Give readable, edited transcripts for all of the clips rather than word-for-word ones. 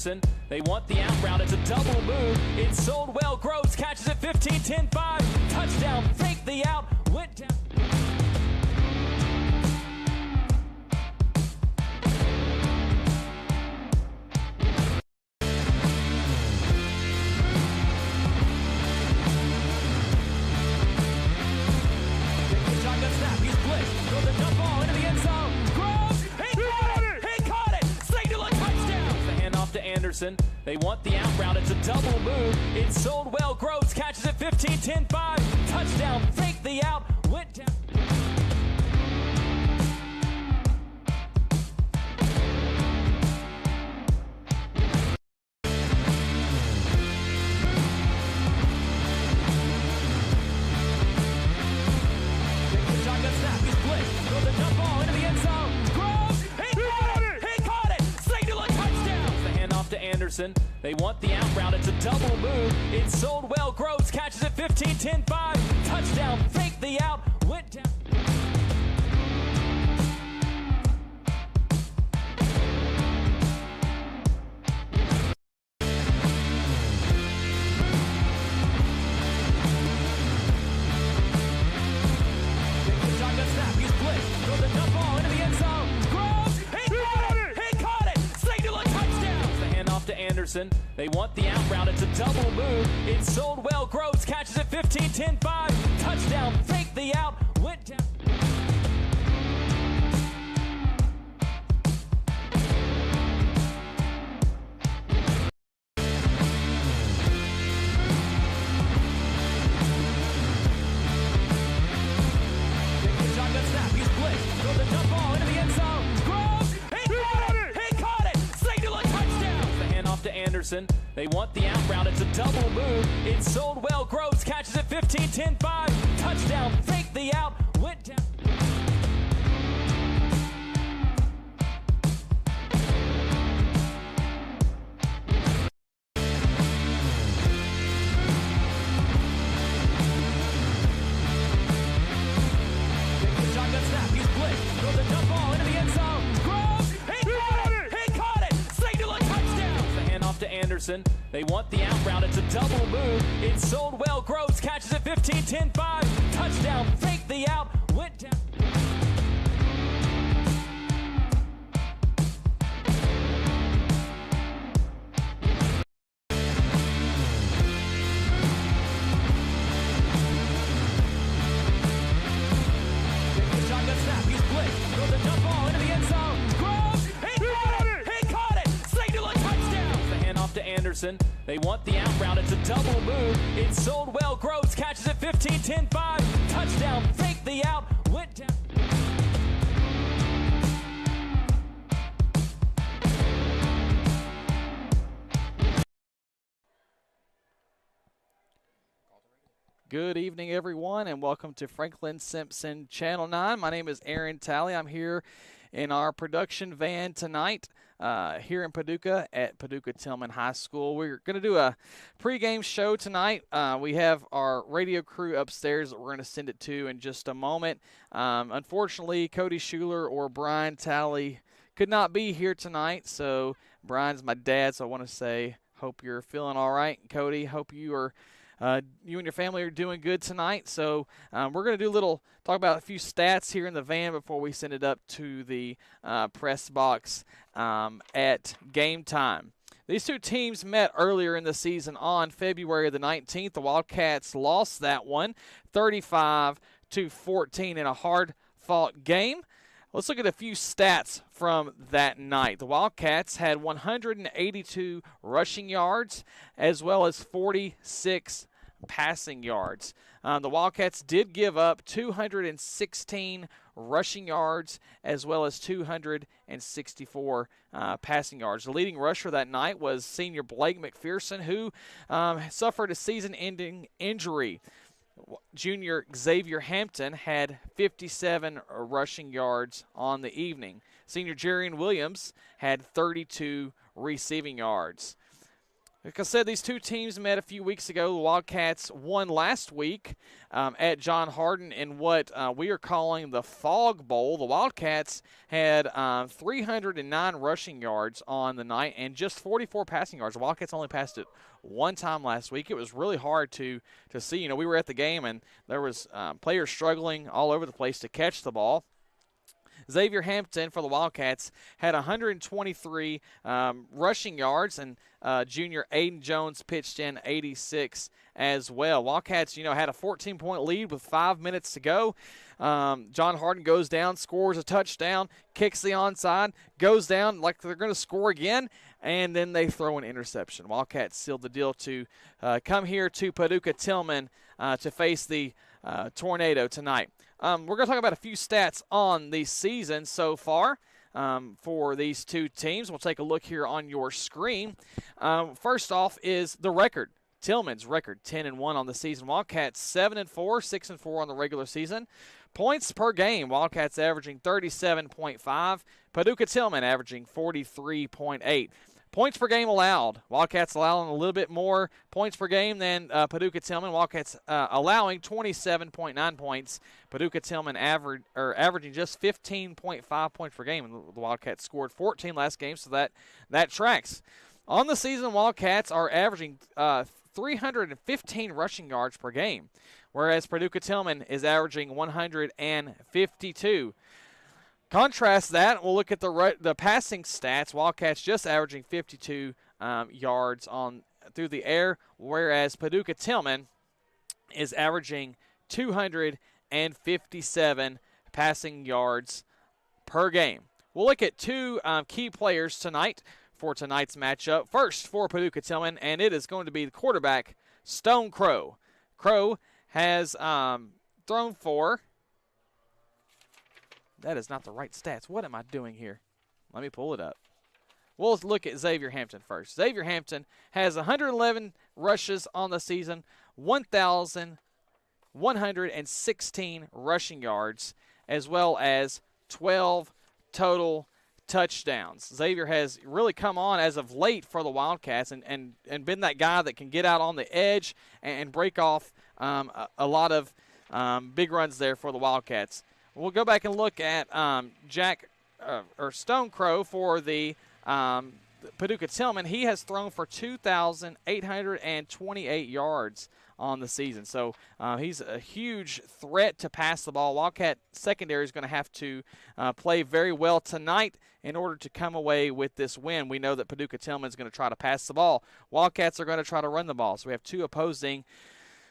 Anderson. They want the out route. It's a double move. It's sold well. Groves catches it 15-10-5. Touchdown. Fake the out. Went down. Shotgun snap. He's blitzed. Throws a dump ball into the end zone. Groves. He caught it. He caught it. Signal a touchdown. The handoff to Anderson. They want the out route. It's a double move. It's sold well. Groves catches it 15-10-5. Touchdown. Fake the out. Went down. Shotgun snap. He's blitzed. Throws a dump ball into the end zone. Groves. He caught it. He caught it. Signal a touchdown. The handoff to Anderson. They want the out route. It's a double move. It's sold well. Groves catches it 15-10-5. Touchdown. Fake the out. Went down. Shotgun snap. He's blitzed. Throws a dump ball into the end zone. Groves. He caught it. He caught it. Signal a touchdown. The handoff to Anderson. They want the out route. It's a double move. It's sold well. Groves catches it 15-10-5. Touchdown. Fake the out. Went down. Shotgun snap. He's blitzed. Throws a dump ball into the end zone. Groves. He caught it. He caught it. Signal a touchdown. The handoff to Anderson. They want the out route. It's a double move. It's sold well. Groves catches it 15-10-5. Touchdown. Fake the out. Went down. Shotgun snap. He's blitzed. Throws a dump ball into the end zone. Groves. He caught it. He caught it. Signal a touchdown. The handoff to Anderson. They want the out route. It's a double move. It's sold well. Groves catches it 15-10-5. Touchdown. Fake the out. Went down. Shotgun snap. He's blitzed. Throws a dump ball into the end zone. Groves. He caught it. He caught it. Signal a touchdown. The handoff to Anderson. They want the out route. It's a double move. It's sold well. Groves catches it 15-10-5. Touchdown. Fake the out. Went down. Good evening, everyone, and welcome to Franklin-Simpson Channel 9. My name is Aaron Talley. I'm here in our production van tonight here in Paducah at Paducah Tilghman High School. We're going to do a pregame show tonight. We have our radio crew upstairs that we're going to send it to in just a moment. Unfortunately, Cody Schuler or Brian Talley could not be here tonight, so Brian's my dad, so I want to say hope you're feeling all right. Cody, hope you are you and your family are doing good tonight. So we're going to do talk about a few stats here in the van before we send it up to the press box at game time. These two teams met earlier in the season on February the 19th. The Wildcats lost that one 35-14 in a hard-fought game. Let's look at a few stats from that night. The Wildcats had 182 rushing yards as well as 46 passing yards. The Wildcats did give up 216 rushing yards as well as 264 passing yards. The leading rusher that night was senior Blake McPherson, who suffered a season-ending injury. Junior Xavier Hampton had 57 rushing yards on the evening. Senior Jerian Williams had 32 receiving yards. Like I said, these two teams met a few weeks ago. The Wildcats won last week at John Hardin in what we are calling the Fog Bowl. The Wildcats had 309 rushing yards on the night and just 44 passing yards. The Wildcats only passed it one time last week. It was really hard to see. You know, we were at the game, and there was players struggling all over the place to catch the ball. Xavier Hampton for the Wildcats had 123 rushing yards, and junior Aiden Jones pitched in 86 as well. Wildcats, you know, had a 14-point lead with 5 minutes to go. John Hardin goes down, scores a touchdown, kicks the onside, goes down like they're going to score again, and then they throw an interception. Wildcats sealed the deal to come here to Paducah Tilghman to face the Tornado tonight. We're going to talk about a few stats on the season so far for these two teams. We'll take a look here on your screen. First off is the record. Tilghman's record, 10-1 on the season. Wildcats 7-4, 6-4 on the regular season. Points per game, Wildcats averaging 37.5. Paducah Tilghman averaging 43.8. Points per game allowed. Wildcats allowing a little bit more points per game than Paducah Tilghman. Wildcats allowing 27.9 points. Paducah Tilghman averaging just 15.5 points per game. And the Wildcats scored 14 last game, so that tracks. On the season, Wildcats are averaging 315 rushing yards per game, whereas Paducah Tilghman is averaging 152. Contrast that, we'll look at the passing stats. Wildcats just averaging 52 yards through the air, whereas Paducah Tilghman is averaging 257 passing yards per game. We'll look at two key players tonight for tonight's matchup. First for Paducah Tilghman, and it is going to be the quarterback, Stone Crow. Crow has thrown for... That is not the right stats. What am I doing here? Let me pull it up. We'll look at Xavier Hampton first. Xavier Hampton has 111 rushes on the season, 1,116 rushing yards, as well as 12 total touchdowns. Xavier has really come on as of late for the Wildcats and been that guy that can get out on the edge and break off a lot of big runs there for the Wildcats. We'll go back and look at Stone Crow for the Paducah Tilghman. He has thrown for 2,828 yards on the season. So he's a huge threat to pass the ball. Wildcat secondary is going to have to play very well tonight in order to come away with this win. We know that Paducah Tilghman is going to try to pass the ball. Wildcats are going to try to run the ball. So we have two opposing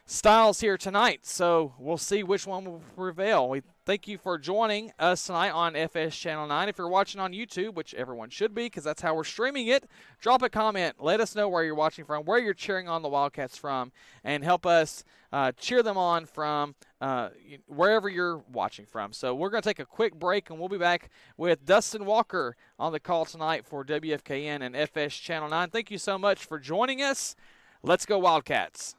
styles here tonight, so we'll see which one will prevail. We thank you for joining us tonight on FS Channel 9. If you're watching on YouTube, which everyone should be because that's how we're streaming it, drop a comment. Let us know where you're watching from, where you're cheering on the Wildcats from, and help us cheer them on from wherever you're watching from. So we're going to take a quick break, and we'll be back with Dustin Walker on the call tonight for WFKN and FS Channel 9. Thank you so much for joining us. Let's go Wildcats.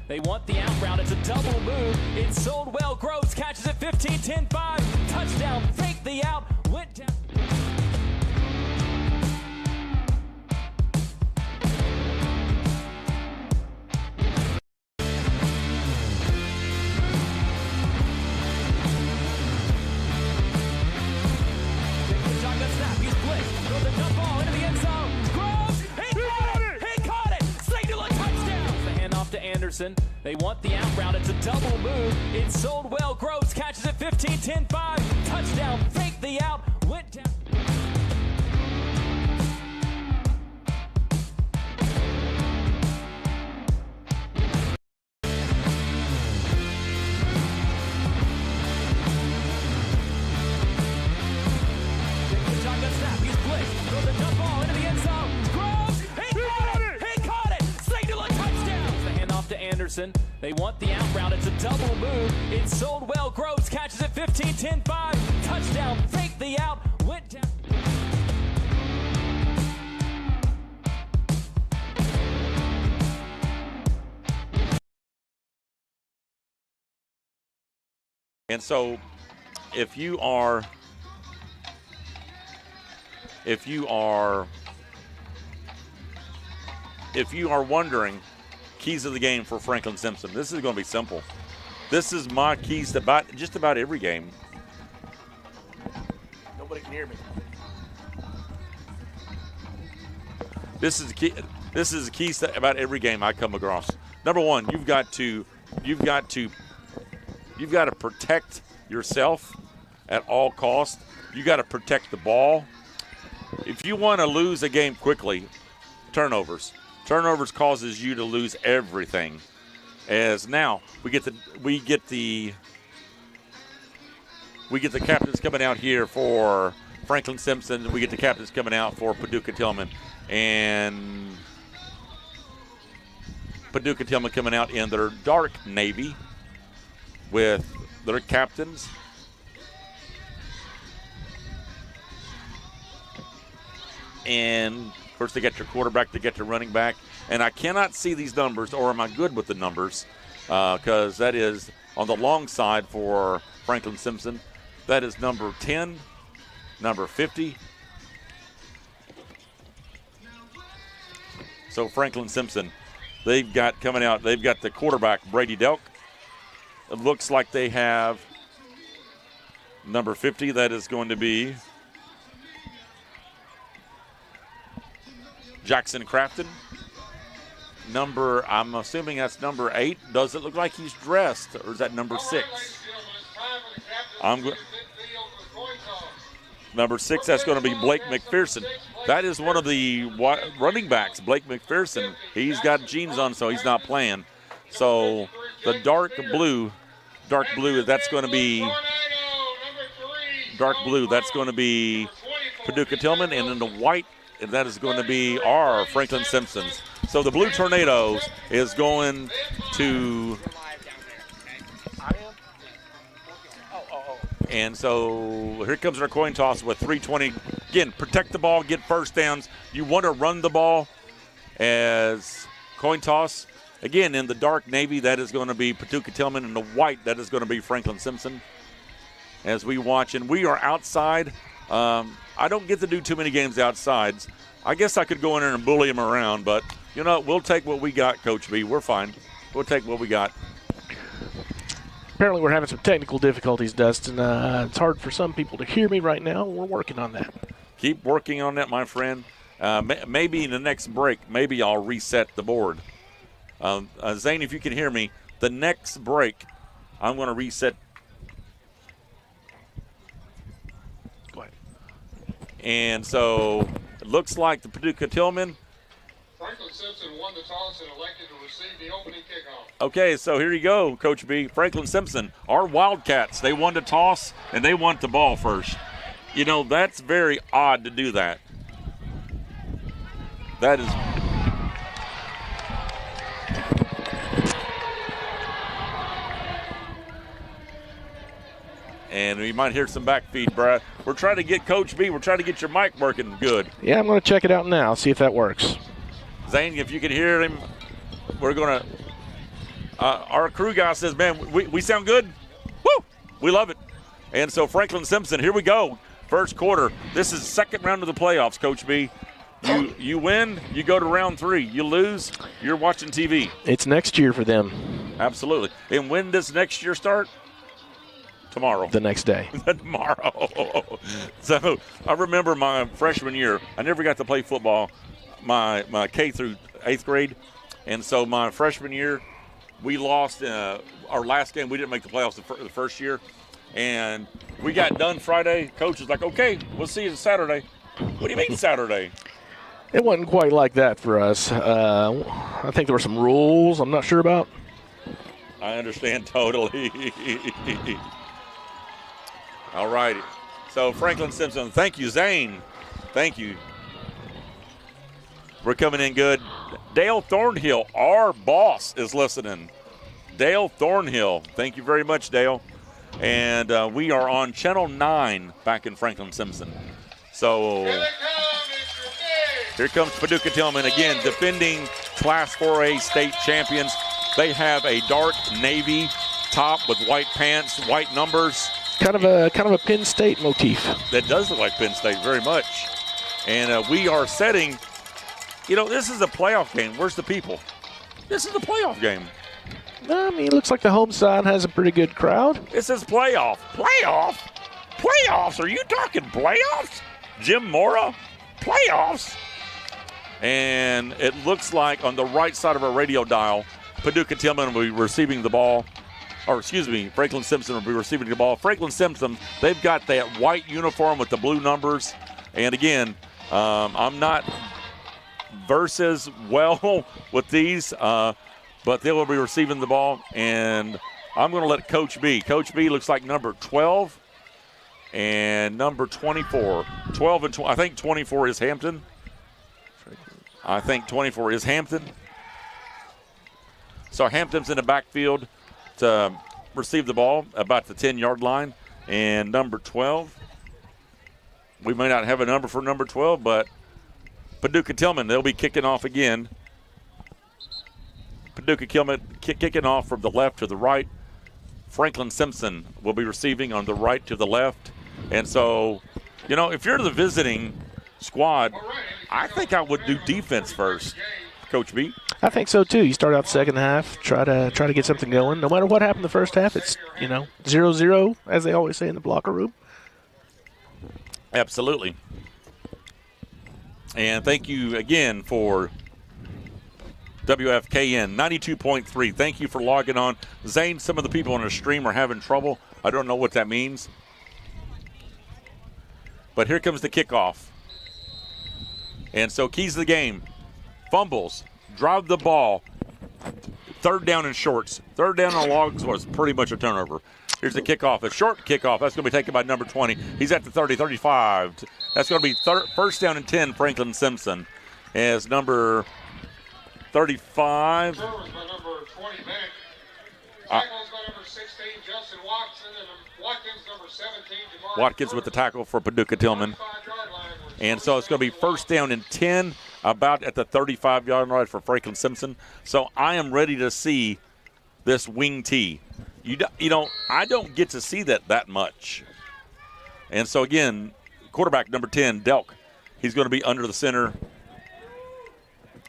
They want the out route. It's a double move. It's sold well. Groves catches it 15-10-5. Touchdown. Fake the out. Went down. Shotgun snap. He's blitzed. Throws a dump ball into the end zone. Groves. He caught it. Signal a touchdown. The handoff to Anderson. They want the out route. It's a double move. It's sold well. Groves catches it 15-10-5. Touchdown. Fake the out. Went down. Shotgun snap. He's blitzed. Throws a dump ball into the end zone. Groves. He caught it. Signal a touchdown. The handoff to Anderson. They want the out route. It's a double move. It's sold well. Groves catches it 15-10-5. Touchdown. Fake the out. Went down. And so if you are wondering keys of the game for Franklin-Simpson, this is going to be simple. This is my keys to just about every game. Nobody can hear me. This is the keys to about every game I come across. Number one, you've got to protect yourself at all costs. You got to protect the ball. If you want to lose a game quickly, turnovers. Turnovers causes you to lose everything. As now we get the captains coming out here for Franklin-Simpson. We get the captains coming out for Paducah Tilghman, and Paducah Tilghman coming out in their dark navy with their captains. And, of course, they get your quarterback, they get your running back. And I cannot see these numbers, or am I good with the numbers? Because that is on the long side for Franklin-Simpson. That is number 10, number 50. So Franklin-Simpson, they've got the quarterback, Brady Delk. It looks like they have number 50. That is going to be Jackson Crafton. I'm assuming that's number 8. Does it look like he's dressed, or is that number 6? Number 6, that's going to be Blake McPherson. That is one of the running backs, Blake McPherson. He's got jeans on, so he's not playing. So the dark blue, that's going to be Paducah Tilghman, and then the white, and that is going to be our Franklin-Simpsons. So the Blue Tornadoes is going to, and so here comes our coin toss with 3:20. Again, protect the ball, get first downs. You want to run the ball as coin toss. Again, in the dark navy, that is going to be Paducah Tilghman, and the white, that is going to be Franklin-Simpson. As we watch, and we are outside. I don't get to do too many games outside. I guess I could go in there and bully them around, but, you know, we'll take what we got, Coach B. We're fine. We'll take what we got. Apparently we're having some technical difficulties, Dustin. It's hard for some people to hear me right now. We're working on that. Keep working on that, my friend. Maybe in the next break, maybe I'll reset the board. Zane, if you can hear me, the next break, I'm going to reset. Go ahead. And so it looks like the Paducah Tilghman. Franklin-Simpson won the toss and elected to receive the opening kickoff. Okay, so here you go, Coach B. Franklin-Simpson, our Wildcats, they won the toss and they want the ball first. You know, that's very odd to do that. That is. And we might hear some back feed, Brad. We're trying to get Coach B. We're trying to get your mic working good. Yeah, I'm going to check it out now, see if that works. Zane, if you can hear him, we're going to our crew guy says, man, we sound good? Woo! We love it. And so Franklin-Simpson, here we go. First quarter. This is the second round of the playoffs, Coach B. You win, you go to round 3. You lose, you're watching TV. It's next year for them. Absolutely. And when does next year start? Tomorrow. The next day. Tomorrow. So I remember my freshman year, I never got to play football my K through 8th grade. And so my freshman year, we lost our last game. We didn't make the playoffs the first year. And we got done Friday. Coach was like, okay, we'll see you Saturday. What do you mean Saturday? It wasn't quite like that for us. I think there were some rules I'm not sure about. I understand totally. All righty. So Franklin-Simpson, thank you, Zane. Thank you. We're coming in good. Dale Thornhill, our boss, is listening. Dale Thornhill. Thank you very much, Dale. And we are on Channel 9 back in Franklin-Simpson. So here comes Paducah Tilghman again, defending Class 4A state champions. They have a dark navy top with white pants, white numbers. Kind of a Penn State motif. That does look like Penn State very much. And we are setting, this is a playoff game. Where's the people? This is a playoff game. I mean, it looks like the home side has a pretty good crowd. This is playoff. Playoff? Playoffs? Are you talking playoffs? Jim Mora? Playoffs? And it looks like on the right side of our radio dial, Paducah Tilghman will be receiving the ball. Or, excuse me, Franklin-Simpson will be receiving the ball. Franklin-Simpson, they've got that white uniform with the blue numbers. And, again, I'm not versus well with these, but they will be receiving the ball. And I'm going to let Coach B. Coach B looks like number 12 and number 24. 12 and I think 24 is Hampton. I think 24 is Hampton. So Hampton's in the backfield to receive the ball about the 10-yard line. And number 12, we may not have a number for number 12, but Paducah Tilghman, they'll be kicking off again. Paducah Tilghman kicking off from the left to the right. Franklin-Simpson will be receiving on the right to the left. And so, if you're the visiting squad, I think I would do defense first, Coach B. I think so too. You start out the second half, try to get something going. No matter what happened the first half, it's 0-0, as they always say in the locker room. Absolutely. And thank you again for WFKN 92.3. Thank you for logging on. Zane, some of the people on the stream are having trouble. I don't know what that means. But here comes the kickoff. And so keys of the game. Fumbles. Drive the ball. Third down and shorts. Third down on logs was pretty much a turnover. Here's the kickoff. A short kickoff. That's going to be taken by number 20. He's at the 30, 35. That's going to be first down and 10, Franklin-Simpson. As number 35. Service by number 20, Bennett. Tackles by number 16, Justin Watson, and Watkins, number 17, Jamar Watkins with the tackle for Paducah Tilghman. And so it's going to be first down and 10, about at the 35-yard line for Franklin-Simpson. So I am ready to see this wing tee. I don't get to see that much. And so, again, quarterback number 10, Delk, he's going to be under the center.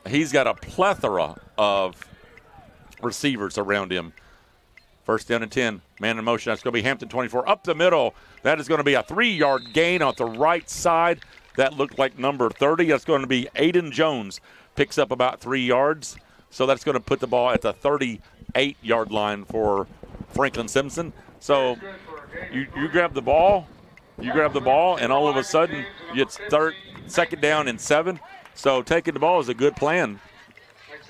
He's got a plethora of receivers around him. First down and 10, man in motion. That's going to be Hampton 24 up the middle. That is going to be a 3-yard gain on the right side. That looked like number 30. That's going to be Aiden Jones. Picks up about 3 yards. So that's going to put the ball at the 38-yard line for Franklin-Simpson. So you grab the ball, and all of a sudden it's second down and 7. So taking the ball is a good plan.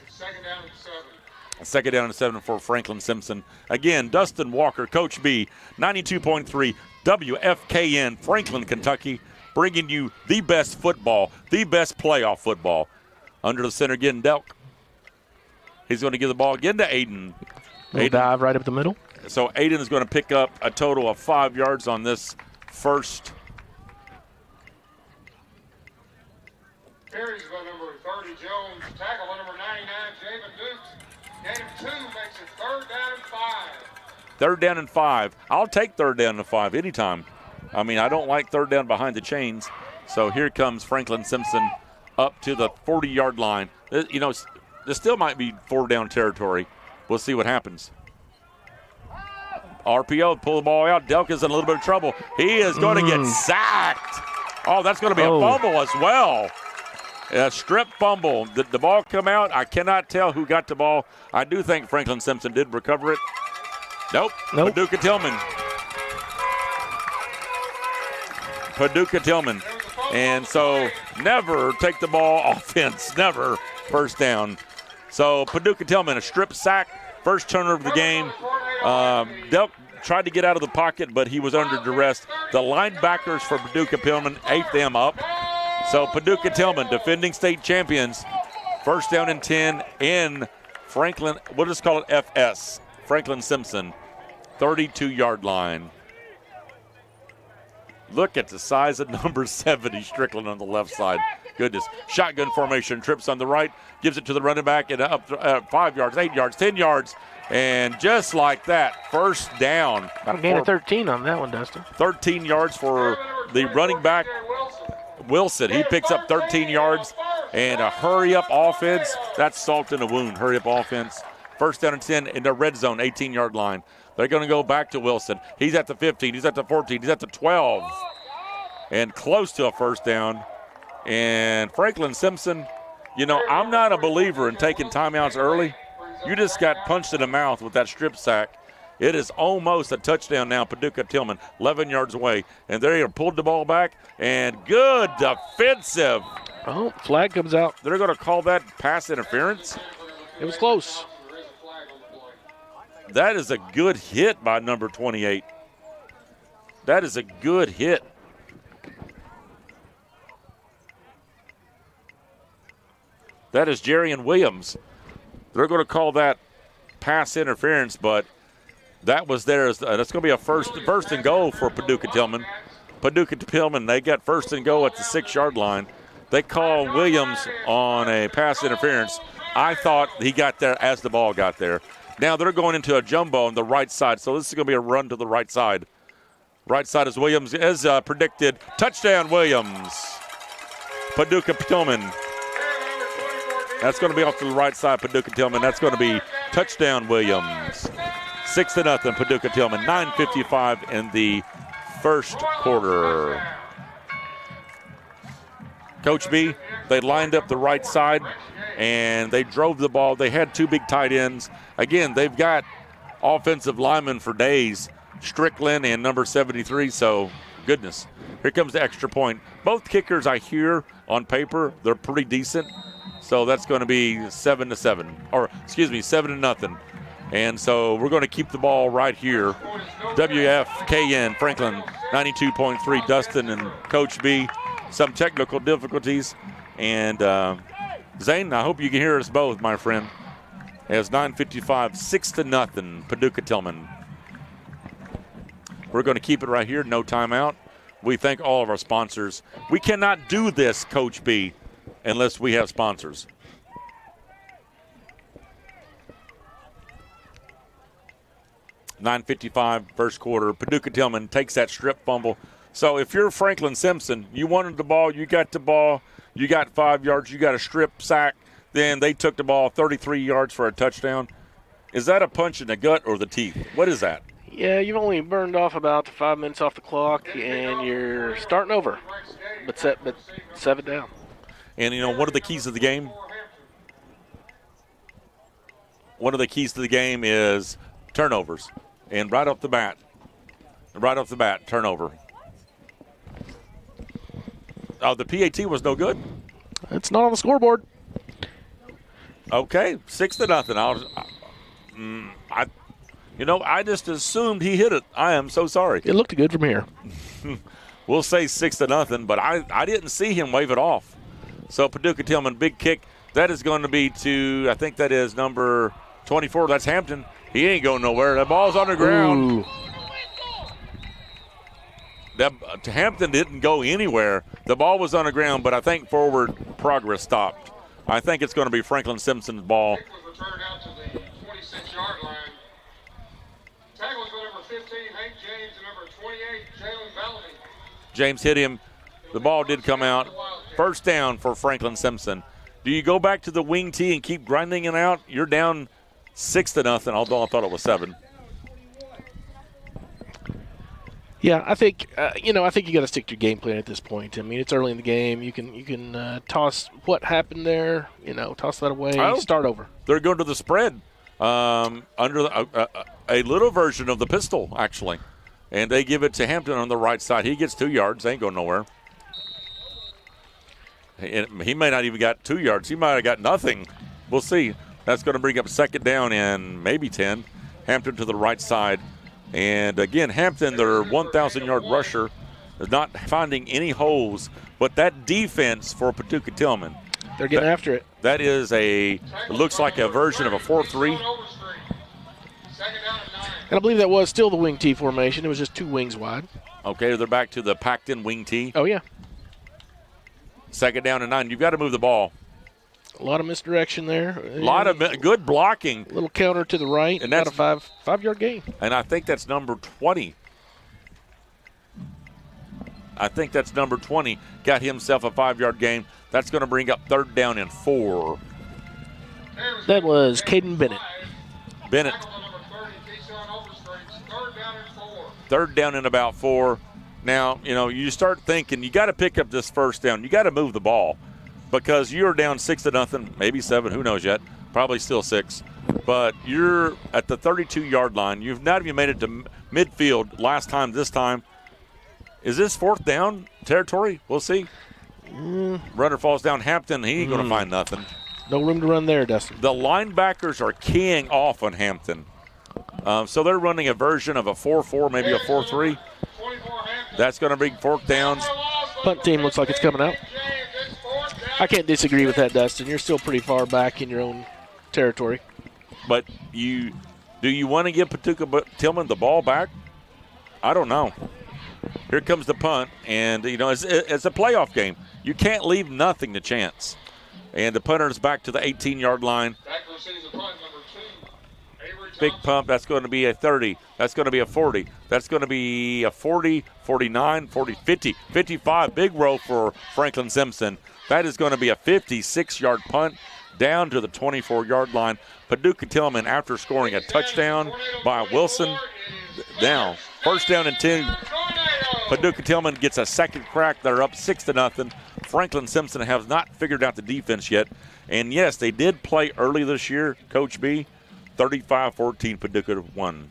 Second down and 7. Second down and 7 for Franklin-Simpson. Again, Dustin Walker, Coach B, 92.3 WFKN, Franklin, Kentucky, bringing you the best football, the best playoff football. Under the center again, Delk. He's going to give the ball again to Aiden. Dive right up the middle. So Aiden is going to pick up a total of 5 yards on this first. Carries by number 30, Jones. Tackle by number 99, Javen Dukes. Gain of 2 makes it third down and 5. Third down and 5. I'll take third down and 5 anytime. I mean, I don't like third down behind the chains. So here comes Franklin-Simpson up to the 40-yard line. This still might be 4-down territory. We'll see what happens. RPO, pull the ball out. Delk is in a little bit of trouble. He is going to get sacked. Oh, that's going to be a fumble as well. A strip fumble. Did the ball come out? I cannot tell who got the ball. I do think Franklin-Simpson did recover it. Nope. Paducah Tilghman. And so never take the ball offense. Never first down. So Paducah Tilghman, a strip sack, first turnover of the game. Delk tried to get out of the pocket, but he was under duress. The linebackers for Paducah Tilghman ate them up. So Paducah Tilghman, defending state champions, first down and 10 in Franklin, we'll just call it FS, Franklin-Simpson, 32-yard line. Look at the size of number 70, Strickland on the left side. goodness. Shotgun formation, trips on the right, gives it to the running back, and up 5 yards, 8 yards, 10 yards. And just like that, first down. About a gain of 13 on that one, Dustin. 13 yards for the running back, Wilson. He picks up 13 yards and a hurry-up offense. That's salt in a wound, hurry-up offense. First down and 10 in the red zone, 18-yard line. They're going to go back to Wilson. He's at the 15. He's at the 14. He's at the 12. And close to a first down. And Franklin-Simpson, you know, I'm not a believer in taking timeouts early. You just got punched in the mouth with that strip sack. It is almost a touchdown now. Paducah Tilghman, 11 yards away. And they have pulled the ball back. And good defensive. Oh, flag comes out. They're going to call that pass interference. It was close. That is a good hit by number 28. That is a good hit. That is Jerian Williams. They're going to call that pass interference, but that was theirs. That's going to be a first and goal for Paducah Tilghman. Paducah Tilghman, they got first and goal at the 6-yard line. They call Williams on a pass interference. I thought he got there as the ball got there. Now they're going into a jumbo on the right side, so this is going to be a run to the right side. Right side is Williams, as predicted. Touchdown, Williams. Paducah Tilghman. That's going to be off to the right side, Paducah Tilghman. That's going to be touchdown, Williams. 6-0, Paducah Tilghman. 9:55 in the first quarter. Coach B, they lined up the right side, and they drove the ball. They had two big tight ends. Again, they've got offensive linemen for days, Strickland and number 73, so goodness. Here comes the extra point. Both kickers I hear on paper, they're pretty decent. So that's going to be 7-7, or excuse me, 7-0. And so we're going to keep the ball right here. WFKN Franklin 92.3, Dustin and Coach B. Some technical difficulties. And Zane, I hope you can hear us both, my friend. As 9:55, 6-0, Paducah Tilghman. We're going to keep it right here, no timeout. We thank all of our sponsors. We cannot do this, Coach B, unless we have sponsors. $9:55, first quarter. Paducah Tilghman takes that strip fumble. So if you're Franklin-Simpson, you wanted the ball, you got the ball, you got 5 yards, you got a strip sack, then they took the ball 33 yards for a touchdown. Is that a punch in the gut or the teeth? What is that? Yeah, you've only burned off about 5 minutes off the clock, and you're starting over. But 7 down. And, you know, what are the keys of the game? One of the keys to the game is turnovers. And right off the bat, turnover. Oh, the PAT was no good? It's not on the scoreboard. Okay, 6-0. I just assumed he hit it. I am so sorry. It looked good from here. We'll say 6-0, but I didn't see him wave it off. So Paducah Tilghman, big kick. That is going to be to, I think that is number 24. That's Hampton. He ain't going nowhere. That ball's on the ground. Ooh. Hampton didn't go anywhere. The ball was on the ground, but I think forward progress stopped. I think it's going to be Franklin-Simpson's ball. Kick was returned out to the 26-yard line. Tackles for number 15, Hank James, and number 28, Jalen Bellamy. James hit him. The ball did come out. First down for Franklin-Simpson. Do you go back to the wing tee and keep grinding it out? You're down 6-0, although I thought it was 7. Yeah, I think you got to stick to your game plan at this point. I mean, it's early in the game. You can toss what happened there. Toss that away. Start over. They're going to the spread under a little version of the pistol, actually, and they give it to Hampton on the right side. He gets 2 yards. Ain't going nowhere. He may not even got 2 yards. He might have got nothing. We'll see. That's going to bring up second down and maybe 10. Hampton to the right side. And, again, Hampton, their 1,000-yard rusher, is not finding any holes. But that defense for Paducah Tilghman. They're getting after it. That is it looks like a version of a 4-3. And I believe that was still the wing T formation. It was just 2 wings wide. Okay, they're back to the packed-in wing T. Oh, yeah. Second down and 9. You've got to move the ball. A lot of misdirection there. A lot of good blocking. A little counter to the right. And that's that's a five-yard gain. And I think that's number 20. Got himself a 5-yard gain. That's going to bring up third down and 4. That was Caden Bennett. Third down and about 4. Now, you start thinking you got to pick up this first down. You got to move the ball because you're down 6-0, maybe 7, who knows yet. Probably still 6. But you're at the 32-yard line. You've not even made it to midfield this time. Is this fourth down territory? We'll see. Runner falls down. Hampton, he ain't going to find nothing. No room to run there, Dustin. The linebackers are keying off on Hampton. So they're running a version of a 4-4, maybe a 4-3. That's going to bring fourth downs. Punt team looks like it's coming out. I can't disagree with that, Dustin. You're still pretty far back in your own territory. But do you want to give Paducah Tilghman the ball back? I don't know. Here comes the punt, and, it's a playoff game. You can't leave nothing to chance. And the punter is back to the 18-yard line. Big pump, that's going to be a 30. That's going to be a 40. That's going to be a 40, 49, 40, 50, 55. Big row for Franklin-Simpson. That is going to be a 56-yard punt down to the 24-yard line. Paducah Tilghman, after scoring a touchdown by Wilson. Now, first down and 10. Paducah Tilghman gets a second crack. They're up 6-0. Franklin-Simpson has not figured out the defense yet. And, yes, they did play early this year, Coach B. 35-14, Paducah won.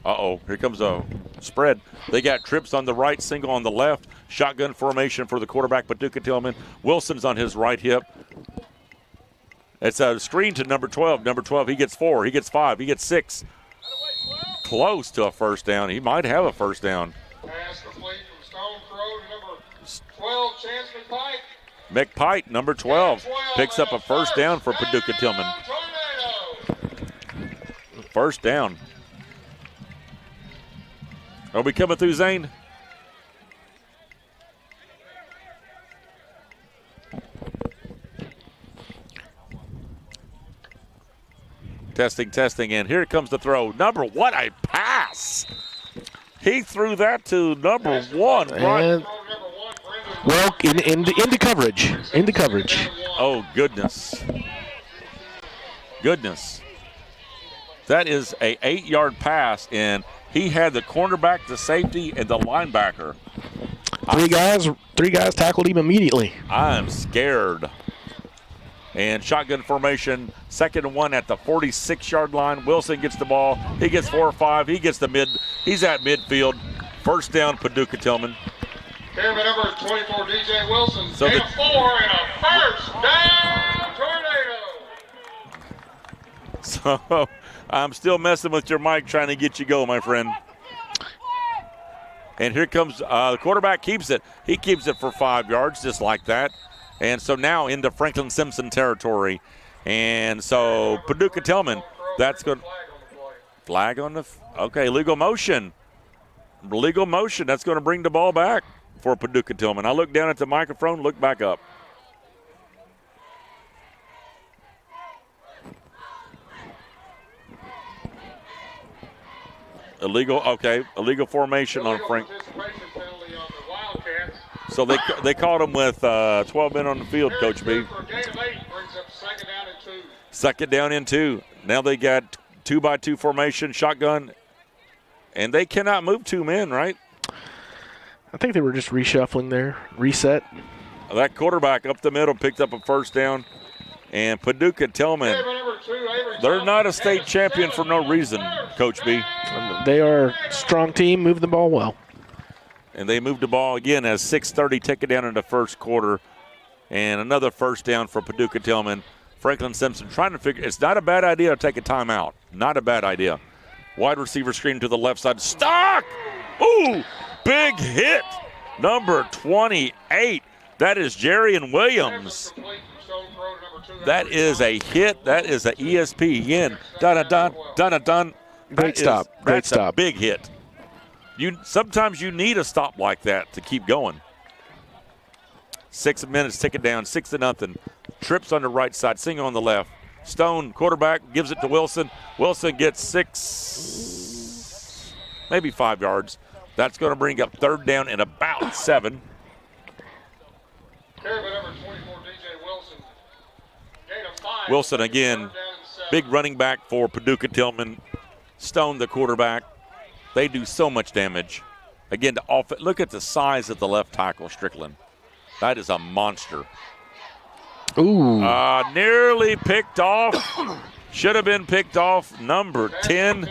Here comes a spread. They got trips on the right, single on the left. Shotgun formation for the quarterback, Paducah Tilghman. Wilson's on his right hip. It's a screen to number 12. Number 12, he gets 4, he gets 5, he gets 6. Close to a first down. He might have a first down. Pass complete from Stone Crow to number 12, Chance McPike. McPike, number 12, picks up a first down for Paducah Tilghman. First down. Are we coming through, Zane? Testing, and here comes the throw. What a pass! He threw that to number 1. Right. Well, into coverage. Into coverage. Oh, goodness. That is a 8-yard pass, and he had the cornerback, the safety, and the linebacker. Three guys tackled him immediately. I'm scared. And shotgun formation, 2nd and 1 at the 46-yard line. Wilson gets the ball. He gets 4 or 5. He's at midfield. First down, Paducah Tilghman. Camera number 24, DJ Wilson. So Gain of 4 and a first down, Tornado. So I'm still messing with your mic trying to get you go, my friend. And here comes the quarterback keeps it. He keeps it for 5 yards just like that. And so now into Franklin-Simpson territory. And so Paducah Tilghman, that's good. Flag on the okay, legal motion. That's going to bring the ball back for Paducah Tilghman. I look down at the microphone, look back up. Illegal formation on Frank. Participation penalty on the Wildcats. So they caught him with 12 men on the field, Coach B. For a gain of 8 brings up 2nd down and 2. 2nd down and 2. Now they got 2-by-2 formation, shotgun, and they cannot move 2 men, right? I think they were just reshuffling there, reset. That quarterback up the middle picked up a first down, and Paducah Tilghman, they're not a state champion for no reason, Coach B. They are a strong team, move the ball well. And they moved the ball again as 6:30 take it down in the first quarter. And another first down for Paducah Tilghman. Franklin-Simpson trying to figure, it's not a bad idea to take a timeout. Not a bad idea. Wide receiver screen to the left side. Stock! Ooh, big hit. Number 28. That is Jarian Williams. That is a hit. That is an ESP again. Dun-a-dun. Great stop. That's a big hit. Sometimes you need a stop like that to keep going. 6 minutes, tick it down, 6-0. Trips on the right side, single on the left. Stone, quarterback, gives it to Wilson. Wilson gets 6, maybe 5 yards. That's going to bring up 3rd down and about 7. Carry by number 24, DJ Wilson. Gain of 5. Wilson again, 3rd down and 7. big running back for Paducah Tilghman. Stone, the quarterback. They do so much damage. Again, look at the size of the left tackle, Strickland. That is a monster. Ooh. Nearly picked off. Should have been picked off. Number 10.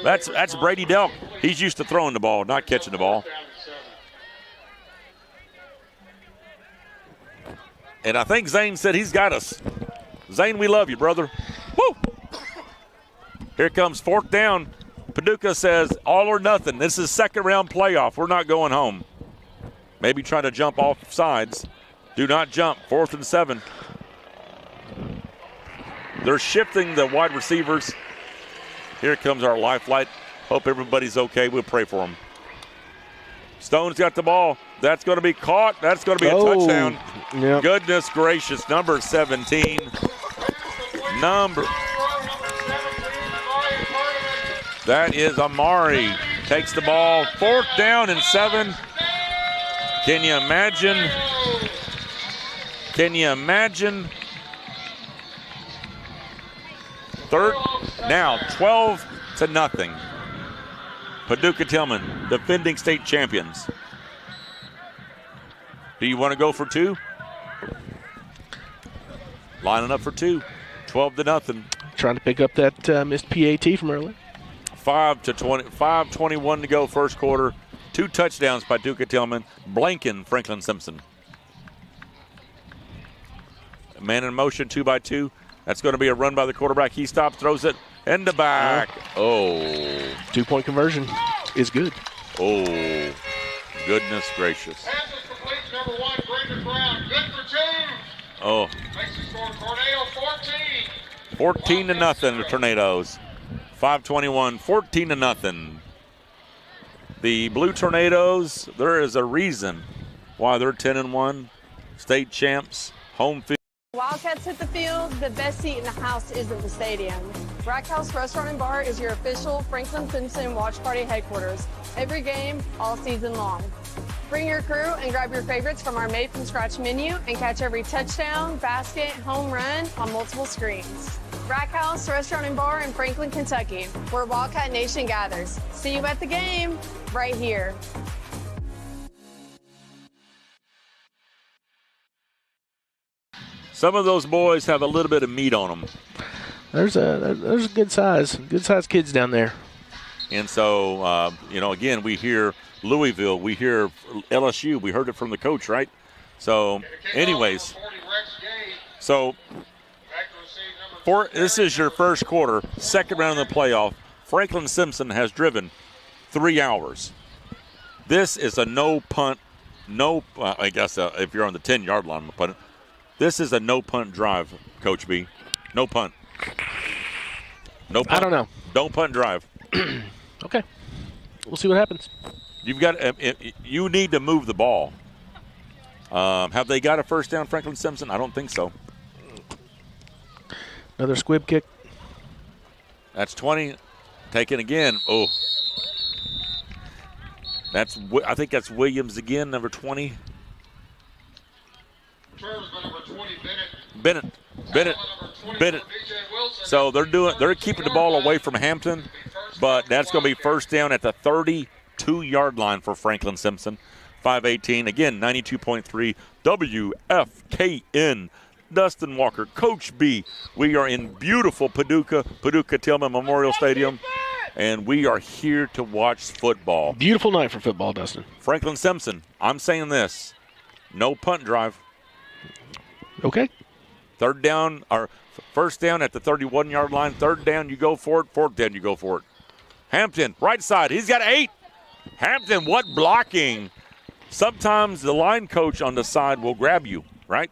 That's Brady Delk. He's used to throwing the ball, not catching the ball. And I think Zane said he's got us. Zane, we love you, brother. Woo! Here comes 4th down. Paducah says all or nothing. This is 2nd round playoff. We're not going home. Maybe trying to jump off sides. Do not jump. 4th and 7. They're shifting the wide receivers. Here comes our lifeline. Hope everybody's okay. We'll pray for them. Stone's got the ball. That's going to be caught. That's going to be a touchdown. Yep. Goodness gracious. Number 17. That is Amari. Takes the ball. 4th down and 7. Can you imagine? Can you imagine? 3rd. Now 12-0. Paducah Tilghman, defending state champions. Do you want to go for 2? Lining up for 2. 12-0. Trying to pick up that missed PAT from earlier. 5:21 to go, first quarter. 2 touchdowns by Paducah Tilghman, blanking Franklin-Simpson. Man in motion, 2x2. That's going to be a run by the quarterback. He stops, throws it in the back. Oh. 2-point conversion is good. Oh, goodness gracious. Pass is complete to number 1, Brendan Brown. Good for 2. Oh. Makes the score Tornado 14. 14-0, the Tornadoes. 5:21, 14-0. The Blue Tornadoes, there is a reason why they're 10-1. State champs, home field. Wildcats hit the field, the best seat in the house isn't the stadium. Rack House Restaurant and Bar is your official Franklin-Simpson watch party headquarters. Every game, all season long. Bring your crew and grab your favorites from our made-from-scratch menu and catch every touchdown, basket, home run on multiple screens. Rack House Restaurant and Bar in Franklin, Kentucky, where Wildcat Nation gathers. See you at the game, right here. Some of those boys have a little bit of meat on them. There's a good size kids down there. And so, again, we hear Louisville, we hear LSU. We heard it from the coach, right? So, anyways, so this is your first quarter, 2nd round of the playoff. Franklin-Simpson has driven 3 hours. This is a no punt, I guess if you're on the 10-yard line, I'm punting. This is a no punt drive, Coach B. No punt. No punt. I don't know. Don't punt drive. Okay. We'll see what happens. You need to move the ball. Have they got a first down, Franklin-Simpson? I don't think so. Another squib kick. That's 20. Taken again. Oh. I think that's Williams again, number 20. Bennett. So they're keeping the ball away from Hampton, but that's going to be first down at the 32-yard line for Franklin-Simpson. 5:18 again, 92.3 WFKN. Dustin Walker, Coach B. We are in beautiful Paducah Tilghman Memorial Stadium, and we are here to watch football. Beautiful night for football, Dustin. Franklin-Simpson, I'm saying this: no punt drive. Okay. First down at the 31-yard line. 3rd down, you go for it. 4th down, you go for it. Hampton, right side. He's got 8. Hampton, what blocking? Sometimes the line coach on the side will grab you, right?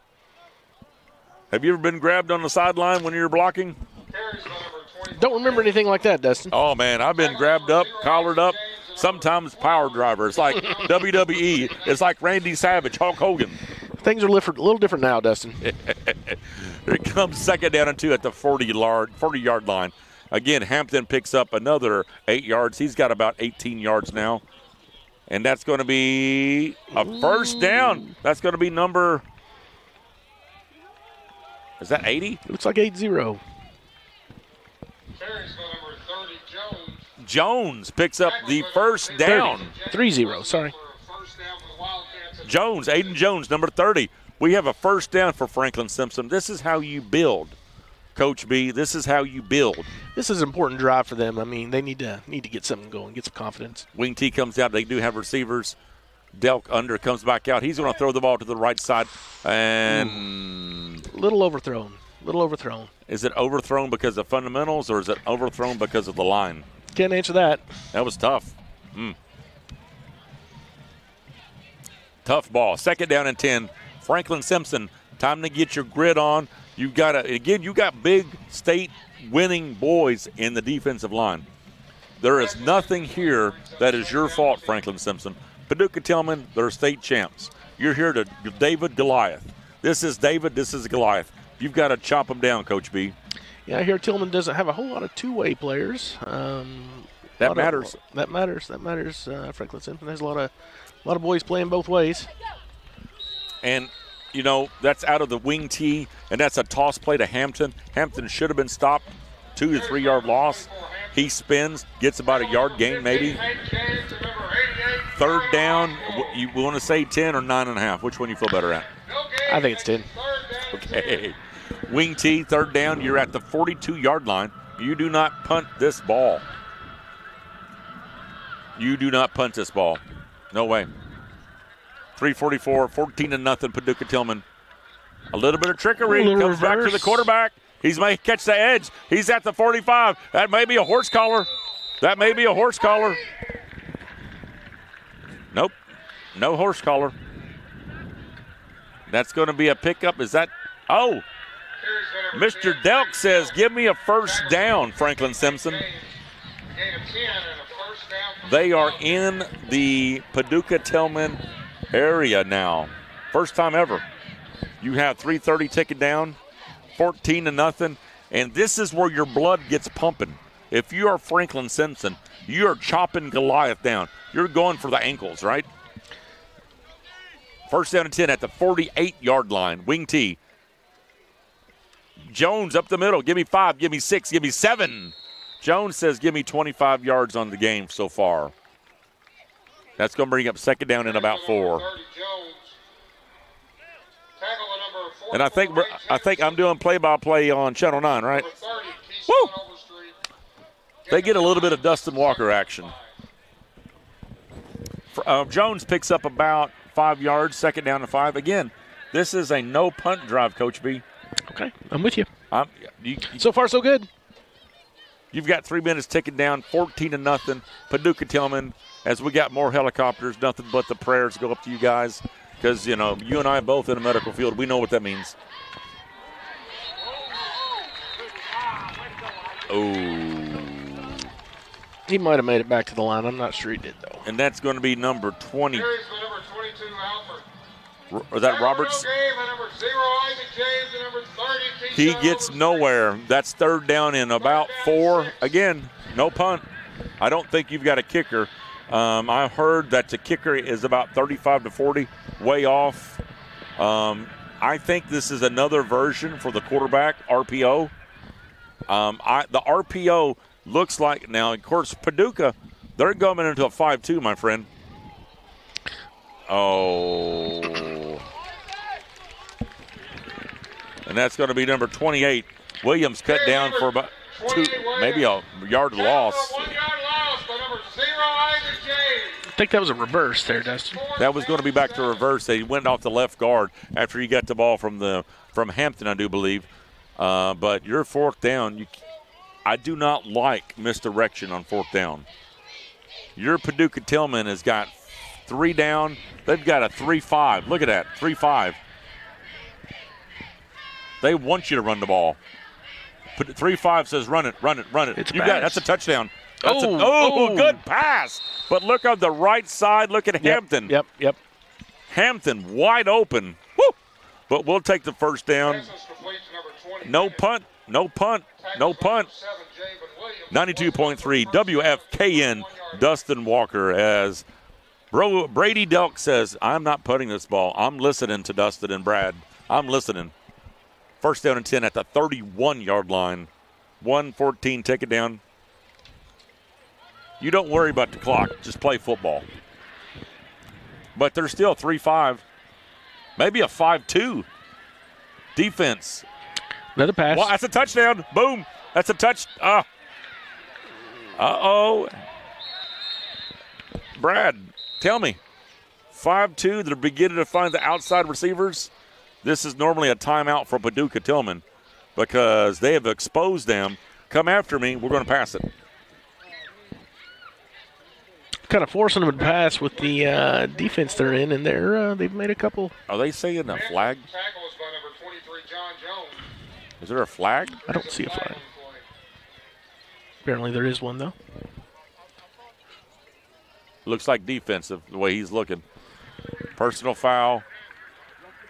Have you ever been grabbed on the sideline when you're blocking? Don't remember anything like that, Dustin. Oh, man, I've been grabbed up, collared up. Sometimes power driver. It's like WWE. It's like Randy Savage, Hulk Hogan. Things are a little different now, Dustin. Here it comes, second down and 2 at the 40-yard line. Again, Hampton picks up another 8 yards. He's got about 18 yards now. And that's going to be a first down. That's going to be number, is that 80? Looks like 8-0. Carries for number 30, Jones. Jones picks up the first down. 3-0, sorry. First down for the Wildcats. Jones, Aiden Jones, number 30. We have a first down for Franklin-Simpson. This is how you build, Coach B. This is how you build. This is an important drive for them. I mean, they need to get something going, get some confidence. Wing T comes out. They do have receivers. Delk under comes back out. He's going to throw the ball to the right side. And Little overthrown. Is it overthrown because of fundamentals or is it overthrown because of the line? Can't answer that. That was tough. Tough ball. Second down and 10. Franklin-Simpson, time to get your grid on. You got big state winning boys in the defensive line. There is nothing here that is your fault, Franklin-Simpson. Paducah Tilghman, they're state champs. You're here to David Goliath. This is David, this is Goliath. You've got to chop them down, Coach B. Yeah, I hear Tilghman doesn't have a whole lot of two-way players. That matters. That matters. Franklin-Simpson has a lot of boys playing both ways. And, you know, that's out of the wing tee, and that's a toss play to Hampton. Hampton should have been stopped, 2 to 3 yard loss. He spins, gets about a yard gain maybe. Third down, you want to say 10 or 9.5? Which one you feel better at? I think it's 10. Okay. Wing tee, third down. You're at the 42-yard line. You do not punt this ball. You do not punt this ball. No way. 3:44, 14-0, Paducah Tilghman. A little bit of trickery. Comes back to the quarterback. He's may catch the edge. He's at the 45. That may be a horse collar. Nope. No horse collar. That's going to be a pickup. Is that? Oh. Mr. Delk says, give me a first down, Franklin-Simpson. They are in the Paducah Tilghman area now. First time ever. You have 3:30 ticking down, 14-0, and this is where your blood gets pumping. If you are Franklin-Simpson, you are chopping Goliath down. You're going for the ankles, right? First down and 10 at the 48-yard line. Wing T. Jones up the middle. Give me 5, give me 6, give me 7. Jones says give me 25 yards on the game so far. That's going to bring up second down and about 4. And I think I'm doing play-by-play on Channel 9, right? Woo! They get a little bit of Dustin Walker action. Jones picks up about 5 yards, second down and 5. Again, this is a no-punt drive, Coach B. Okay, I'm with you. So far, so good. You've got 3 minutes ticking down, 14-0. Paducah Tilghman, as we got more helicopters, nothing but the prayers go up to you guys because, you know, you and I both in the medical field, we know what that means. Oh. He might have made it back to the line. I'm not sure he did, though. And that's going to be number 20. Is that Roberts? He gets nowhere. That's third down in about 4. Again, no punt. I don't think you've got a kicker. I heard that the kicker is about 35 to 40, way off. I think this is another version for the quarterback, RPO. The RPO looks like, now, of course, Paducah, they're going into a 5-2, my friend. Oh. And that's going to be number 28. Williams cut down for about 2, maybe a yard loss. I think that was a reverse there, Dustin. That was going to be back to reverse. They went off the left guard after he got the ball from Hampton, I do believe. But your fourth down, I do not like misdirection on fourth down. Your Paducah Tilghman has got 3 down. They've got a 3-5. Look at that, 3-5. They want you to run the ball. 3-5 says run it. That's a touchdown. Good pass. But look on the right side. Look at Hampton. Yep. Hampton wide open. Woo! but we'll take the first down. Pass is complete to number 20. No punt, no punt, no punt. 92.3 WFKN, Dustin Walker, as Brady Delk says, I'm not putting this ball. I'm listening to Dustin and Brad. I'm listening. First down and 10 at the 31-yard line. 1:14, take it down. You don't worry about the clock. Just play football. But there's still 3-5. Maybe a 5-2 defense. Another pass. Well, that's a touchdown. Boom. That's a touch. Uh-oh. Brad, tell me. 5-2, they're beginning to find the outside receivers. This is normally a timeout for Paducah Tilghman because they have exposed them. Come after me. We're going to pass it. Kind of forcing them to pass with the defense they're in, and they've made a couple. Are they saying a flag? Tackle is by number 23, John Jones. Is there a flag? I don't see a flag. Apparently there is one, though. Looks like defensive the way he's looking. Personal foul.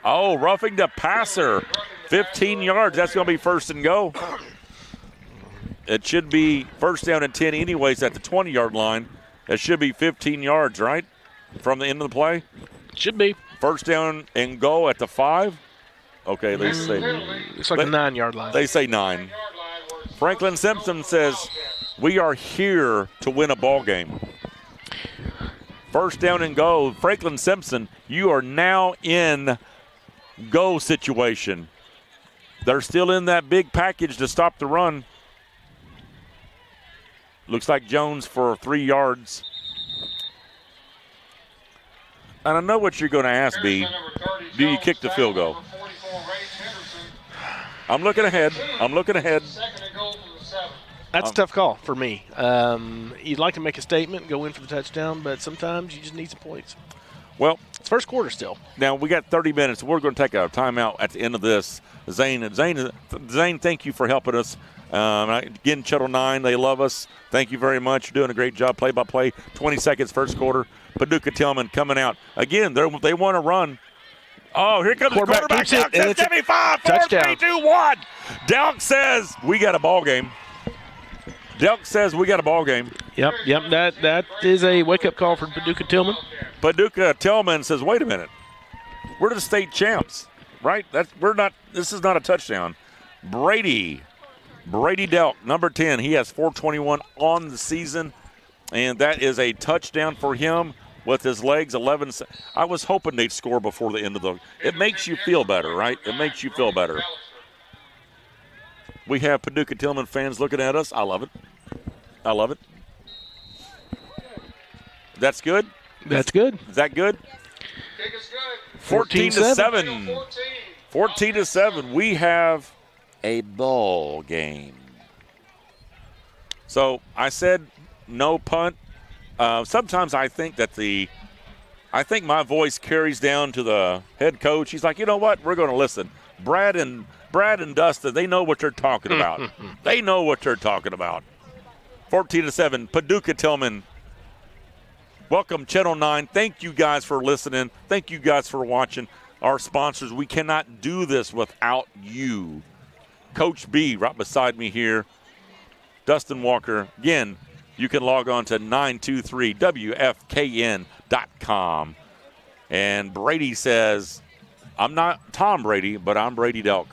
Oh, roughing the passer. 15 yards. That's going to be first and go. It should be first down and 10 anyways at the 20-yard line. It should be 15 yards, right, from the end of the play? Should be. First down and go at the 5? Okay, they say. It's like a 9-yard line. They say 9. Franklin-Simpson says, we are here to win a ball game. First down and go. Franklin-Simpson, you are now in go situation. They're still in that big package to stop the run. Looks like Jones for 3 yards. And I know what you're going to ask, B. Do you kick the field goal? I'm looking ahead. That's a tough call for me. You'd like to make a statement and go in for the touchdown, but sometimes you just need some points. Well, it's first quarter still. Now, we got 30 minutes. We're going to take a timeout at the end of this. Zane, thank you for helping us. Again, Channel 9, they love us. Thank you very much. You're doing a great job, play-by-play. 20 seconds, first quarter. Paducah Tilghman coming out. Again, they want to run. Oh, here comes the quarterback. Delk says, give me 5, 4, 3, 2, 1. Delk says, we got a ball game. Delk says we got a ball game. Yep. That is a wake-up call for Paducah Tilghman. Paducah Tilghman says, wait a minute. We're the state champs, right? This is not a touchdown. Brady Delk, number 10. He has 421 on the season, and that is a touchdown for him with his legs. 11. I was hoping they'd score before the end of the. It makes you feel better, right? It makes you feel better. We have Paducah Tilghman fans looking at us. I love it. That's good? That's good. Is that good? 14-7. 14-7. We have a ball game. So I said no punt. Sometimes I think my voice carries down to the head coach. He's like, you know what? We're going to listen. Brad and Dustin, they know what they're talking about. 14-7. Paducah Tilghman. Welcome, Channel 9. Thank you guys for listening. Thank you guys for watching. Our sponsors, we cannot do this without you. Coach B right beside me here. Dustin Walker. Again, you can log on to 923WFKN.com. And Brady says, I'm not Tom Brady, but I'm Brady Delk.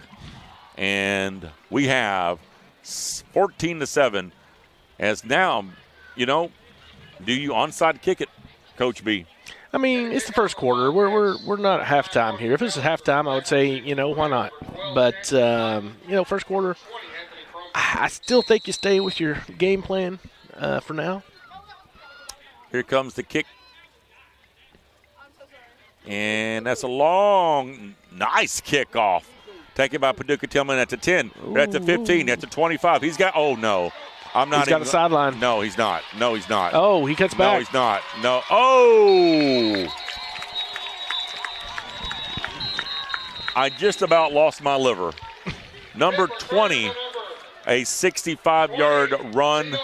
And we have 14-7. As now, do you onside kick it, Coach B? I mean, it's the first quarter. We're not at halftime here. If it's halftime, I would say, why not? But, first quarter, I still think you stay with your game plan for now. Here comes the kick. And that's a long, nice kickoff. Taken by Paducah Tilghman at the 10. Ooh. At the 15, at the 25. He's got, oh, no. He's got a sideline. No, he's not. Oh, he cuts back. No, he's not. No. Oh! I just about lost my liver. Number 20, a 65-yard run.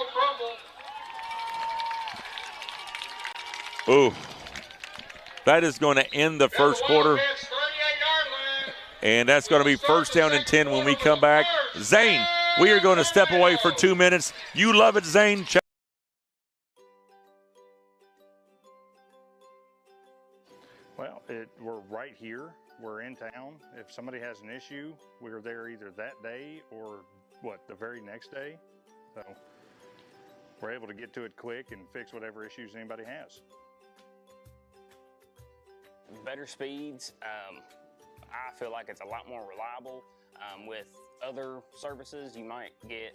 Ooh. That is going to end the first quarter. And that's going to be first down and 10 when we come back. Zane, we are going to step away for 2 minutes. You love it, Zane. Well, we're right here. We're in town. If somebody has an issue, we're there either that day or the very next day. So we're able to get to it quick and fix whatever issues anybody has. Better speeds. I feel like it's a lot more reliable. With other services, you might get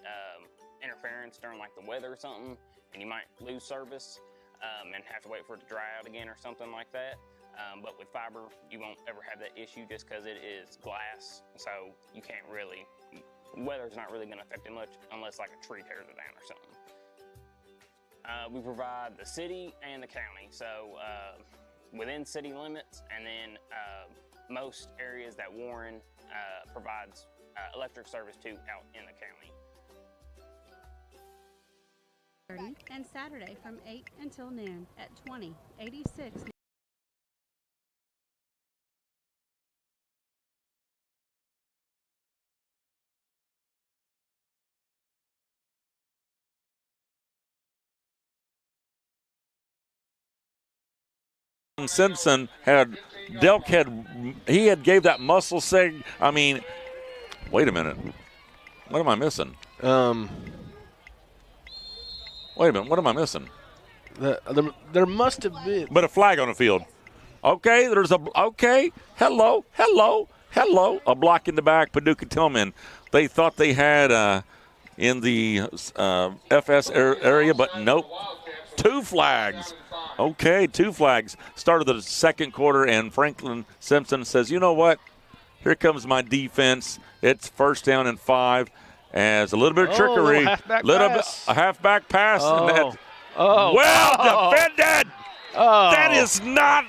interference during like the weather or something, and you might lose service and have to wait for it to dry out again or something like that. But with fiber, you won't ever have that issue just because it is glass, so you can't really, weather's not really going to affect it much unless like a tree tears it down or something. We provide the city and the county, so within city limits, and then most areas that Warren provides electric service to out in the county. And Saturday from 8 until noon at 2086. Simpson had Delk gave that muscle seg. I mean, wait a minute. What am I missing? Wait a minute. What am I missing? There must have been. But a flag on the field. Okay, hello. A block in the back, Paducah Tilghman. They thought they had in the FS area, but nope. 2 flags. Okay, 2 flags. Start of the second quarter, and Franklin-Simpson says, you know what? Here comes my defense. It's first down and 5. As a little bit of trickery. A halfback pass. Well defended. That is not.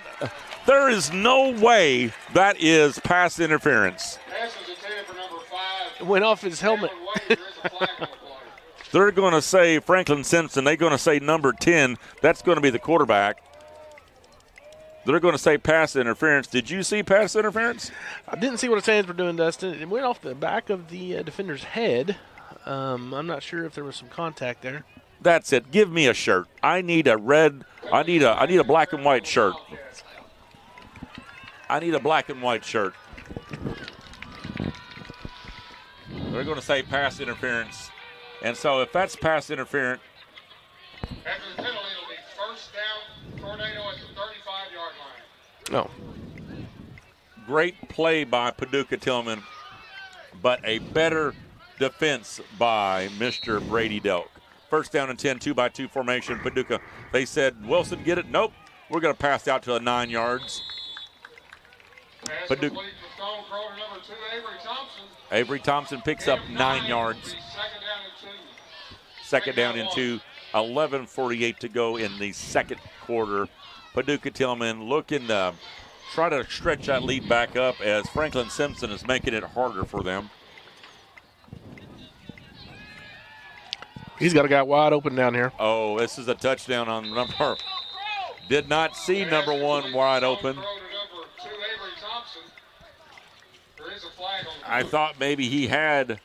There is no way that is pass interference. Went off his helmet. They're going to say Franklin-Simpson. They're going to say number 10. That's going to be the quarterback. They're going to say pass interference. Did you see pass interference? I didn't see what his hands were doing, Dustin. It went off the back of the defender's head. I'm not sure if there was some contact there. That's it. Give me a shirt. I need a red. I need a black and white shirt. I need a black and white shirt. They're going to say pass interference. And so if that's pass interference. After the penalty, it'll be first down, Tornado at the 35-yard line. No. Great play by Paducah Tilghman, but a better defense by Mr. Brady Delk. First down and 10, 2-by-2 formation. Paducah, they said, Wilson, get it? Nope. We're going to pass out to 9 yards. Paducah. Avery Thompson picks up 9 yards. Second down and 2. 11:48 to go in the second quarter. Paducah Tilghman looking to try to stretch that lead back up as Franklin-Simpson is making it harder for them. He's got a guy wide open down here. Oh, this is a touchdown on number. Did not see number 1 wide open. I thought maybe he had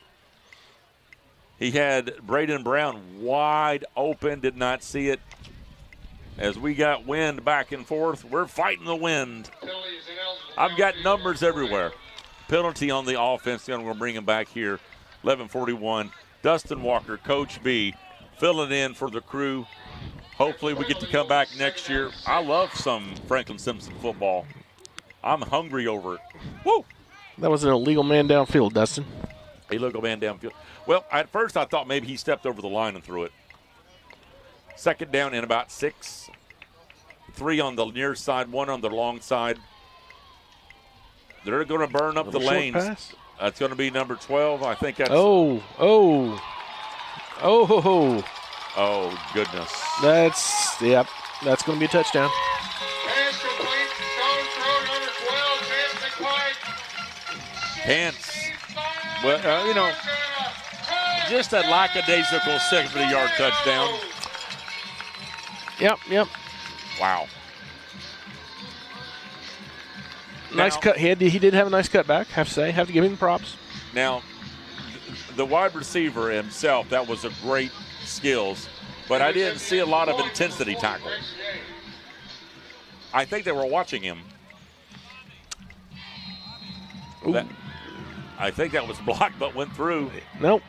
Braden Brown wide open. Did not see it. As we got wind back and forth, we're fighting the wind. I've got numbers everywhere. Penalty on the offense. I'm going to bring him back here. 11:41. Dustin Walker, Coach B, filling in for the crew. Hopefully we get to come back next year. I love some Franklin-Simpson football. I'm hungry over it. Woo! That was an illegal man downfield, Dustin. Illegal man downfield. Well, at first I thought maybe he stepped over the line and threw it. Second down and about 6. 3 on the near side, 1 on the long side. They're going to burn up the lanes. Pass. That's going to be number 12. I think that's. Oh, goodness. That's going to be a touchdown. Pass complete. Stone throw number 12. Pants. Well, just a lackadaisical 70-yard touchdown. Yep. Wow. Nice cut. He did have a nice cutback, have to say. Have to give him props. Now, the wide receiver himself, that was a great skills, but I didn't see a lot of intensity tackle. I think they were watching him. I think that was blocked but went through. Nope.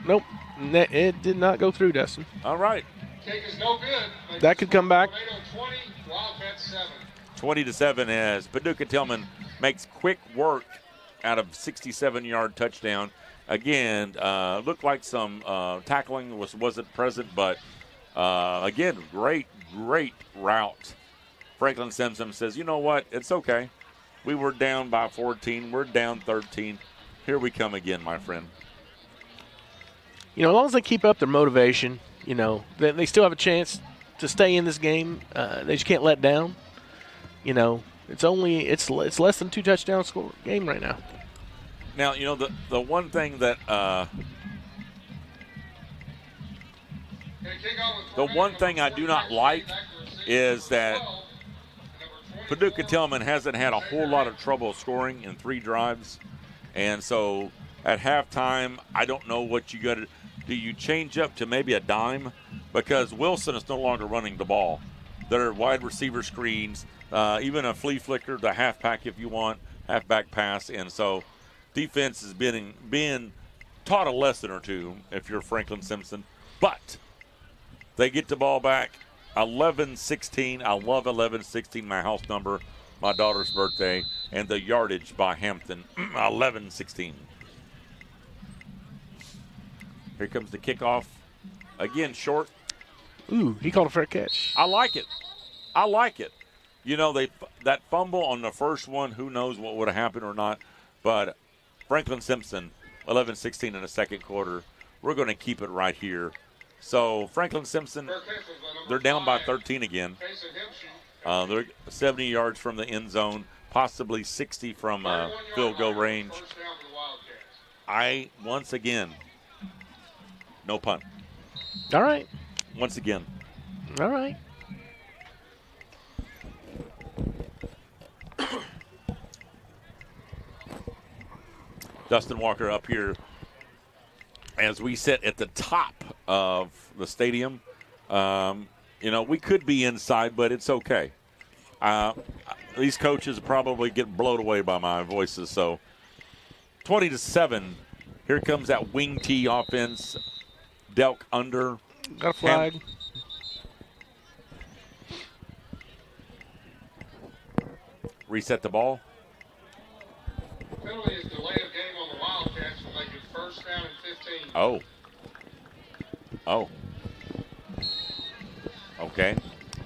It did not go through, Dustin. All right. Kick is no good. That could come back. 20, Wildcats 7. 20-7 as Paducah Tilghman makes quick work out of 67-yard touchdown. Again, looked like some tackling wasn't present, but again, great route. Franklin-Simpson says, you know what, it's okay. We were down by 14. We're down 13. Here we come again, my friend. As long as they keep up their motivation, they still have a chance to stay in this game. They just can't let down. It's less than 2 touchdown score game right now. Now, the one thing that I do not like is that Paducah Tilghman hasn't had a whole lot of trouble scoring in 3 drives. And so at halftime, I don't know what you got to do. You change up to maybe a dime? Because Wilson is no longer running the ball. There are wide receiver screens, even a flea flicker, the halfback if you want, halfback pass. And so defense is being taught a lesson or two if you're Franklin-Simpson. But they get the ball back 11-16. I love 11-16, my house number, my daughter's birthday, and the yardage by Hampton, 11-16. Here comes the kickoff. Again, short. Ooh, he called a fair catch. I like it. That fumble on the first one, who knows what would have happened or not. But Franklin-Simpson, 11-16 in the second quarter. We're going to keep it right here. So Franklin-Simpson, they're down by 13 again. They're 70 yards from the end zone, possibly 60 from field goal range. Once again, no punt. All right. Once again. All right. Dustin Walker up here as we sit at the top of the stadium. We could be inside, but it's okay. These coaches probably get blown away by my voices. So 20-7. Here comes that wing tee offense. Delk under. Got a flag. Reset the ball. Penalty is delay of game on the Wildcats will make it first down and 15. Oh. Okay.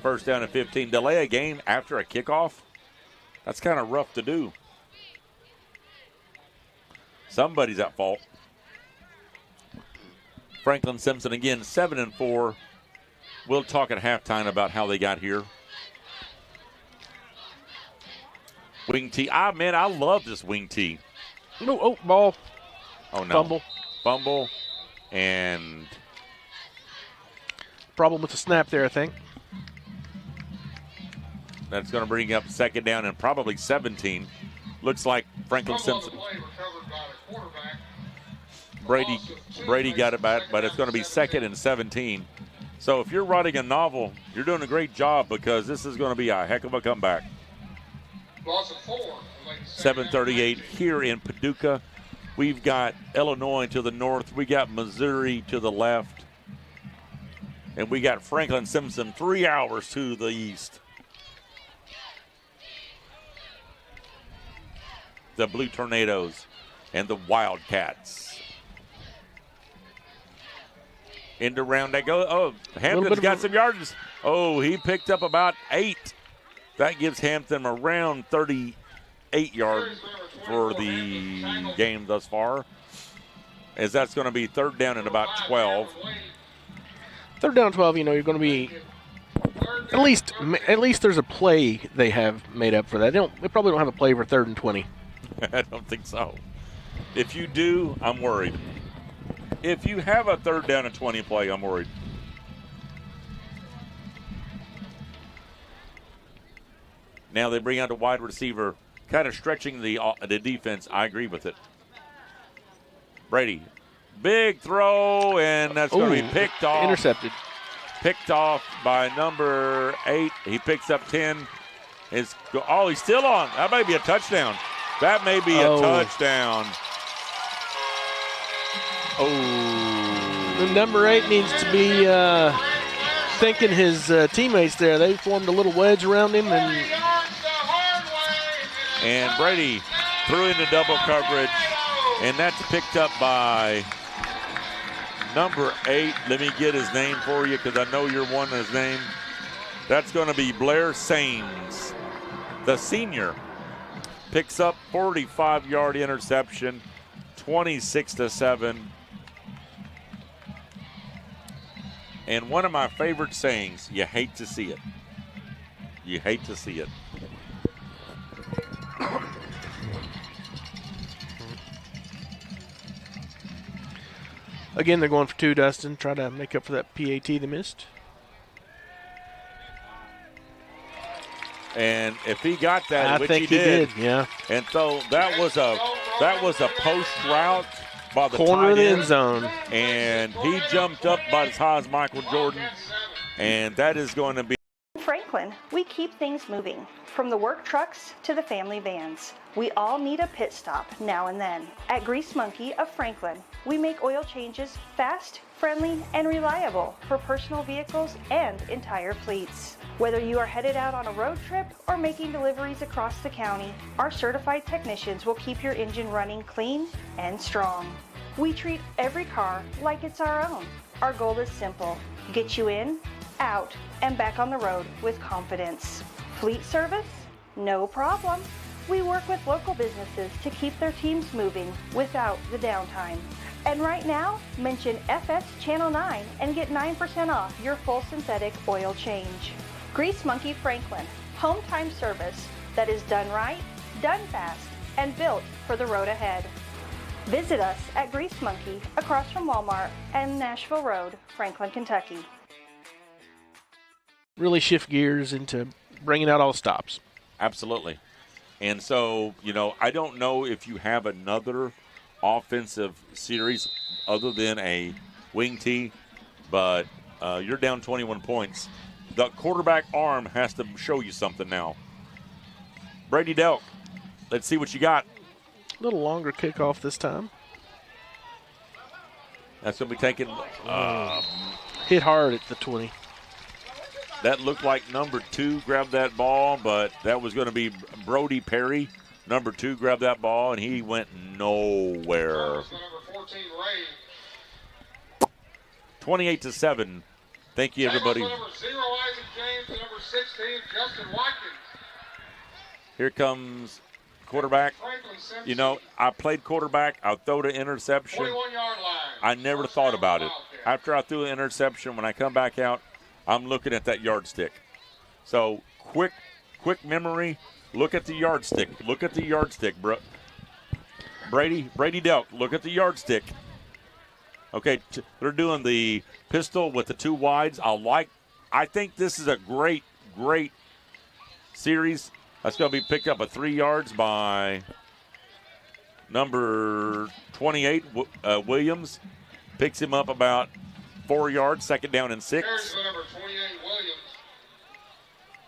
First down and 15. Delay a game after a kickoff? That's kind of rough to do. Somebody's at fault. Franklin-Simpson again, 7-4. We'll talk at halftime about how they got here. Wing tee. Man, I love this wing tee. Oh, ball. Oh, no. Fumble. And problem with the snap there, I think. That's going to bring up second down and probably 17. Looks like Franklin-Simpson. Brady got it back, but it's going to be second and 17. So if you're writing a novel, you're doing a great job because this is going to be a heck of a comeback. 7:38 here in Paducah. We've got Illinois to the north. We got Missouri to the left. And we got Franklin-Simpson 3 hours to the east. The Blue Tornadoes and the Wildcats. Into round they go. Oh, Hampton's got some yards. Oh, he picked up about 8. That gives Hampton around 38 yards for the game thus far. As that's going to be third down and about 12. Third down 12, you're going to be at least there's a play they have made up for that. They probably don't have a play for 3rd and 20. I don't think so. If you do, I'm worried. If you have a third down and 20 play, I'm worried. Now they bring out a wide receiver, kind of stretching the defense. I agree with it. Brady, big throw, and that's going to be picked off. Intercepted. Picked off by number 8. He picks up 10. He's still on. That may be a touchdown. That may be a touchdown. The number 8 needs to be thinking his teammates there. They formed a little wedge around him, and Brady threw into double coverage, and that's picked up by number 8. Let me get his name for you because I know you're wanting his name. That's going to be Blair Sains, the senior. Picks up 45-yard interception, 26-7. And one of my favorite sayings, you hate to see it. You hate to see it. Again, they're going for 2, Dustin. Try to make up for that PAT they missed. And if he got that, which think he did, yeah. And so that was a post route by the corner of the tight end zone, and he jumped up about as high as Michael Jordan, and that is going to be. Franklin, we keep things moving. From the work trucks to the family vans, we all need a pit stop now and then. At Grease Monkey of Franklin, we make oil changes fast, friendly, and reliable for personal vehicles and entire fleets. Whether you are headed out on a road trip or making deliveries across the county, our certified technicians will keep your engine running clean and strong. We treat every car like it's our own. Our goal is simple: get you in, out, and back on the road with confidence. Fleet service? No problem. We work with local businesses to keep their teams moving without the downtime. And right now, mention FS Channel 9 and get 9% off your full synthetic oil change. Grease Monkey Franklin, home time service that is done right, done fast, and built for the road ahead. Visit us at Grease Monkey across from Walmart and Nashville Road, Franklin, Kentucky. Really shift gears into bringing out all stops. Absolutely. And so, I don't know if you have another offensive series other than a wing tee, but you're down 21 points. The quarterback arm has to show you something now. Brady Delk, let's see what you got. A little longer kickoff this time. That's going to be taken. Hit hard at the 20. That looked like number 2 grabbed that ball, but that was going to be Brody Perry. Number 2 grabbed that ball, and he went nowhere. 28-7. Thank you, everybody. Here comes quarterback. I played quarterback. I'll throw the interception. I never thought about it. After I threw the interception, when I come back out, I'm looking at that yardstick. So quick memory. Look at the yardstick. Look at the yardstick, bro. Brady Delk. Look at the yardstick. Okay, they're doing the pistol with the 2 wides. I think this is a great series. That's going to be picked up at 3 yards by number 28, Williams. Picks him up about 4 yards, 2nd down and 6. Carries the number 28, Williams.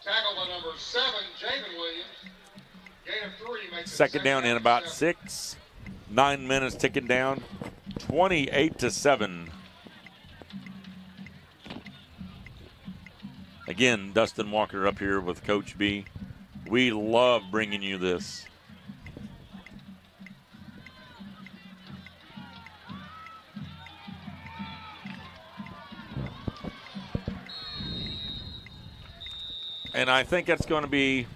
Tackle by number 7, Javen Williams. Gain of 3 makes it 2nd down and about 6. 9 minutes ticking down. 28-7. Again, Dustin Walker up here with Coach B. We love bringing you this. And I think that's going to be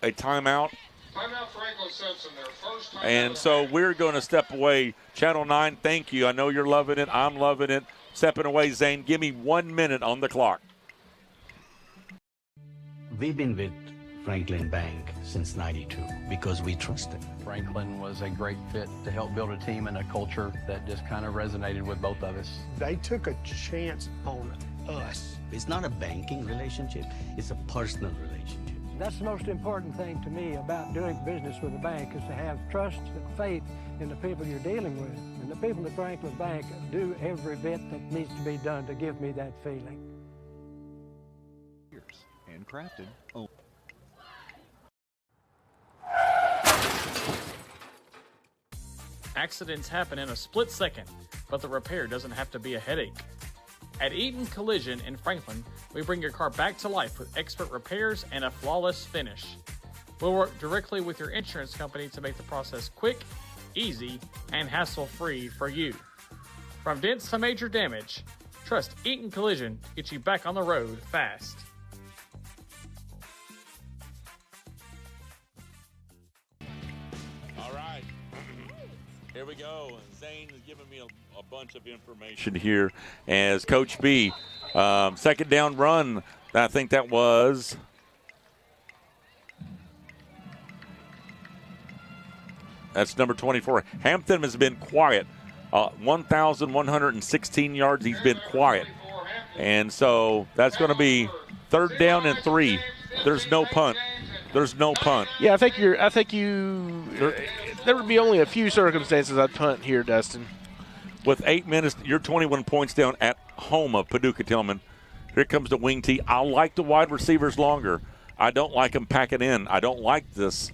a timeout. Timeout Franklin-Simpson, their first timeout. And so we're going to step away. Channel 9, thank you. I know you're loving it. I'm loving it. Stepping away, Zane. Give me 1 minute on the clock. We've been with Franklin Bank since '92 because we trust them. Franklin was a great fit to help build a team and a culture that just kind of resonated with both of us. They took a chance on us. It's not a banking relationship, it's a personal relationship. That's the most important thing to me about doing business with a bank, is to have trust and faith in the people you're dealing with. And the people at Franklin Bank do every bit that needs to be done to give me that feeling. Handcrafted. Oh. Accidents happen in a split second, but the repair doesn't have to be a headache. At Eaton Collision in Franklin, we bring your car back to life with expert repairs and a flawless finish. We'll work directly with your insurance company to make the process quick, easy, and hassle-free for you. From dents to major damage, trust Eaton Collision to get you back on the road fast. All right. Here we go. Zane is giving me a bunch of information here as Coach B. Second down run. I think that was that's number 24. Hampton has been quiet. 1,116 yards. He's been quiet. And so that's going to be 3rd down and 3. There's no punt. There's no punt. Yeah, I think there would be only a few circumstances I'd punt here, Dustin. With 8 minutes, you're 21 points down at home of Paducah Tilghman. Here comes the wing tee. I like the wide receivers longer. I don't like them packing in. I don't like this.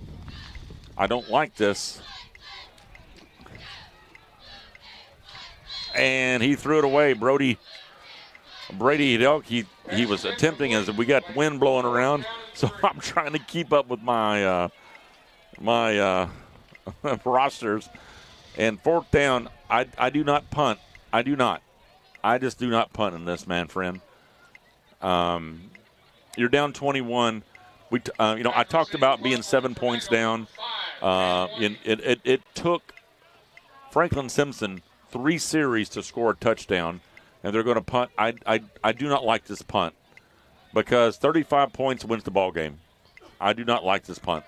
And he threw it away. Brady, he was attempting as we got wind blowing around. So I'm trying to keep up with my rosters. And 4th down, I do not punt. I do not. I just do not punt in this, man, friend. You're down 21. I talked about being 7 points down. It took Franklin-Simpson 3 series to score a touchdown, and they're going to punt. I do not like this punt because 35 points wins the ball game. I do not like this punt.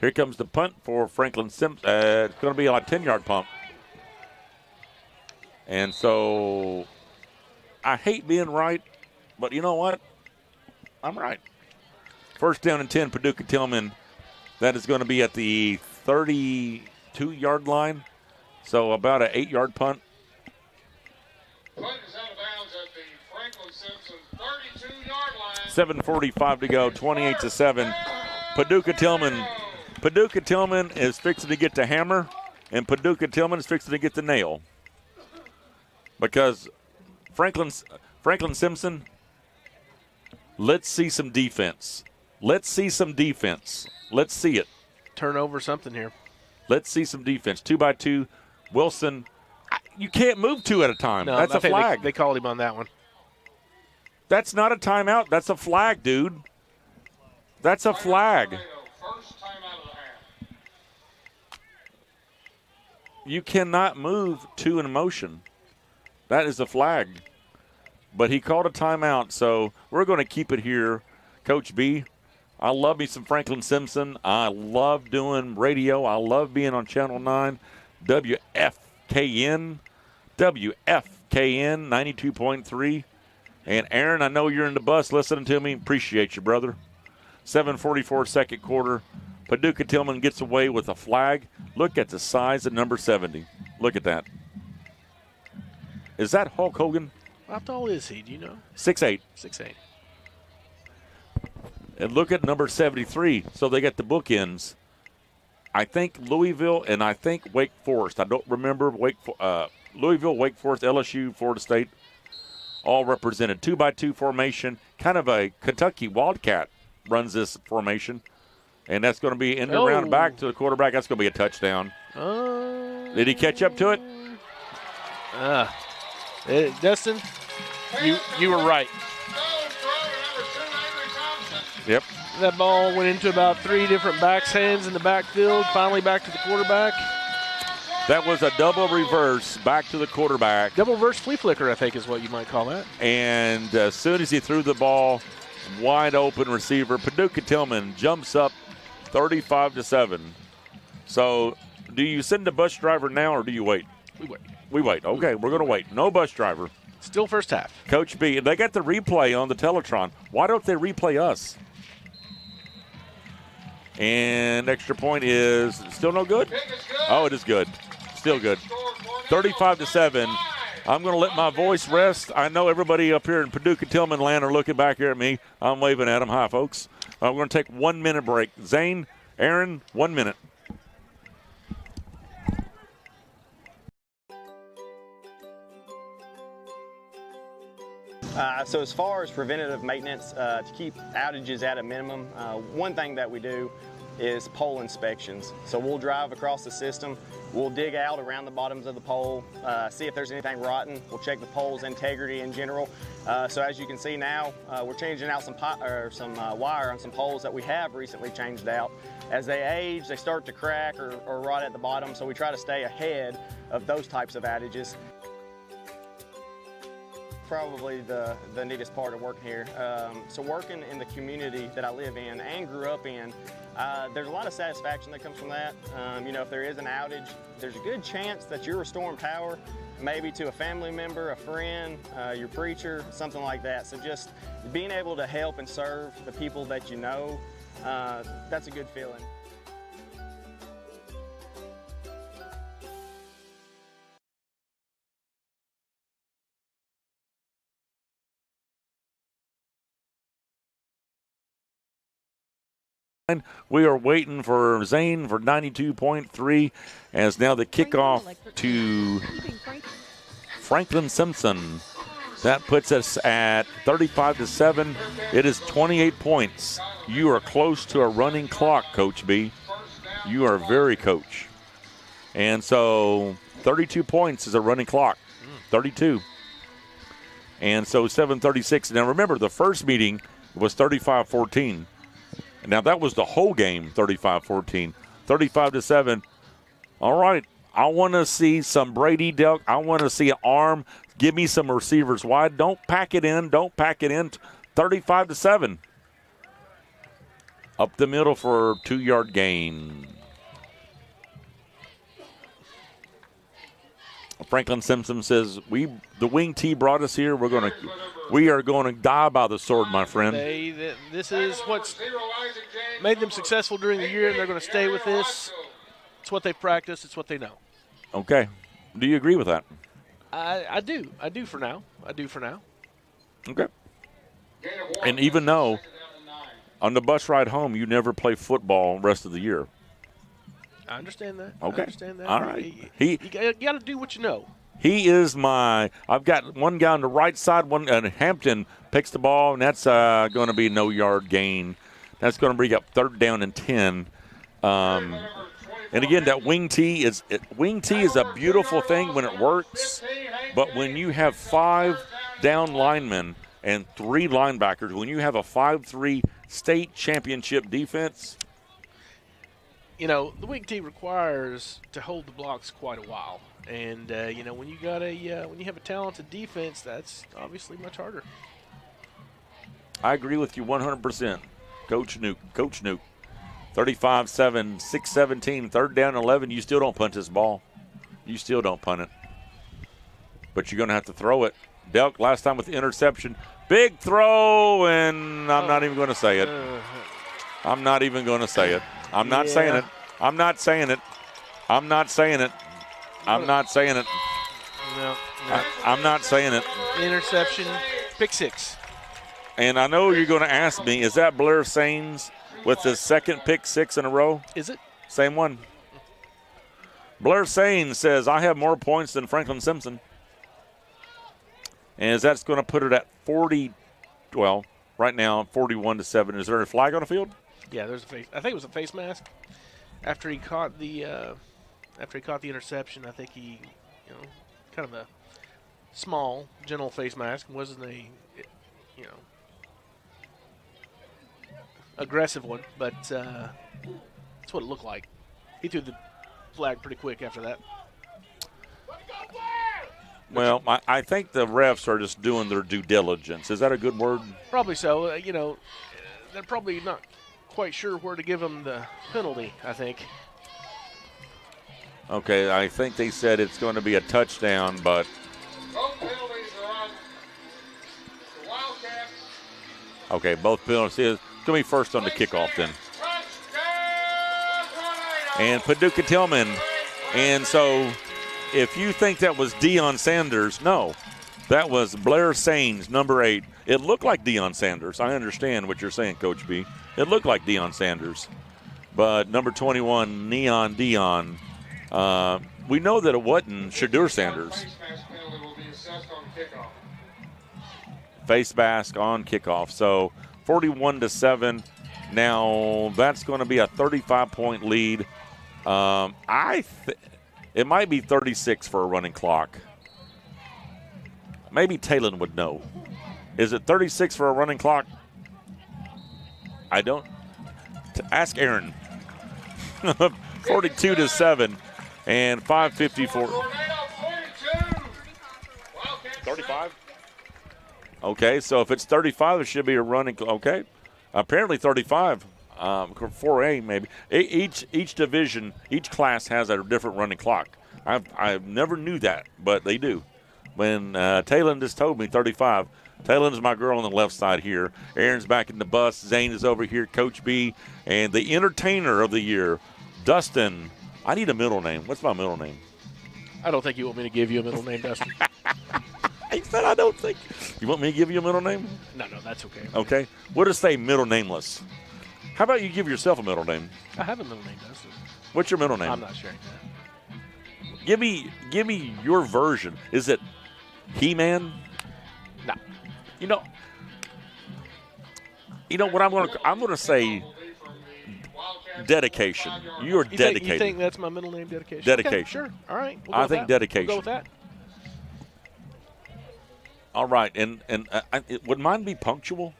Here comes the punt for Franklin-Simpson. It's going to be a 10-yard pump. And so I hate being right, but you know what? I'm right. 1st down and 10, Paducah Tilghman. That is going to be at the 32-yard line. So about an 8-yard punt. Punt is out of bounds at the Franklin-Simpson 32-yard line. 7:45 to go, 28-7. Paducah Tilghman is fixing to get the hammer, and Paducah Tilghman is fixing to get the nail. Because Franklin-Simpson, let's see some defense. Let's see it. Turnover something here. Let's see some defense. 2-by-2. Wilson, you can't move 2 at a time. No, that's a flag. They called him on that one. That's not a timeout. That's a flag, dude. That's a flag. First time out of the half. You cannot move 2 in motion. That is a flag. But he called a timeout, so we're going to keep it here. Coach B, I love me some Franklin-Simpson. I love doing radio. I love being on Channel 9. WFKN 92.3. And Aaron, I know you're in the bus listening to me. Appreciate you, brother. 7:44 second quarter. Paducah Tilghman gets away with a flag. Look at the size of number 70. Look at that. Is that Hulk Hogan? How tall is he? Do you know? 6'8". 6'8". And look at number 73. So they got the bookends. I think Louisville and I think Wake Forest. I don't remember Louisville, Wake Forest, LSU, Florida State, all represented. 2-by-2 formation. Kind of a Kentucky Wildcat runs this formation. And that's going to be in the round back to the quarterback. That's going to be a touchdown. Did he catch up to it? Dustin, you were right. Yep. That ball went into about 3 different backs' hands in the backfield, finally back to the quarterback. That was a double reverse back to the quarterback. Double reverse flea flicker, I think is what you might call that. And as soon as he threw the ball, wide open receiver, Paducah Tilghman jumps up 35-7. So do you send the bus driver now or do you wait? We wait. We wait. Okay, we're going to wait. No bus driver. Still first half. Coach B, they got the replay on the Teletron. Why don't they replay us? And extra point is still no good? Oh, it is good. Still good. 35-7. I'm going to let my voice rest. I know everybody up here in Paducah, Tilghman land are looking back here at me. I'm waving at them. Hi, folks. We're going to take 1 minute break. Zane, Aaron, 1 minute. So as far as preventative maintenance, to keep outages at a minimum, one thing that we do is pole inspections. So we'll drive across the system, we'll dig out around the bottoms of the pole, see if there's anything rotten, we'll check the pole's integrity in general. So as you can see now, we're changing out some wire on some poles that we have recently changed out. As they age, they start to crack or rot at the bottom, so we try to stay ahead of those types of outages. Probably the neatest part of working here. So working in the community that I live in and grew up in, there's a lot of satisfaction that comes from that. You know, if there is an outage, there's a good chance that you're restoring power, maybe to a family member, a friend, your preacher, something like that. So just being able to help and serve the people that you know, that's a good feeling. We are waiting for Zane for 92.3 as now the kickoff to Franklin-Simpson. That puts us at 35-7. It is 28 points. You are close to a running clock, Coach B. You are very coach. And so 32 points is a running clock, 32. And so 7:36. Now remember, the first meeting was 35-14. Now, that was the whole game, 35-14. 35-7. All right, I want to see some Brady Delk. I want to see an arm. Give me some receivers wide. Don't pack it in. Don't pack it in. 35-7. Up the middle for a 2-yard gain. Franklin-Simpson says, the wing T brought us here. We are going to die by the sword, my friend. This is what's made them successful during the year, and they're going to stay with this. It's what they practice. It's what they know. Okay. Do you agree with that? I do. I do for now. Okay. And even though on the bus ride home you never play football the rest of the year. I understand that. Okay. I understand that. All right. You got to do what you know. He is I've got one guy on the right side, Hampton picks the ball, and that's going to be no yard gain. That's going to bring up 3rd down and 10. And again, that wing T is a beautiful thing when it works, but when you have 5 down linemen and 3 linebackers, when you have a 5-3 state championship defense, you know, the wing T requires to hold the blocks quite a while. And, you know, when you have a talented defense, that's obviously much harder. I agree with you 100%. Coach Nuke. 35-7, 6-17, 3rd down 11. You still don't punt this ball. You still don't punt it. But you're going to have to throw it. Delk last time with the interception. Big throw, and I'm not even going to say it. I'm not even going to say it. I'm not saying it. I'm not saying it. I'm not saying it. I'm not saying it. No. I'm not saying it. Interception, pick 6. And I know you're going to ask me, is that Blair Sains with his 2nd pick 6 in a row? Is it? Same one. Blair Sains says, I have more points than Franklin-Simpson. And that's going to put it at 40, well, right now, 41-7. Is there a flag on the field? Yeah, there's a face. I think it was a face mask. After he caught the interception, I think he, you know, kind of a small, gentle face mask. Wasn't a, you know, aggressive one, but that's what it looked like. He threw the flag pretty quick after that. Well, I think the refs are just doing their due diligence. Is that a good word? Probably so. You know, they're probably not quite sure where to give him the penalty, I think. Okay, I think they said it's going to be a touchdown, but Okay, both penalties. It's going to be first on the kickoff then. And Paducah Tilghman. And so if you think that was Deion Sanders, no. That was Blair Saines, number 8. It looked like Deion Sanders. I understand what you're saying, Coach B. It looked like Deion Sanders. But number 21, Neon Dion. We know that it wasn't Shadur Sanders. Face mask on kickoff. So 41-7. Now that's going to be a 35-point lead. It might be 36 for a running clock. Maybe Talon would know. Is it 36 for a running clock? I don't. Ask Aaron. 42-7 and 5:54. 35? Okay, so if it's 35, it should be a running. Okay, apparently 35. 4A maybe. Each division, each class has a different running clock. I never knew that, but they do. When Talon just told me 35. Talon's my girl on the left side here. Aaron's back in the bus. Zane is over here. Coach B and the entertainer of the year, Dustin. I need a middle name. What's my middle name? I don't think you want me to give you a middle name, Dustin. He said I don't think. You want me to give you a middle name? No, that's okay. Okay. We'll just say middle nameless. How about you give yourself a middle name? I have a middle name, Dustin. What's your middle name? I'm not sharing that. Give me your version. Is it He-Man? No. You know what I'm going to say dedication. You're dedicated. You think that's my middle name, dedication? Dedication. Okay, sure. All right. I think dedication. We'll go with that. All right. And would mine be punctual?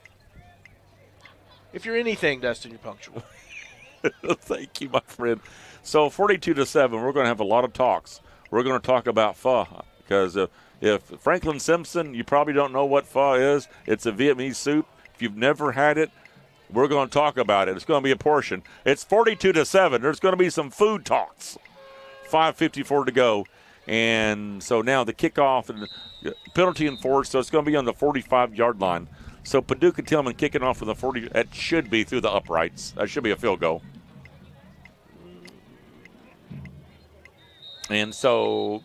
If you're anything, Dustin, you're punctual. Thank you, my friend. So 42-7, we're going to have a lot of talks. We're going to talk about pho because if Franklin-Simpson, you probably don't know what pho is. It's a Vietnamese soup. If you've never had it, we're going to talk about it. It's going to be a portion. It's 42-7. There's going to be some food talks. 5:54 to go. And so now the kickoff and the penalty enforced, so it's going to be on the 45-yard line. So Paducah Tilghman kicking off from the 40. That should be through the uprights. That should be a field goal. And so,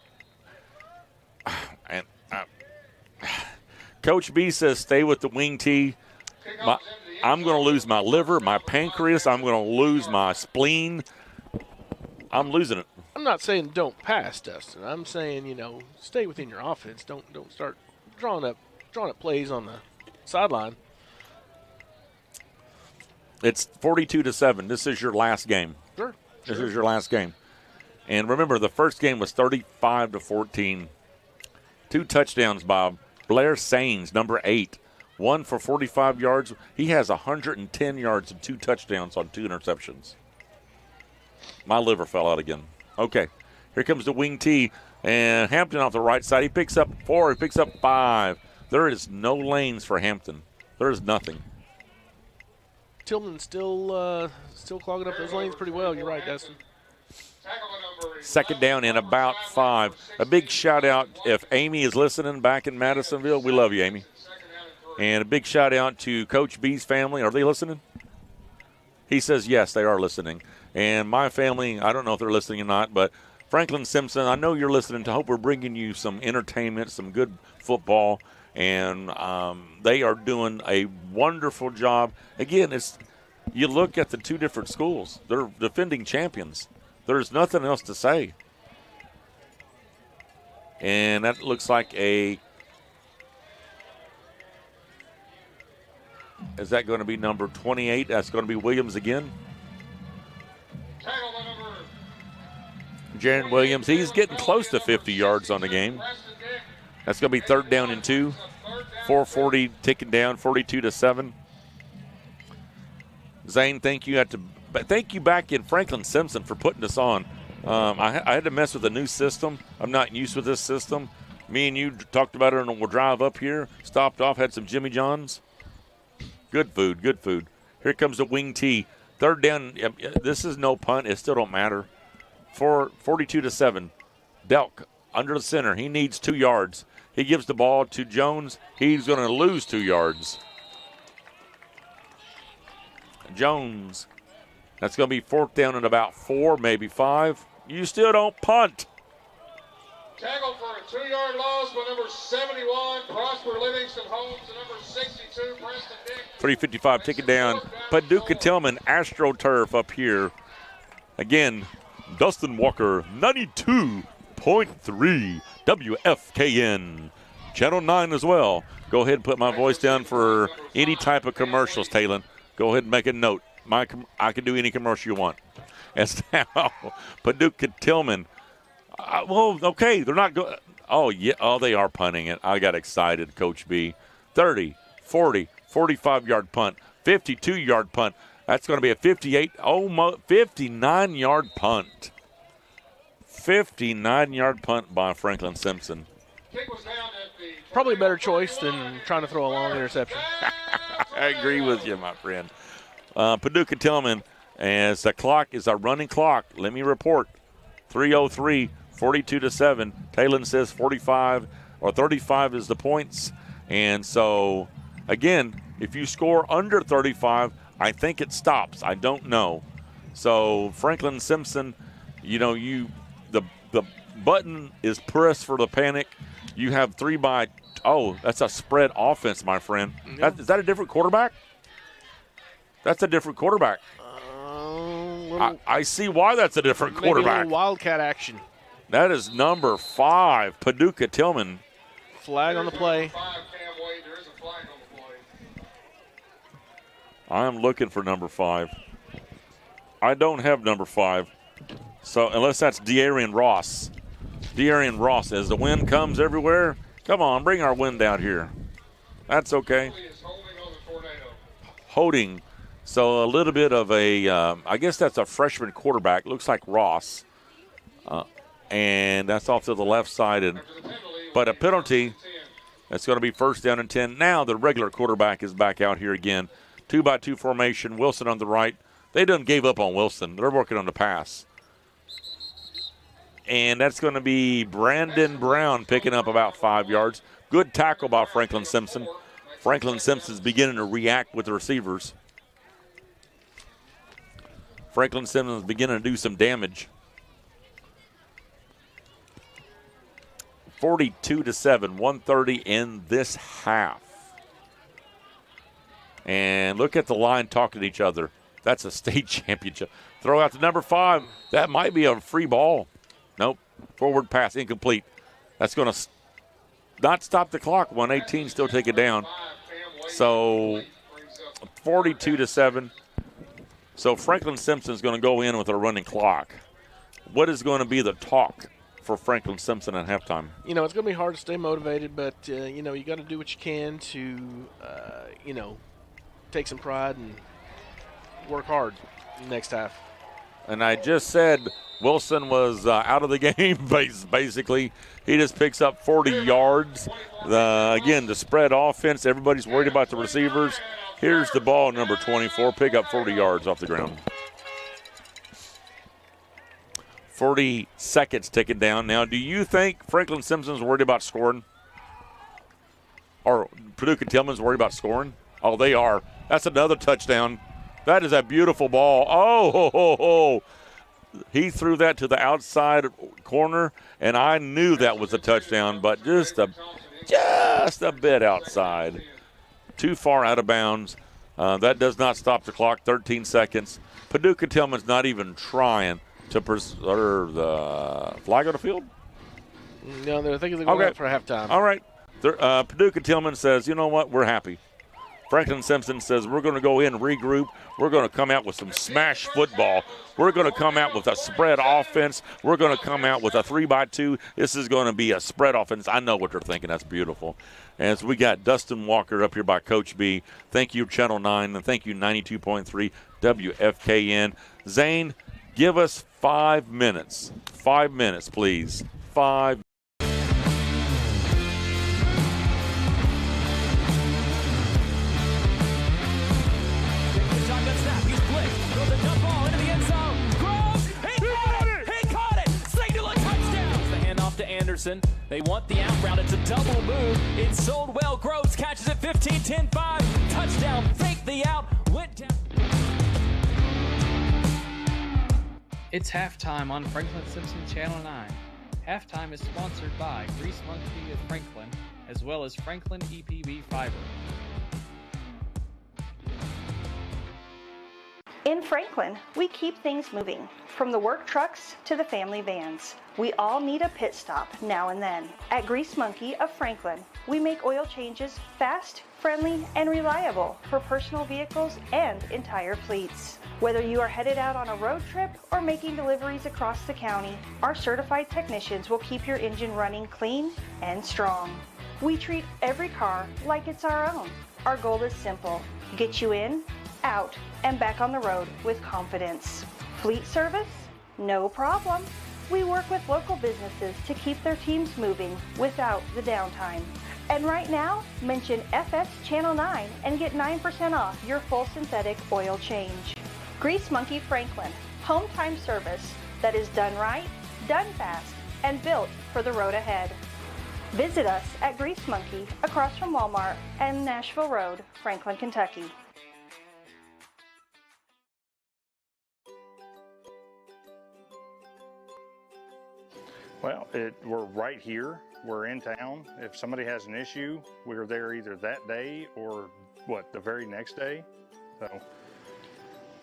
Coach B says stay with the wing tee. I'm going to lose my liver, my pancreas. I'm going to lose my spleen. I'm losing it. I'm not saying don't pass, Dustin. I'm saying, stay within your offense. Don't start drawing up plays on the sideline. It's 42-7. This is your last game. Sure. This is your last game. And remember, the first game was 35-14. 2 touchdowns, Bob. Blair Saines, number 8. 1 for 45 yards. He has 110 yards and 2 touchdowns on 2 interceptions. My liver fell out again. Okay, here comes the wing tee. And Hampton off the right side. He picks up 4. He picks up 5. There is no lanes for Hampton. There is nothing. Tilghman still clogging up those lanes pretty well. You're right, Dustin. Second down and about 5. A big shout out if Amy is listening back in Madisonville. We love you, Amy. And a big shout out to Coach B's family. Are they listening? He says yes, they are listening. And my family, I don't know if they're listening or not, but Franklin-Simpson, I know you're listening to. I hope we're bringing you some entertainment, some good football. And they are doing a wonderful job. Again, you look at the 2 different schools. They're defending champions. There's nothing else to say. And that looks like is that going to be number 28? That's going to be Williams again. Jaron Williams, he's getting close to 50 yards on the game. That's going to be 3rd down and 2. 4:40 ticking down, 42-7. Zane, thank you back in Franklin-Simpson for putting this on. I had to mess with a new system. I'm not used with this system. Me and you talked about it on the drive up here. Stopped off, had some Jimmy John's. Good food, good food. Here comes the wing tee. 3rd down. This is no punt. It still don't matter. 42-7. Delk under the center. He needs 2 yards. He gives the ball to Jones. He's going to lose 2 yards. Jones. That's going to be 4th down and about 4, maybe 5. You still don't punt. Tackle for a 2-yard loss by number 71, Prosper Livingston Holmes, and number 62, Preston Dick. 3:55 ticket down. Paducah Tilghman AstroTurf up here. Again, Dustin Walker, 92.3 WFKN. Channel 9 as well. Go ahead and put my voice down for any type of commercials, Talon. Go ahead and make a note. I can do any commercial you want. As now, Paducah Tilghman. Well, okay, they're not going. Oh, yeah. Oh, they are punting it. I got excited, Coach B. 30, 40, 45-yard punt, 52-yard punt. That's going to be a 59-yard punt. 59-yard punt by Franklin-Simpson. Probably a better choice than trying to throw a long interception. I agree with you, my friend. Paducah Tilghman, as the clock is a running clock, let me report, 3:03, 42-7. Talon says 45 or 35 is the points. And so, again, if you score under 35, I think it stops. I don't know. So Franklin-Simpson, the button is pressed for the panic. You have 3 by. Oh, that's a spread offense, my friend. Yeah. Is that a different quarterback? That's a different quarterback. I see why that's a different quarterback. Maybe a little Wildcat action. That is number 5, Paducah Tilghman. Flag on the play. I'm looking for number 5. I don't have number 5. So unless that's De'Arian Ross. De'Arian Ross, as the wind comes everywhere, come on, bring our wind down here. That's okay. Holding. So a little bit of a, I guess that's a freshman quarterback. Looks like Ross. And that's off to the left side. But a penalty. That's going to be 1st down and 10. Now the regular quarterback is back out here again. 2-by-2 formation. Wilson on the right. They done gave up on Wilson. They're working on the pass. And that's going to be Brandon Brown picking up about 5 yards. Good tackle by Franklin-Simpson. Franklin-Simpson's beginning to react with the receivers. Franklin-Simpson's beginning to do some damage. 42-7, 1:30 in this half. And look at the line talking to each other. That's a state championship. Throw out to number 5. That might be a free ball. Nope. Forward pass, incomplete. That's going to not stop the clock. 1:18, still take it down. So 42-7. So Franklin-Simpson's going to go in with a running clock. What is going to be the talk for Franklin-Simpson at halftime? It's going to be hard to stay motivated, but, you got to do what you can to, take some pride and work hard next half. And I just said Wilson was out of the game, basically. He just picks up 40 yards. Again, the spread offense, everybody's worried about the receivers. Here's the ball, number 24, pick up 40 yards off the ground. 40 seconds ticking down. Now, do you think Franklin-Simpson's worried about scoring? Or Paducah Tilghman's worried about scoring? Oh, they are. That's another touchdown. That is a beautiful ball. Oh. He threw that to the outside corner, and I knew that was a touchdown, but just a bit outside. Too far out of bounds. That does not stop the clock. 13 seconds. Paducah Tilghman's not even trying to preserve the flag on the field. No, they're thinking they're going out for halftime. All right. Paducah Tilghman says, you know what, we're happy. Franklin-Simpson says we're going to go in and regroup. We're going to come out with some smash football. We're going to come out with a spread offense. We're going to come out with a 3-by-2. This is going to be a spread offense. I know what they're thinking. That's beautiful. As we got Dustin Walker up here by Coach B. Thank you, Channel 9, and thank you, 92.3 WFKN. Zane, give us 5 minutes. 5 minutes, please. 5 Anderson. They want the out route. It's a double move. It's sold well. Groves catches it 15-10-5. Touchdown. Fake the out. Went down. It's halftime on Franklin-Simpson Channel 9. Halftime is sponsored by Grease Monkey of Franklin, as well as Franklin EPB Fiber. In Franklin, we keep things moving. From the work trucks to the family vans, we all need a pit stop now and then. At Grease Monkey of Franklin, we make oil changes fast, friendly, and reliable for personal vehicles and entire fleets. Whether you are headed out on a road trip or making deliveries across the county, our certified technicians will keep your engine running clean and strong. We treat every car like it's our own. Our goal is simple: get you in, out, and back on the road with confidence. Fleet service? No problem. We work with local businesses to keep their teams moving without the downtime. And right now, mention FS Channel 9 and get 9% off your full synthetic oil change. Grease Monkey Franklin, home time service that is done right, done fast, and built for the road ahead. Visit us at Grease Monkey across from Walmart and Nashville Road, Franklin, Kentucky. Well, we're right here. We're in town. If somebody has an issue, we're there either that day or the very next day. So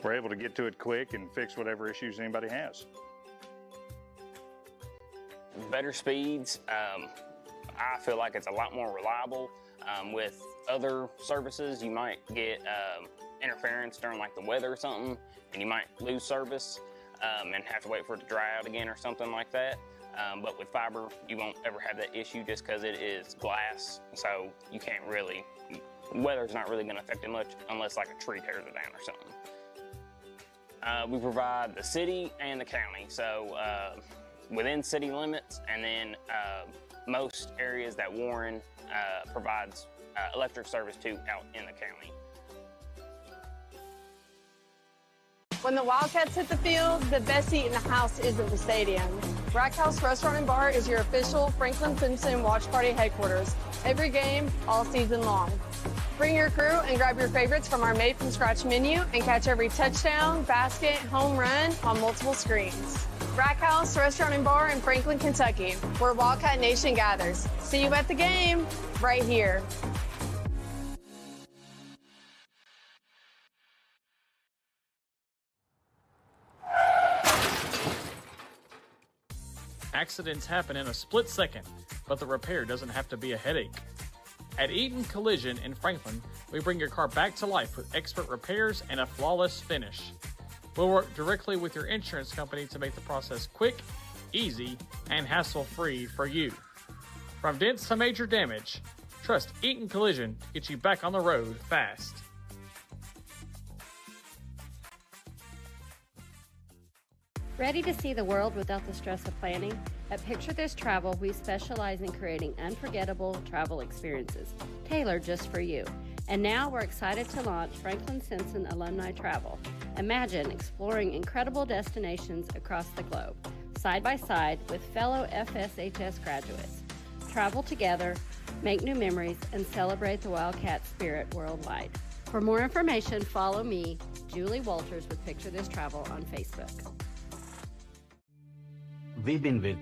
we're able to get to it quick and fix whatever issues anybody has. Better speeds. I feel like it's a lot more reliable. With other services, you might get interference during like the weather or something, and you might lose service and have to wait for it to dry out again or something like that. But with fiber, you won't ever have that issue just because it is glass, so you can't really, weather's not really going to affect it much unless like a tree tears it down or something. We provide the city and the county, so within city limits, and then most areas that Warren provides electric service to out in the county. When the Wildcats hit the field, the best seat in the house isn't the stadium. Rack House Restaurant and Bar is your official Franklin-Simpson watch party headquarters. Every game, all season long. Bring your crew and grab your favorites from our made-from-scratch menu and catch every touchdown, basket, home run on multiple screens. Rack House Restaurant and Bar in Franklin, Kentucky, where Wildcat Nation gathers. See you at the game, right here. Accidents happen in a split second, but the repair doesn't have to be a headache. At Eaton Collision in Franklin, we bring your car back to life with expert repairs and a flawless finish. We'll work directly with your insurance company to make the process quick, easy, and hassle-free for you. From dents to major damage, trust Eaton Collision to get you back on the road fast. Ready to see the world without the stress of planning? At Picture This Travel, we specialize in creating unforgettable travel experiences, tailored just for you. And now we're excited to launch Franklin-Simpson Alumni Travel. Imagine exploring incredible destinations across the globe, side by side with fellow FSHS graduates. Travel together, make new memories, and celebrate the Wildcat spirit worldwide. For more information, follow me, Julie Walters with Picture This Travel on Facebook. We've been with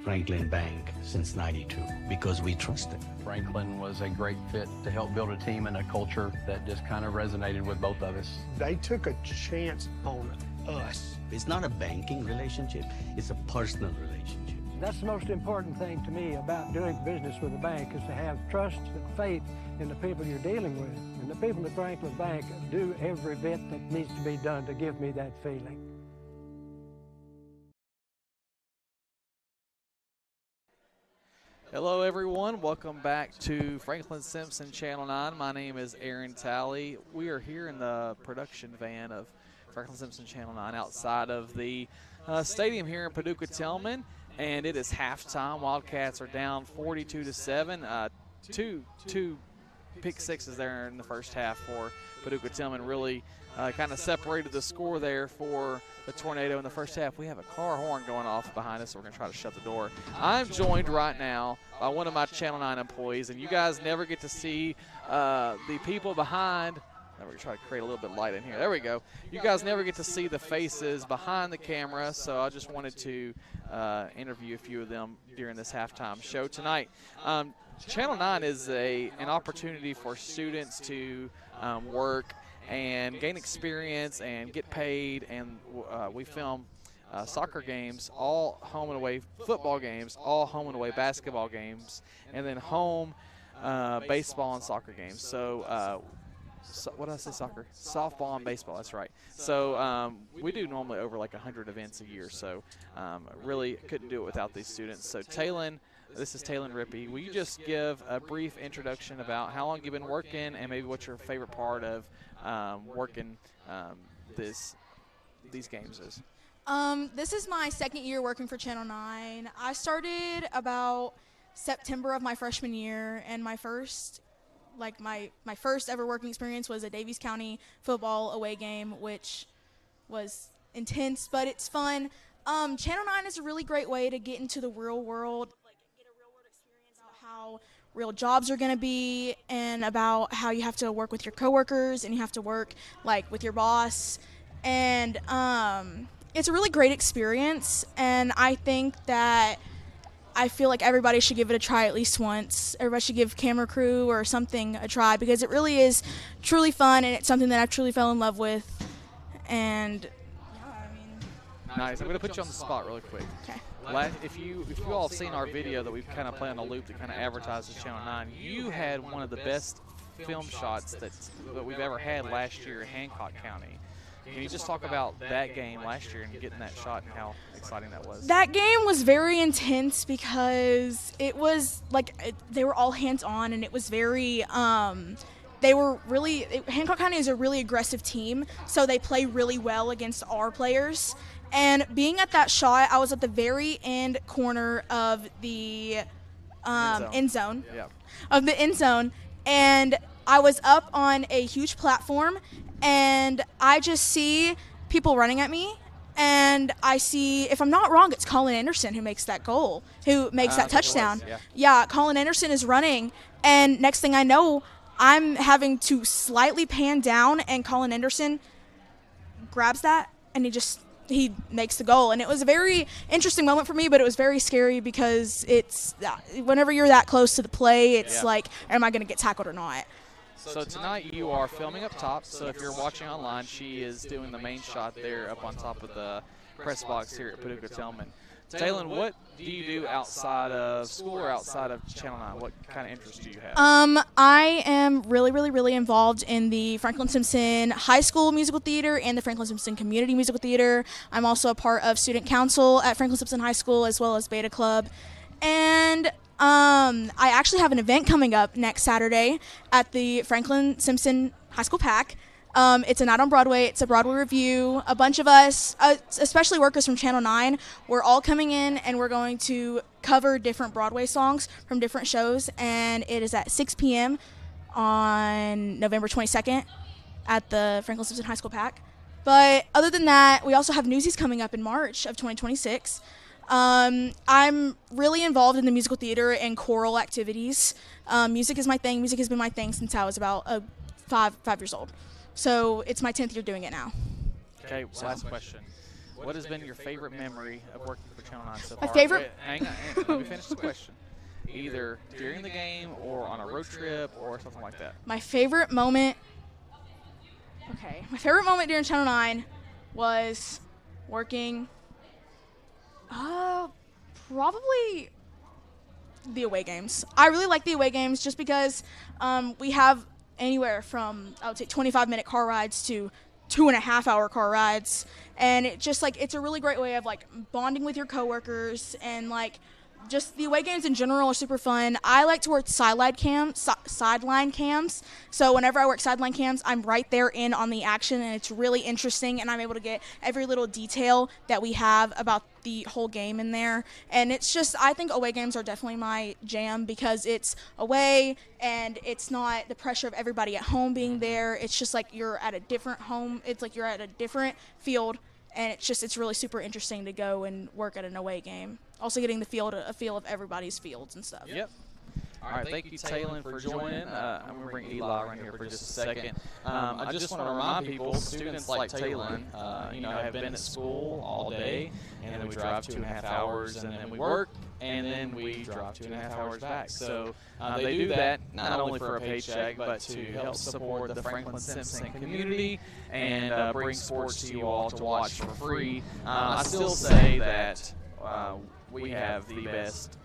Franklin Bank since '92 because we trust them. Franklin was a great fit to help build a team and a culture that just kind of resonated with both of us. They took a chance on us. It's not a banking relationship, it's a personal relationship. That's the most important thing to me about doing business with a bank is to have trust and faith in the people you're dealing with. And the people at Franklin Bank do every bit that needs to be done to give me that feeling. Hello everyone, welcome back to Franklin-Simpson Channel 9. My name is Aaron Talley. We are here in the production van of Franklin-Simpson Channel 9 outside of the stadium here in Paducah, Tilghman, and it is halftime. Wildcats are down 42-7. Two pick sixes there in the first half for Paducah Tilghman really kind of separated the score there for the Tornado in the first half. We have a car horn going off behind us, so we're going to try to shut the door. I'm joined right now by one of my Channel 9 employees, and you guys never get to see the people behind We're trying to create a little bit of light in here. There we go. You guys never get to see the faces behind the camera, so I just wanted to interview a few of them during this halftime show tonight. Channel 9 is an opportunity for students to work and gain experience and get paid, and we film soccer games, all home and away, football games, all home and away basketball games, and then home baseball and soccer games. So what did I say, soccer? Softball and baseball, that's right. So we do normally over like 100 events a year, so really couldn't do it without these students. So Talon, this is Talon Rippey. Will you just give a brief introduction about how long you've been working and maybe what's your favorite part of working these games is? This is my second year working for Channel 9. I started about September of my freshman year, and my first ever working experience was a Davies County football away game, which was intense, but it's fun. Channel 9 is a really great way to get into the real world, get a real world experience about how real jobs are going to be, and about how you have to work with your coworkers and you have to work with your boss. And it's a really great experience, and I feel like everybody should give it a try at least once. Everybody should give Camera Crew or something a try, because it really is truly fun, and it's something that I truly fell in love with. And nice. I'm going to put you on the spot really quick. Okay. If you all have seen our video that we've kind of played on a loop that kind of advertises Channel 9, you had one of the best film shots that we've ever had last year in Hancock County. Can you just talk about that game last year and getting that shot and how exciting that was? That game was very intense because it was they were all hands on, and it was very Hancock County is a really aggressive team, so they play really well against our players. And being at that shot, I was at the very end corner of the end zone. And I was up on a huge platform, and I just see people running at me, and I see, if I'm not wrong, it's Colin Anderson who makes that goal, who makes that touchdown. Yeah, Colin Anderson is running, and next thing I know, I'm having to slightly pan down, and Colin Anderson grabs that, and he makes the goal. And it was a very interesting moment for me, but it was very scary because it's whenever you're that close to the play, it's am I going to get tackled or not? So tonight you are filming up top, so if you're watching online, she is doing the main shot there up on top of the press box here at Paducah Tilghman. Talon, what do you do outside of school or outside of Channel 9? What kind of interests do you have? I am really, really, really involved in the Franklin-Simpson High School Musical Theater and the Franklin-Simpson Community Musical Theater. I'm also a part of Student Council at Franklin-Simpson High School, as well as Beta Club. And I actually have an event coming up next Saturday at the Franklin-Simpson High School PAC. It's a night on Broadway. It's a Broadway review. A bunch of us, especially workers from Channel 9, we're all coming in, and we're going to cover different Broadway songs from different shows. And it is at 6 p.m. on November 22nd at the Franklin-Simpson High School PAC. But other than that, we also have Newsies coming up in March of 2026. I'm really involved in the musical theater and choral activities. Music is my thing. Music has been my thing since I was about 5 years old. So it's my 10th year doing it now. Okay, last question. What has been your favorite memory of working for Channel 9 so far? My favorite? Hang on, let me finish the question. Either during the game or on a road trip or something like that. My favorite moment during Channel 9 was working probably the away games. I really like the away games just because we have anywhere from, I would say, 25-minute car rides to 2.5-hour car rides. And it just, it's a really great way of, bonding with your coworkers, and, just the away games in general are super fun. I like to work sideline cams. So whenever I work sideline cams, I'm right there in on the action, and it's really interesting, and I'm able to get every little detail that we have about the whole game in there. And it's just, I think away games are definitely my jam because it's away, and it's not the pressure of everybody at home being there. It's just you're at a different home. It's you're at a different field. And it's really super interesting to go and work at an away game. Also getting a feel of everybody's fields and stuff. Yep. All right, thank you, Tilghman, for joining. I'm going to bring Eli around here for just a second. I just want to remind people, students like Tilghman, have been at school all day, and then we drive 2.5 hours, and then we work, and then we drive 2.5 hours back. So they do that not only for a paycheck, but to help support the Franklin-Simpson community and bring sports to you all to watch for free. I still say that we have the best,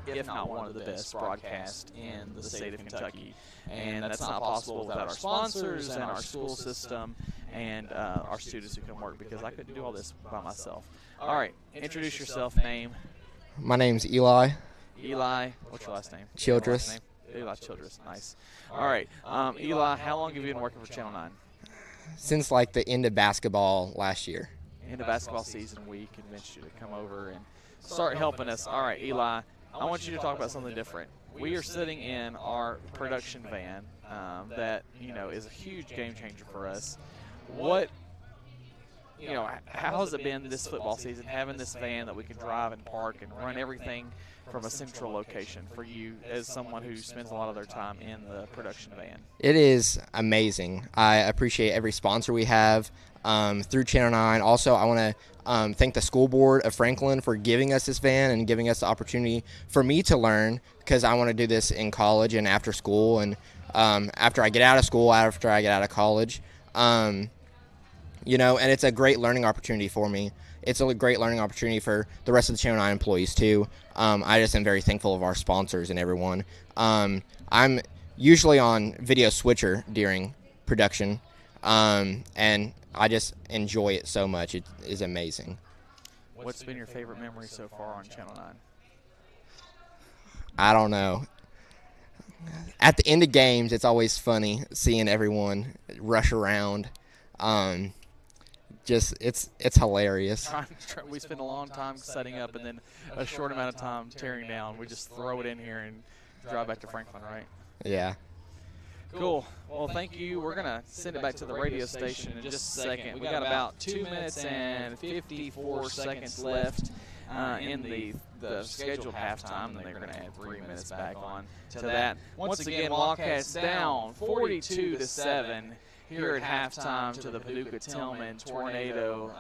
if not one of the best, broadcasts in the state of Kentucky. And that's not possible without our sponsors and our school system and our students who come work, because I couldn't do all this by myself. All right, introduce yourself, name. My name's Eli. Eli, what's your last name? Childress. Eli Childress, nice. All right, Eli, how long have you been working for Channel 9? Since like the end of basketball last year. End of basketball season, we convinced you to come over and start helping us. All right, Eli, I want you to talk about something different. We are sitting in our production van that, is a huge game changer for us. How has it been this football season, having this van that we can drive and park and run everything from a central location for you as someone who spends a lot of their time in the production van? It is amazing. I appreciate every sponsor we have through Channel 9. Also, I want to thank the school board of Franklin for giving us this van and giving us the opportunity for me to learn, because I want to do this in college and after school and after I get out of school, after I get out of college. And it's a great learning opportunity for me. It's a great learning opportunity for the rest of the Channel 9 employees, too. I just am very thankful of our sponsors and everyone. I'm usually on video switcher during production, and I just enjoy it so much. It is amazing. What's been your favorite memory so far on Channel 9? I don't know. At the end of games, it's always funny seeing everyone rush around. It's hilarious. We spend a long time setting up and then a short amount of time tearing down. We just throw it in here and drive back to Franklin, right? Yeah. Cool. Well, thank you. We're going to send it back to the radio station in just a second. We got about 2 minutes and 54 seconds left in the scheduled halftime, and they're going to add 3 minutes back on to that. Once again, Wildcats down 42-7. Here at halftime to the Paducah Tilghman Tornado.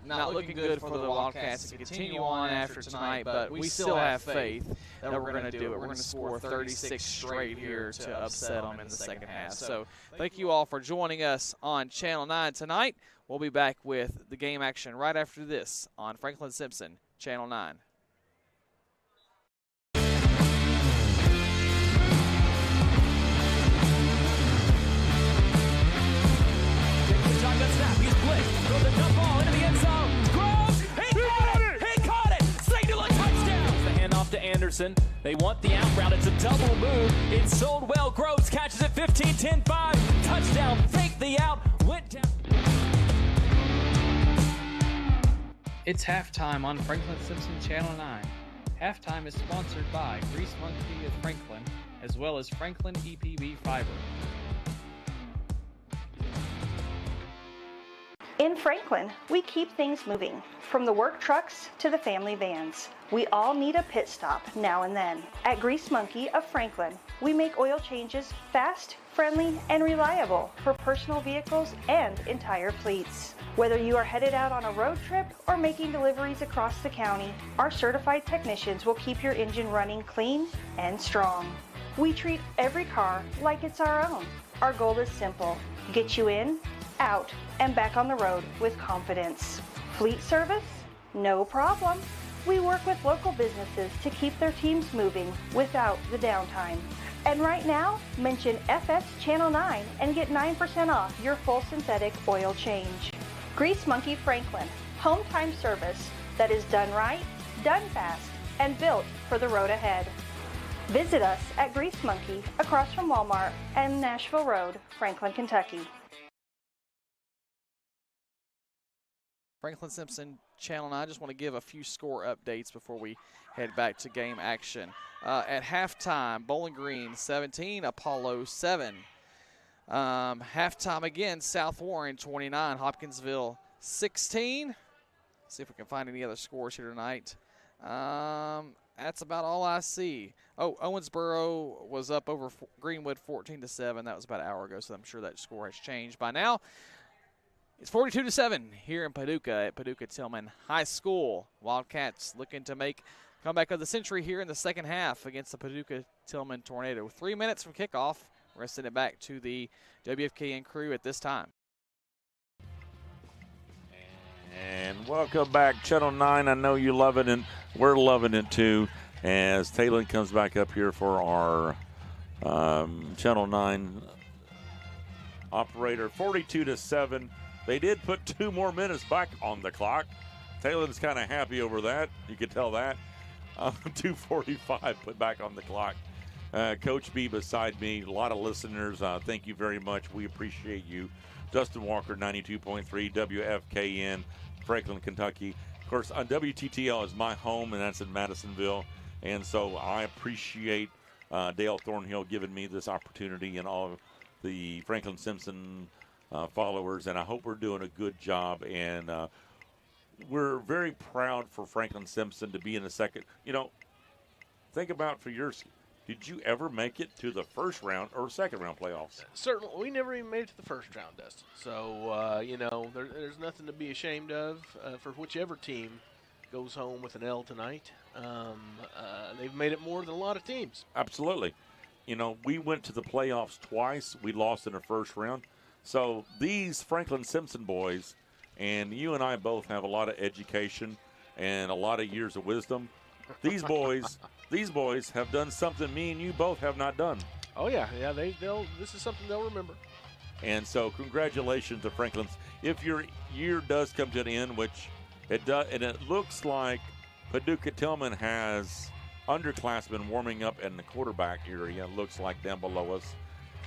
Not looking good for the Wildcats to continue on after tonight, but we still have faith that we're going to do it. We're going to score 36 straight here to upset them in the second half. So thank you all for joining us on Channel 9 tonight. We'll be back with the game action right after this on Franklin-Simpson Channel 9. Snap, he's blitzed, throws a dump ball into the end zone. Groves, he caught it! Signal a touchdown! The handoff to Anderson. They want the out route. It's a double move. It's sold well. Groves catches it 15, 10, 5. Touchdown, fake the out, went down. It's halftime on Franklin-Simpson Channel 9. Halftime is sponsored by Grease Monkey of Franklin, as well as Franklin EPB Fiber. In Franklin, we keep things moving. From the work trucks to the family vans, we all need a pit stop now and then. At Grease Monkey of Franklin, we make oil changes fast, friendly, and reliable for personal vehicles and entire fleets. Whether you are headed out on a road trip or making deliveries across the county, our certified technicians will keep your engine running clean and strong. We treat every car like it's our own. Our goal is simple: get you in, out, and back on the road with confidence. Fleet service? No problem. We work with local businesses to keep their teams moving without the downtime. And right now, mention FS Channel 9 and get 9% off your full synthetic oil change. Grease Monkey Franklin, home time service that is done right, done fast, and built for the road ahead. Visit us at Grease Monkey across from Walmart and Nashville Road, Franklin, Kentucky. Franklin-Simpson Channel 9. I just want to give a few score updates before we head back to game action. At halftime, Bowling Green 17, Apollo 7. Halftime again, South Warren 29, Hopkinsville 16. See if we can find any other scores here tonight. That's about all I see. Oh, Owensboro was up over Greenwood 14-7. That was about an hour ago, so I'm sure that score has changed by now. It's 42-7 here in Paducah at Paducah Tilghman High School. Wildcats looking to make comeback of the century here in the second half against the Paducah Tilghman Tornado. 3 minutes from kickoff. We're going to send it back to the WFKN crew at this time. And welcome back, Channel 9. I know you love it, and we're loving it too, as Taylor comes back up here for our Channel 9 operator. 42-7. They did put 2 more minutes back on the clock. Taylor's kind of happy over that. You could tell that. 2:45 put back on the clock. Coach B beside me, a lot of listeners. Thank you very much. We appreciate you. Dustin Walker, 92.3 WFKN, Franklin, Kentucky. Of course, WTTL is my home, and that's in Madisonville. And so I appreciate Dale Thornhill giving me this opportunity and all of the Franklin-Simpson followers. And I hope we're doing a good job. And we're very proud for Franklin-Simpson to be in the second. You know, think about for yours. Did you ever make it to the first round or second round playoffs? Certainly, we never even made it to the first round, Dustin. So, you know, there's nothing to be ashamed of for whichever team goes home with an L tonight. They've made it more than a lot of teams. Absolutely. You know, we went to the playoffs twice. We lost in the first round. So these Franklin-Simpson boys, and you and I both have a lot of education and a lot of years of wisdom. These boys have done something me and you both have not done. Oh yeah, this is something they'll remember. And so congratulations to Franklin. If your year does come to an end, which it does, and it looks like Paducah Tilghman has underclassmen warming up in the quarterback area. It looks like down below us,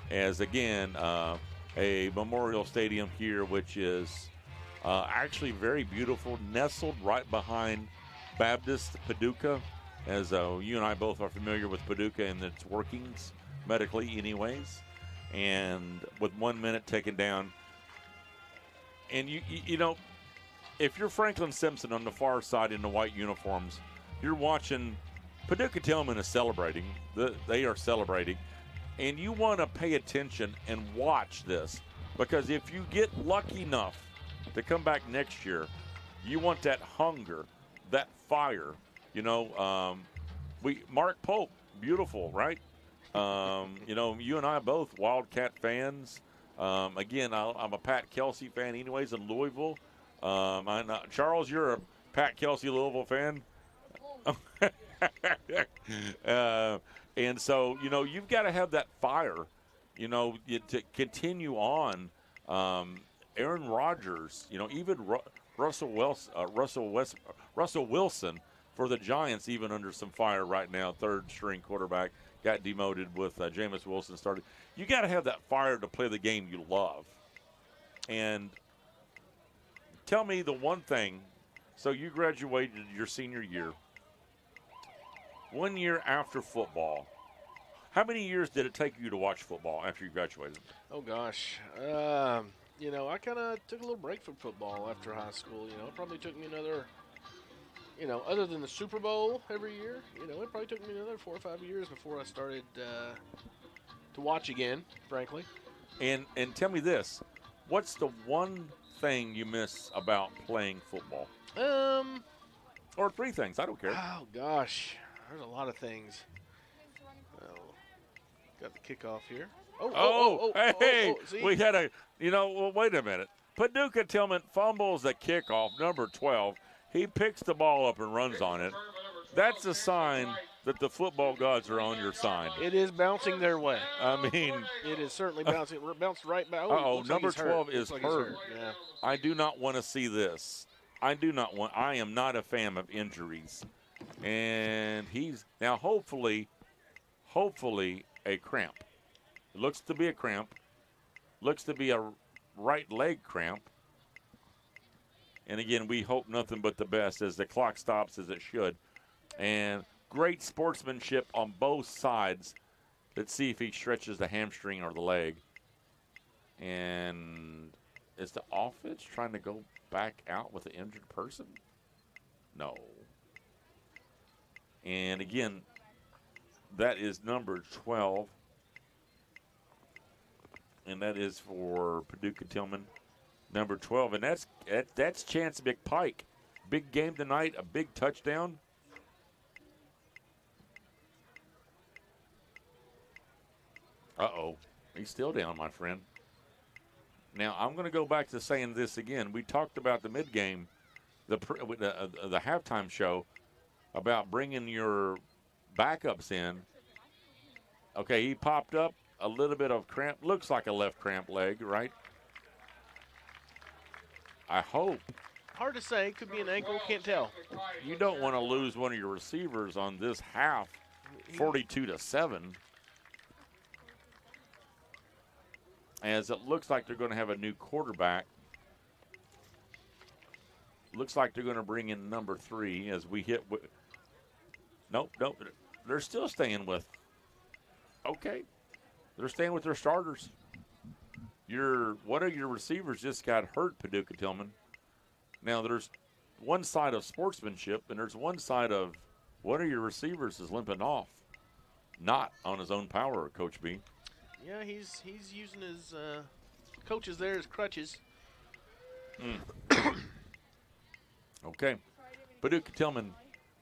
as again a memorial stadium here, which is actually very beautiful, nestled right behind Baptist Paducah, as you and I both are familiar with Paducah and its workings medically anyways. And with 1 minute taken down, and you know, if you're Franklin-Simpson on the far side in the white uniforms, you're watching Paducah Tilghman is celebrating. They are celebrating, and you want to pay attention and watch this, because if you get lucky enough to come back next year, you want that hunger, that fire. You know, Mark Pope, beautiful, right? You know, you and I both Wildcat fans. Again, I'm a Pat Kelsey fan anyways in Louisville. Charles, you're a Pat Kelsey Louisville fan? And so, you know, you've got to have that fire, you know, to continue on. Aaron Rodgers, you know, even Russell Wilson for the Giants, even under some fire right now, third-string quarterback, got demoted with Jameis Wilson started. You got to have that fire to play the game you love. And tell me the one thing. So you graduated your senior year. 1 year after football. How many years did it take you to watch football after you graduated? Oh, gosh. You know, I kind of took a little break from football after high school. You know, it probably took me another, you know, other than the Super Bowl every year, you know, it probably took me another 4 or 5 years before I started to watch again, frankly. And tell me this. What's the one thing you miss about playing football? Or 3 things. I don't care. Oh, gosh. There's a lot of things. Got the kickoff here. Hey, we had a, you know, well, wait a minute. Paducah Tilghman fumbles the kickoff, number 12. He picks the ball up and runs on it. That's a sign that the football gods are on your side. It is bouncing their way. I mean, it is certainly bouncing. Bounced right back. Number 12 is hurt. Yeah. I do not want to see this. I am not a fan of injuries. And he's now hopefully a cramp. It looks to be a cramp. Looks to be a right leg cramp. And again, we hope nothing but the best as the clock stops as it should. And great sportsmanship on both sides. Let's see if he stretches the hamstring or the leg. And is the offense trying to go back out with an injured person? No. And again, that is number 12. And that is for Paducah Tilghman, number 12. And that's Chance McPike. Big game tonight, a big touchdown. Uh-oh. He's still down, my friend. Now, I'm going to go back to saying this again. We talked about the mid-game, the halftime show, about bringing your backups in. Okay, he popped up, a little bit of cramp. Looks like a left cramp leg, right? I hope. Hard to say. Could be an ankle. Can't tell. You don't want to lose one of your receivers on this half, 42-7. As it looks like they're going to have a new quarterback. Looks like they're going to bring in number 3 as we hit. Nope. They're still staying with. Okay. They're staying with their starters. One of your receivers just got hurt, Paducah Tilghman. Now, there's one side of sportsmanship, and there's one side of one of your receivers is limping off. Not on his own power, Coach B. Yeah, he's using his coaches there as crutches. Okay. Paducah Tilghman,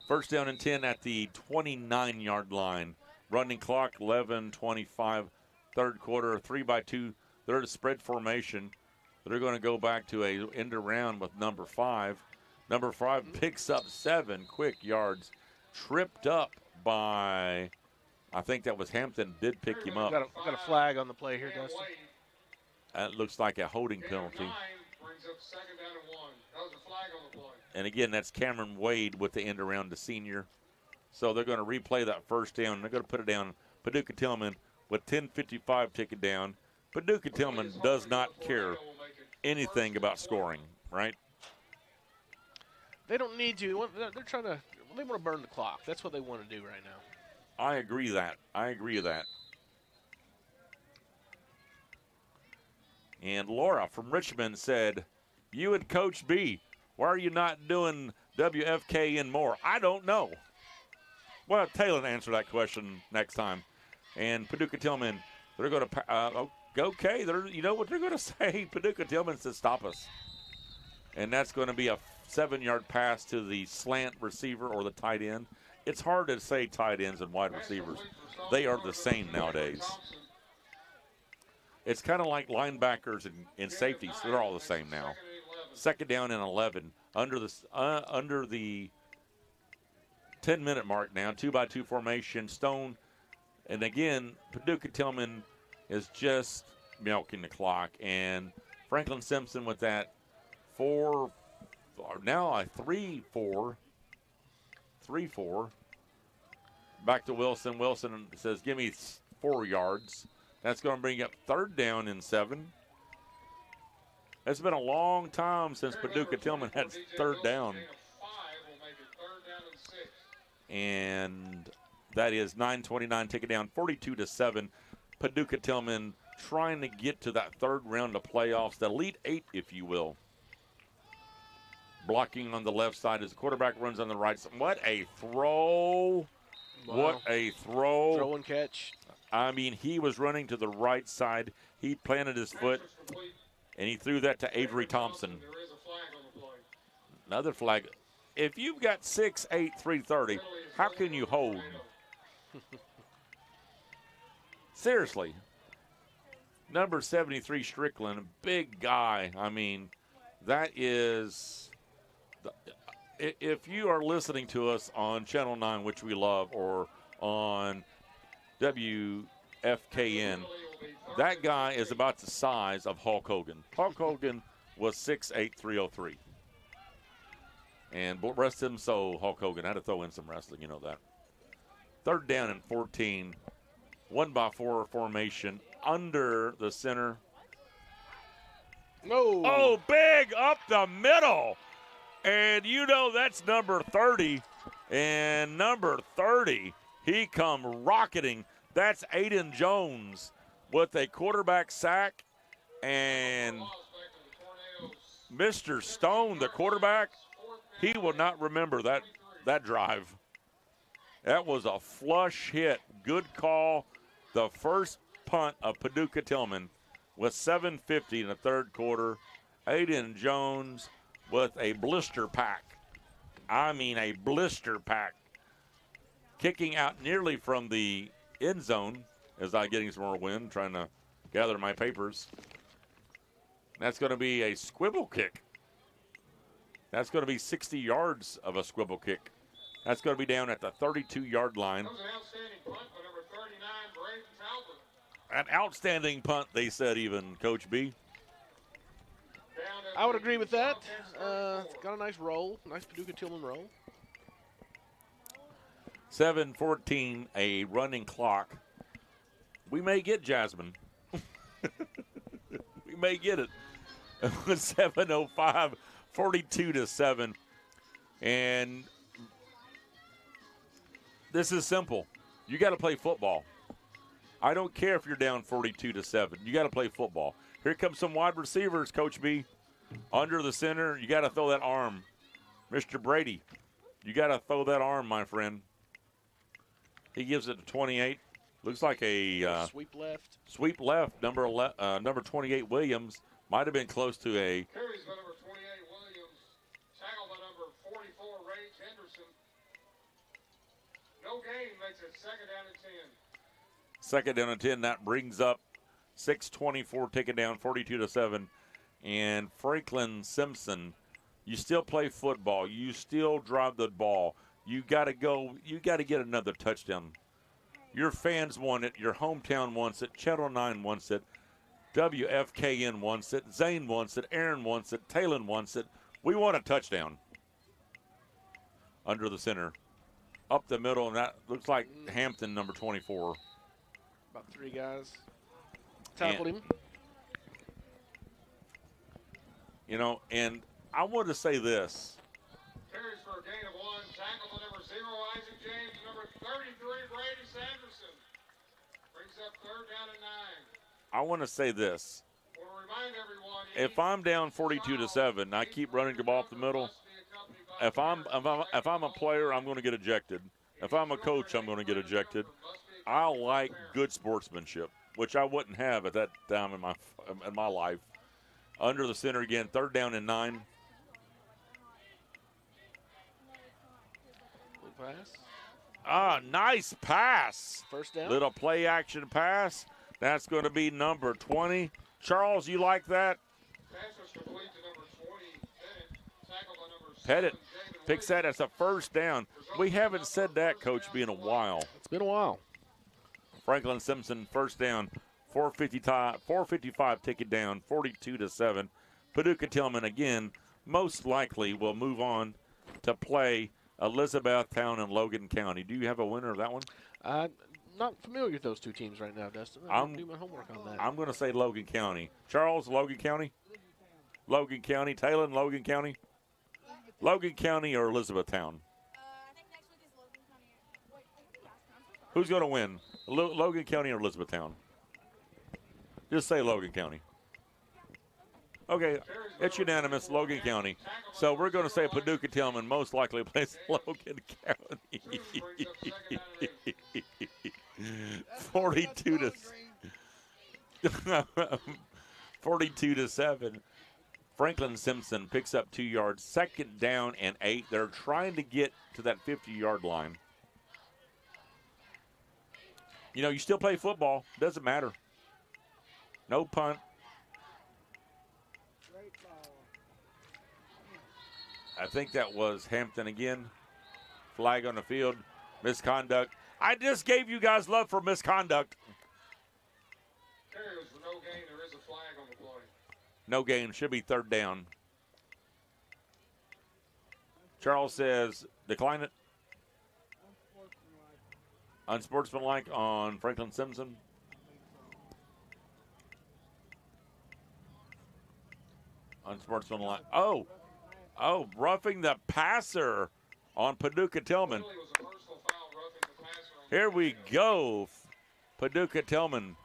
first down and 10 at the 29-yard line. Running clock, 11:25, third quarter, 3-2. They're a spread formation. They're going to go back to a end around with number 5. Number 5 picks up 7 quick yards. Tripped up by, I think that was Hampton, did pick him up. Got a flag on the play here, Dustin. That looks like a holding penalty. And again, that's Cameron Wade with the end around, the senior. So they're going to replay that first down. They're going to put it down. Paducah Tilghman with 10:55 ticket down. Paducah Tilghman does not care anything about scoring, right? They don't need to. They're trying to. They want to burn the clock. That's what they want to do right now. I agree with that. And Laura from Richmond said, "You and Coach B, why are you not doing WFKN more?" I don't know. Well, Taylor answer that question next time. And Paducah Tilghman, they're going to okay. You know what they're going to say? Paducah Tilghman says, "Stop us," and that's going to be a 7-yard pass to the slant receiver or the tight end. It's hard to say tight ends and wide receivers. They are the same nowadays. It's kind of like linebackers and safeties. They're all the same now. Second down and 11 under the 10-minute mark now. 2-by-2 formation. Stone, and again, Paducah Tilghman is just milking the clock, and Franklin-Simpson with that 3-4. Back to Wilson. Wilson says, "Give me 4 yards." That's going to bring up third down and 7. It's been a long time since Paducah Tilghman had third down. And that is 9:29 ticket down, 42-7. Paducah Tilghman trying to get to that third round of playoffs, the Elite 8, if you will. Blocking on the left side as the quarterback runs on the right side. What a throw. Wow. What a throw. Throw and catch. I mean, he was running to the right side. He planted his foot, and he threw that to Avery Thompson. Another flag. If you've got 6'8", 330, how can you hold? Seriously. Number 73, Strickland, big guy. I mean, that is, if you are listening to us on Channel 9, which we love, or on WFKN, that guy is about the size of Hulk Hogan. Hulk Hogan was 6'8", 303. And rest him so, Hulk Hogan. I had to throw in some wrestling, you know that. Third down and 14. 1-by-4 formation under the center. No. Oh, big up the middle. And you know that's number 30. And number 30, he come rocketing. That's Aiden Jones with a quarterback sack. And Mr. Stone, the quarterback, he will not remember that drive. That was a flush hit. Good call. The first punt of Paducah Tilghman with 7:50 in the third quarter. Aiden Jones with a blister pack. I mean a blister pack. Kicking out nearly from the end zone as I'm getting some more wind, trying to gather my papers. That's going to be a swivel kick. That's going to be 60 yards of a swivel kick. That's going to be down at the 32-yard line. That was an outstanding punt by number 39, Braden Talbot. An outstanding punt, they said even, Coach B. I would agree with that. Got a nice roll, nice Paducah Tilghman roll. 7:14, a running clock. We may get Jasmine. We may get it. 7:05, 42-7. And this is simple. You got to play football. I don't care if you're down 42-7. You got to play football. Here comes some wide receivers, Coach B. Under the center, you got to throw that arm. Mr. Brady, you got to throw that arm, my friend. He gives it to 28. Looks like a sweep left. Sweep left. Number 28 Williams might have been close to a. Carries by number 28 Williams. Tackled by number 44 Ray Henderson. No gain makes it second down and 10. Second down and 10. That brings up 6:24 taken down, 42-7. And Franklin-Simpson, you still play football. You still drive the ball. You got to go. You got to get another touchdown. Your fans want it. Your hometown wants it. Channel 9 wants it. WFKN wants it. Zane wants it. Aaron wants it. Talon wants it. We want a touchdown. Under the center. Up the middle, and that looks like Hampton, number 24. About three guys. Tackled him. You know, and I want to say this. Carries for a gain of 1. Tackle by number 0, Isaac James. Number 33, Brady Sanderson. Brings up third down and 9. I want to say this. I want to remind everyone, If I'm down 42-7, I keep running the ball up the middle. If I'm a player, I'm going to get ejected. If I'm a coach, I'm going to get ejected. I like good sportsmanship, which I wouldn't have at that time in my life. Under the center again, third down and 9. Pass. Nice pass. First down. Little play action pass. That's going to be number 20. Charles, you like that? Pass was complete to number 20. Tackled by number 7. Pettit picks that as a first down. We haven't said that, Coach B, in a while. It's been a while. Franklin-Simpson first down. 4:55 take it down, 42-7. Paducah Tilghman again most likely will move on to play Elizabethtown and Logan County. Do you have a winner of that one? I'm not familiar with those two teams right now, Dustin. I'm do my homework on that. I'm going to say Logan County. Charles, Logan County? Logan County. Talon, Logan County? Logan County or Elizabethtown? I think next week is Logan County. Who's going to win, Logan County or Elizabethtown? Just say Logan County. Okay, it's unanimous, Logan County. So we're going to say Paducah Tilghman most likely plays Logan County. 42-7. Franklin-Simpson picks up 2 yards. Second down and 8. They're trying to get to that 50-yard line. You know, you still play football. Doesn't matter. No punt. I think that was Hampton again. Flag on the field. Misconduct. I just gave you guys love for misconduct. Carry was for no gain. There is a flag on the play. No gain. Should be third down. Charles says decline it. Unsportsmanlike on Franklin-Simpson. Unsportsmanlike. Oh, roughing the passer on Paducah Tilghman. Here we go. Paducah Tilghman.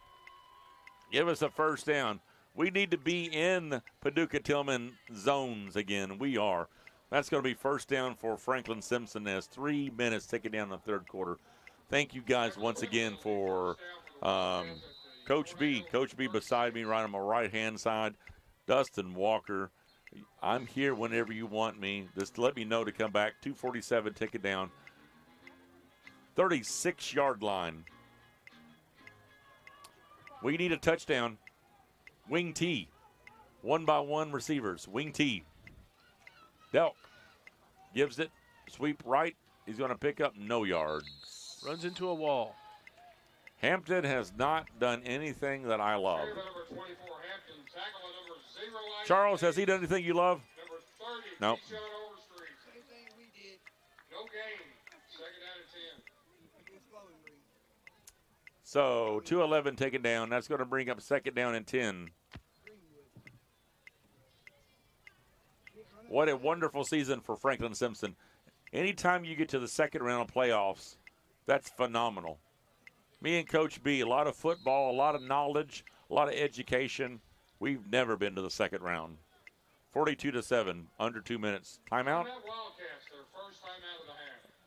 Give us a first down. We need to be in Paducah Tilghman zones again. We are. That's going to be first down for Franklin-Simpson as 3 minutes taken down in the third quarter. Thank you guys once again for Coach B. Coach B beside me right on my right-hand side. Dustin Walker. I'm here whenever you want me. Just let me know to come back. 2:47, take it down. 36-yard line. We need a touchdown. Wing T. 1-by-1 receivers. Wing T. Delk gives it. Sweep right. He's going to pick up no yards. Runs into a wall. Hampton has not done anything that I love. Charles, has he done anything you love? No. So 2:11 taken down. That's going to bring up second down and 10. What a wonderful season for Franklin-Simpson. Anytime you get to the second round of playoffs, that's phenomenal. Me and Coach B, a lot of football, a lot of knowledge, a lot of education. We've never been to the second round. 42-7, under 2 minutes. Timeout?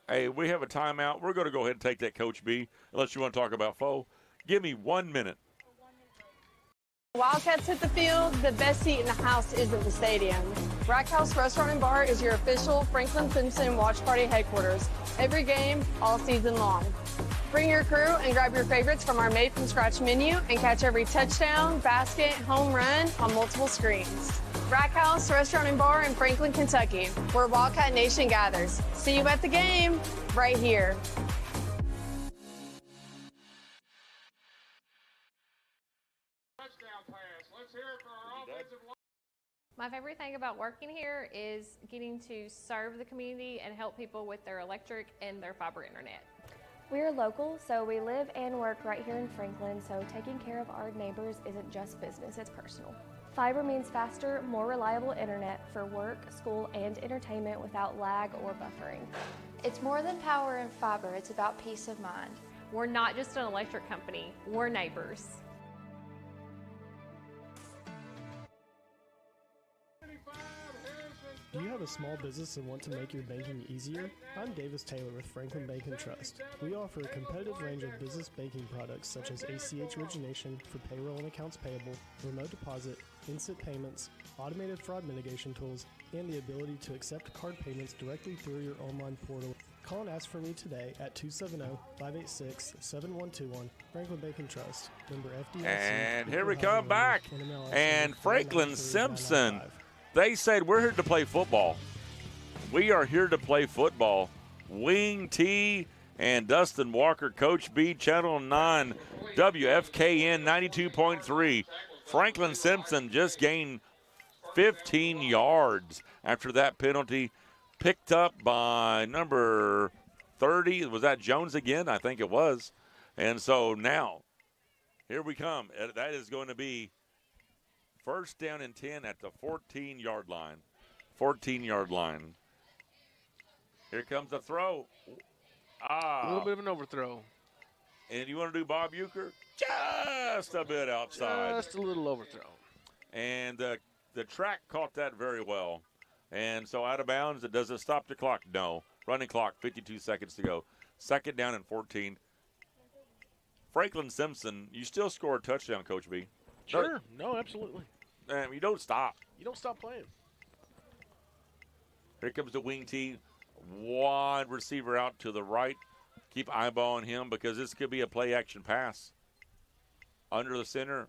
Hey, we have a timeout. We're going to go ahead and take that, Coach B, unless you want to talk about Foe. Give me 1 minute. Wildcats hit the field, the best seat in the house isn't the stadium. Rack House Restaurant and Bar is your official Franklin-Simpson watch party headquarters. Every game, all season long. Bring your crew and grab your favorites from our made-from-scratch menu and catch every touchdown, basket, home run on multiple screens. Rack House Restaurant and Bar in Franklin, Kentucky, where Wildcat Nation gathers. See you at the game, right here. My favorite thing about working here is getting to serve the community and help people with their electric and their fiber internet. We're local, so we live and work right here in Franklin, so taking care of our neighbors isn't just business, it's personal. Fiber means faster, more reliable internet for work, school, and entertainment without lag or buffering. It's more than power and fiber, it's about peace of mind. We're not just an electric company, we're neighbors. Do you have a small business and want to make your banking easier? I'm Davis Taylor with Franklin Bank and Trust. We offer a competitive range of business banking products such as ACH origination for payroll and accounts payable, remote deposit, instant payments, automated fraud mitigation tools, and the ability to accept card payments directly through your online portal. Call and ask for me today at 270-586-7121. Franklin Bank and Trust, member FDIC. And here we come back. And Franklin-Simpson. They said, we're here to play football. We are here to play football. Wing T and Dustin Walker, Coach B, Channel 9, WFKN 92.3. Franklin-Simpson just gained 15 yards after that penalty, picked up by number 30. Was that Jones again? I think it was. And so now, here we come. That is going to be first down and 10 at the 14-yard line. 14-yard line. Here comes the throw. A little bit of an overthrow. And you want to do Bob Euchre? Just a bit outside. Just a little overthrow. And the track caught that very well. And so out of bounds, it doesn't stop the clock. No. Running clock, 52 seconds to go. Second down and 14. Franklin-Simpson, you still score a touchdown, Coach B. Sure. No, absolutely. You don't stop. You don't stop playing. Here comes the wing T. Wide receiver out to the right. Keep eyeballing him because this could be a play-action pass. Under the center.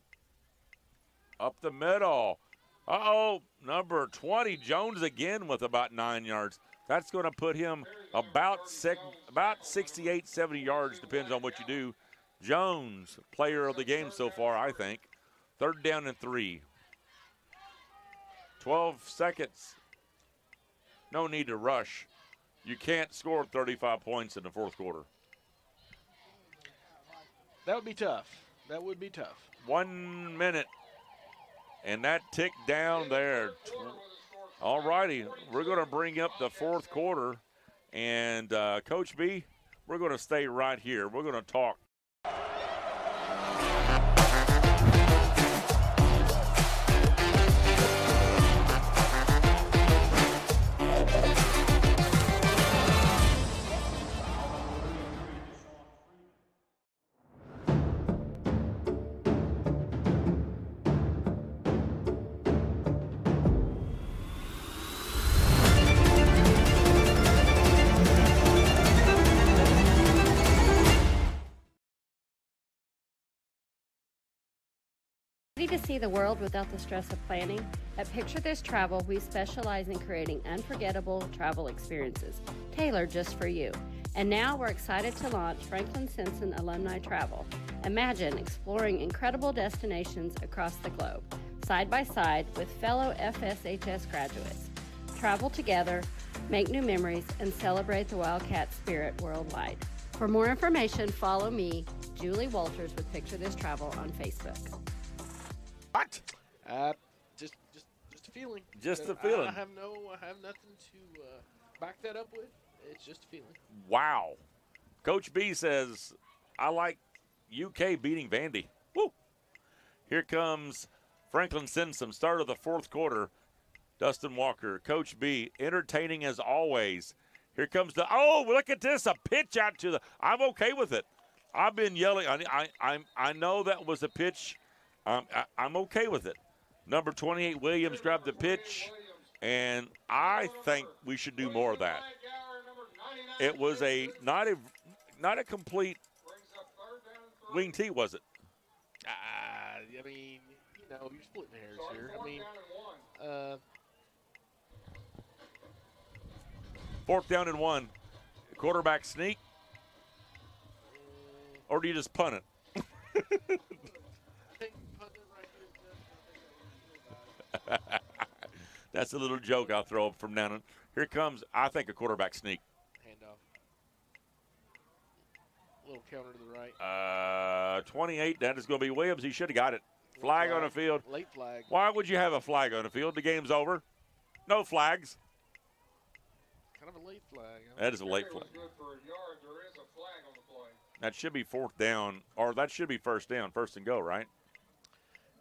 Up the middle. Uh-oh. Number 20, Jones again with about 9 yards. That's going to put him about 68, 70 yards, depends on what you do. Jones, player of the game so far, I think. Third down and 3. 12 seconds. No need to rush. You can't score 35 points in the fourth quarter. That would be tough. That would be tough. 1 minute. And that ticked down there. All righty. We're going to bring up the fourth quarter. And Coach B, we're going to stay right here. We're going to talk. Ready to see the world without the stress of planning? At Picture This Travel, we specialize in creating unforgettable travel experiences, tailored just for you. And now we're excited to launch Franklin-Simpson Alumni Travel. Imagine exploring incredible destinations across the globe, side by side with fellow FSHS graduates. Travel together, make new memories, and celebrate the Wildcat spirit worldwide. For more information, follow me, Julie Walters with Picture This Travel on Facebook. What? Just a feeling. Just a feeling. I have nothing to back that up with. It's just a feeling. Wow. Coach B says, I like UK beating Vandy. Woo. Here comes Franklin-Simpson, start of the fourth quarter. Dustin Walker, Coach B, entertaining as always. Here comes look at this, a pitch out to the, I'm okay with it. I've been yelling, I know that was a pitch. I'm okay with it. Number 28, Williams, grabbed the pitch, and I think we should do more of that. It was not a complete wing tee, was it? I mean, you're splitting hairs here. I mean, fourth down and 1. Quarterback sneak, or do you just punt it? That's a little joke I'll throw up from down on. Here comes, I think, a quarterback sneak. Handoff. A little counter to the right. 28, that is going to be Williams. He should have got it. Flag on the field. Late flag. Why would you have a flag on the field? The game's over. No flags. Kind of a late flag. That is a late flag. That should be fourth down, or that should be first down, first and go, right?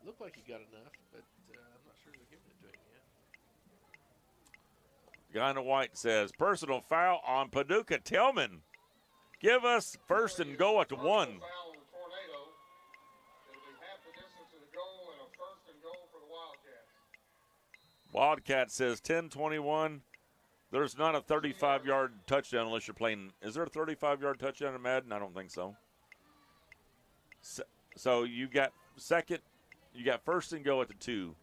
Looked like he got enough, but I'm not sure they're giving it to him yet. Guy in the white says, personal foul on Paducah. Tilghman, give us first and go at the 1. Wildcat says 10-21. There's not a 35-yard touchdown unless you're playing. Is there a 35-yard touchdown in Madden? I don't think so. So you got second. You got first and go at the 2.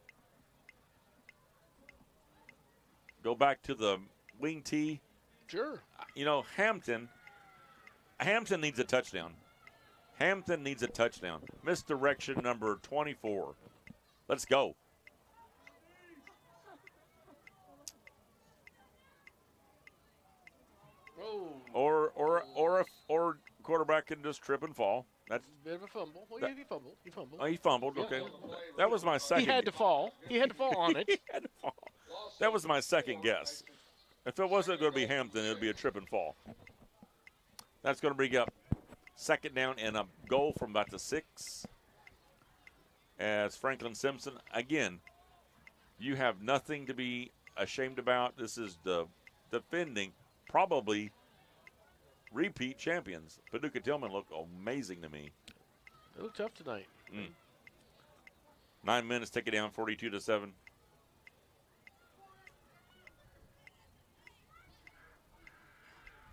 Go back to the wing tee. Sure. Hampton needs a touchdown. Hampton needs a touchdown. Misdirection number 24. Let's go. Or quarterback can just trip and fall. That's a bit of a fumble. Well, he fumbled. Oh, he fumbled. Okay, that was my second. He had to fall. He had to fall on it. He had to fall. That was my second guess. If it wasn't going to be Hampton, it would be a trip and fall. That's going to bring up second down and a goal from about the 6. As Franklin-Simpson, again, you have nothing to be ashamed about. This is the defending, probably repeat champions. Paducah Tilghman looked amazing to me. They look tough tonight. 9 minutes, take it down, 42-7.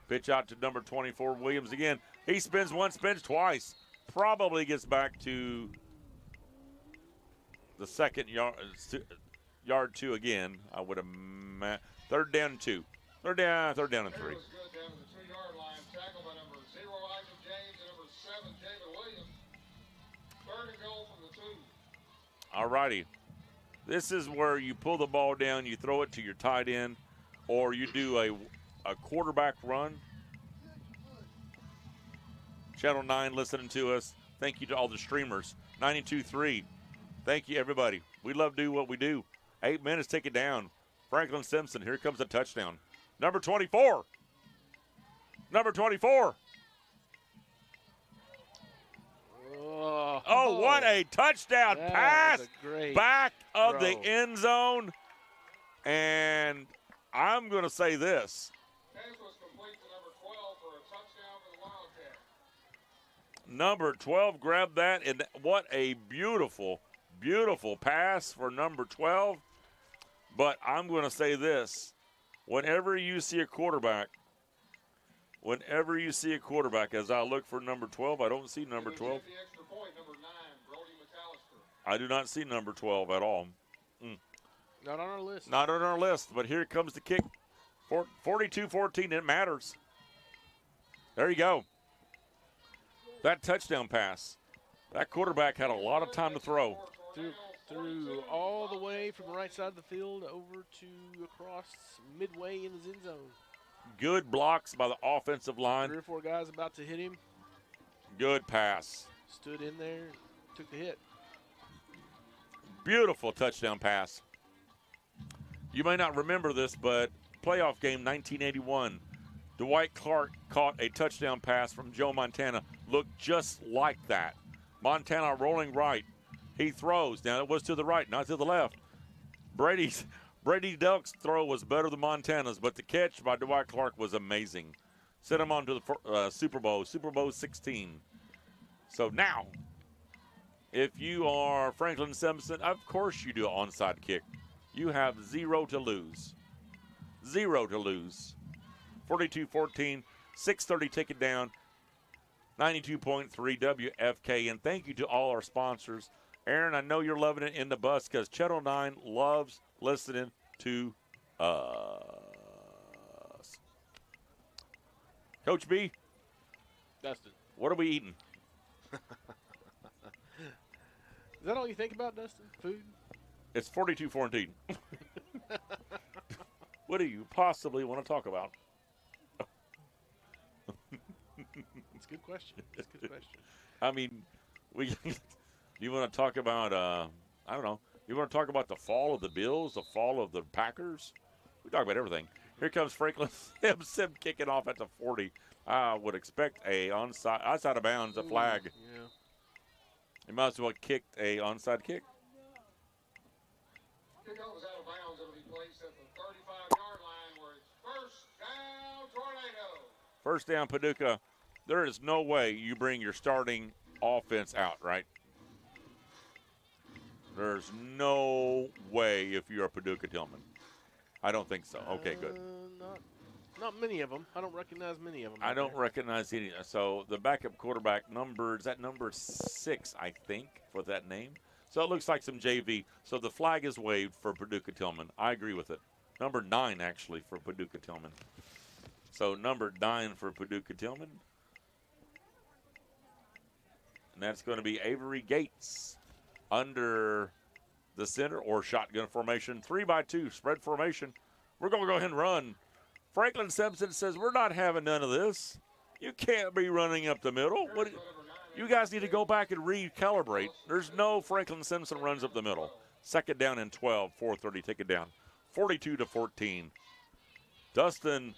Pitch out to number 24, Williams again. He spins once, spins twice. Probably gets back to the second yard 2 again. I would have third down and 2. Third down and 3. All righty. This is where you pull the ball down, you throw it to your tight end, or you do a quarterback run. Channel 9 listening to us. Thank you to all the streamers. 92.3. Thank you, everybody. We love to do what we do. 8 minutes, take it down. Franklin-Simpson, here comes a touchdown. Number 24. Number 24. Oh, what a touchdown pass. Back of the end zone. And I'm going to say this. Number 12 grabbed that, and what a beautiful, beautiful pass for number 12. But I'm going to say this. Whenever you see a quarterback, as I look for number 12, I don't see number 12. I do not see number 12 at all. Not on our list. Not on our list, but here comes the kick. 42-14, it matters. There you go. That touchdown pass. That quarterback had a lot of time to throw. Through all the way from the right side of the field over to across midway in the end zone. Good blocks by the offensive line. 3 or 4 guys about to hit him. Good pass. Stood in there, took the hit. Beautiful touchdown pass. You may not remember this, but playoff game 1981, Dwight Clark caught a touchdown pass from Joe Montana. Looked just like that. Montana rolling right. He throws. Now, it was to the right, not to the left. Brady Delk's throw was better than Montana's, but the catch by Dwight Clark was amazing. Sent him on to the Super Bowl 16. So now, if you are Franklin-Simpson, of course you do an onside kick. You have 0 to lose. 0 to lose. 42-14, 6:30 ticket down, 92.3 WFK. And thank you to all our sponsors. Aaron, I know you're loving it in the bus because Channel 9 loves listening to us. Coach B. Dustin. What are we eating? Is that all you think about, Dustin? Food? It's 42-14. What do you possibly want to talk about? It's a good question. It's a good question. I mean, you want to talk about, I don't know, you want to talk about the fall of the Bills, the fall of the Packers? We talk about everything. Here comes Franklin-Simpson kicking off at the 40. I would expect a onside, outside of bounds, a flag. Yeah. He might as well kicked a onside kick. Kickoff is out of bounds. It'll be placed at the 35-yard line where it's first down, Tornado. First down, Paducah. There is no way you bring your starting offense out, right? There's no way if you're Paducah Tilghman. I don't think so. Okay, good. Not many of them. I don't recognize many of them. I don't recognize any. So the backup quarterback is that number 6, I think, for that name. So it looks like some JV. So the flag is waved for Paducah Tilghman. I agree with it. Number 9, actually, for Paducah Tilghman. So number 9 for Paducah Tilghman. And that's going to be Avery Gates under the center or shotgun formation. 3-by-2 spread formation. We're going to go ahead and run. Franklin-Simpson says, we're not having none of this. You can't be running up the middle. You guys need to go back and recalibrate. There's no Franklin-Simpson runs up the middle. Second down and 12, 4:30, take it down. 42-14. Dustin,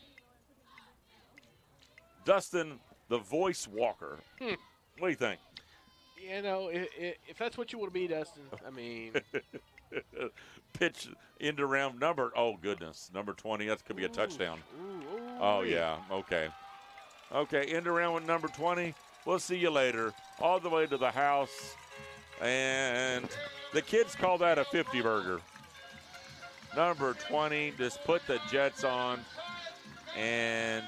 the voice walker. What do you think? You know, if that's what you want to be, Dustin, I mean. Pitch into round number, oh, goodness, number 20. That could be a touchdown. Oh, yeah, okay. Okay, end around with number 20. We'll see you later. All the way to the house. And the kids call that a 50 burger. Number 20, just put the Jets on. And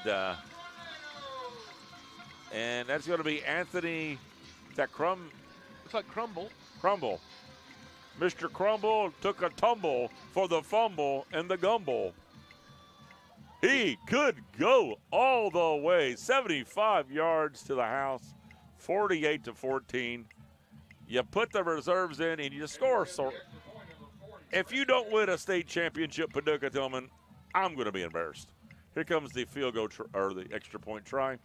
that's going to be Anthony. Is that Looks like Crumble. Crumble. Mr. Crumble took a tumble for the fumble and the gumble. He could go all the way, 75 yards to the house, 48-14. You put the reserves in and you score. So if you don't win a state championship, Paducah Tilghman, I'm going to be embarrassed. Here comes the field goal or the extra point try.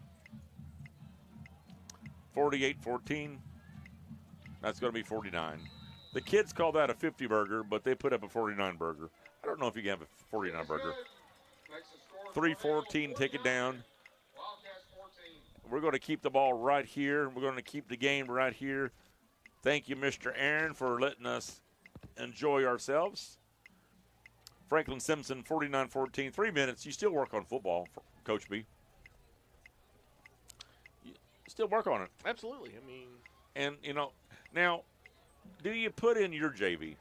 48-14. That's going to be 49. The kids call that a 50 burger, but they put up a 49 burger. I don't know if you can have a 49 burger. 3:14, take it down. We're going to keep the ball right here. We're going to keep the game right here. Thank you, Mr. Aaron, for letting us enjoy ourselves. Franklin-Simpson, 49-14, 3 minutes. You still work on football, Coach B. You still work on it. Absolutely. I mean. And, you know, now, do you put in your JV?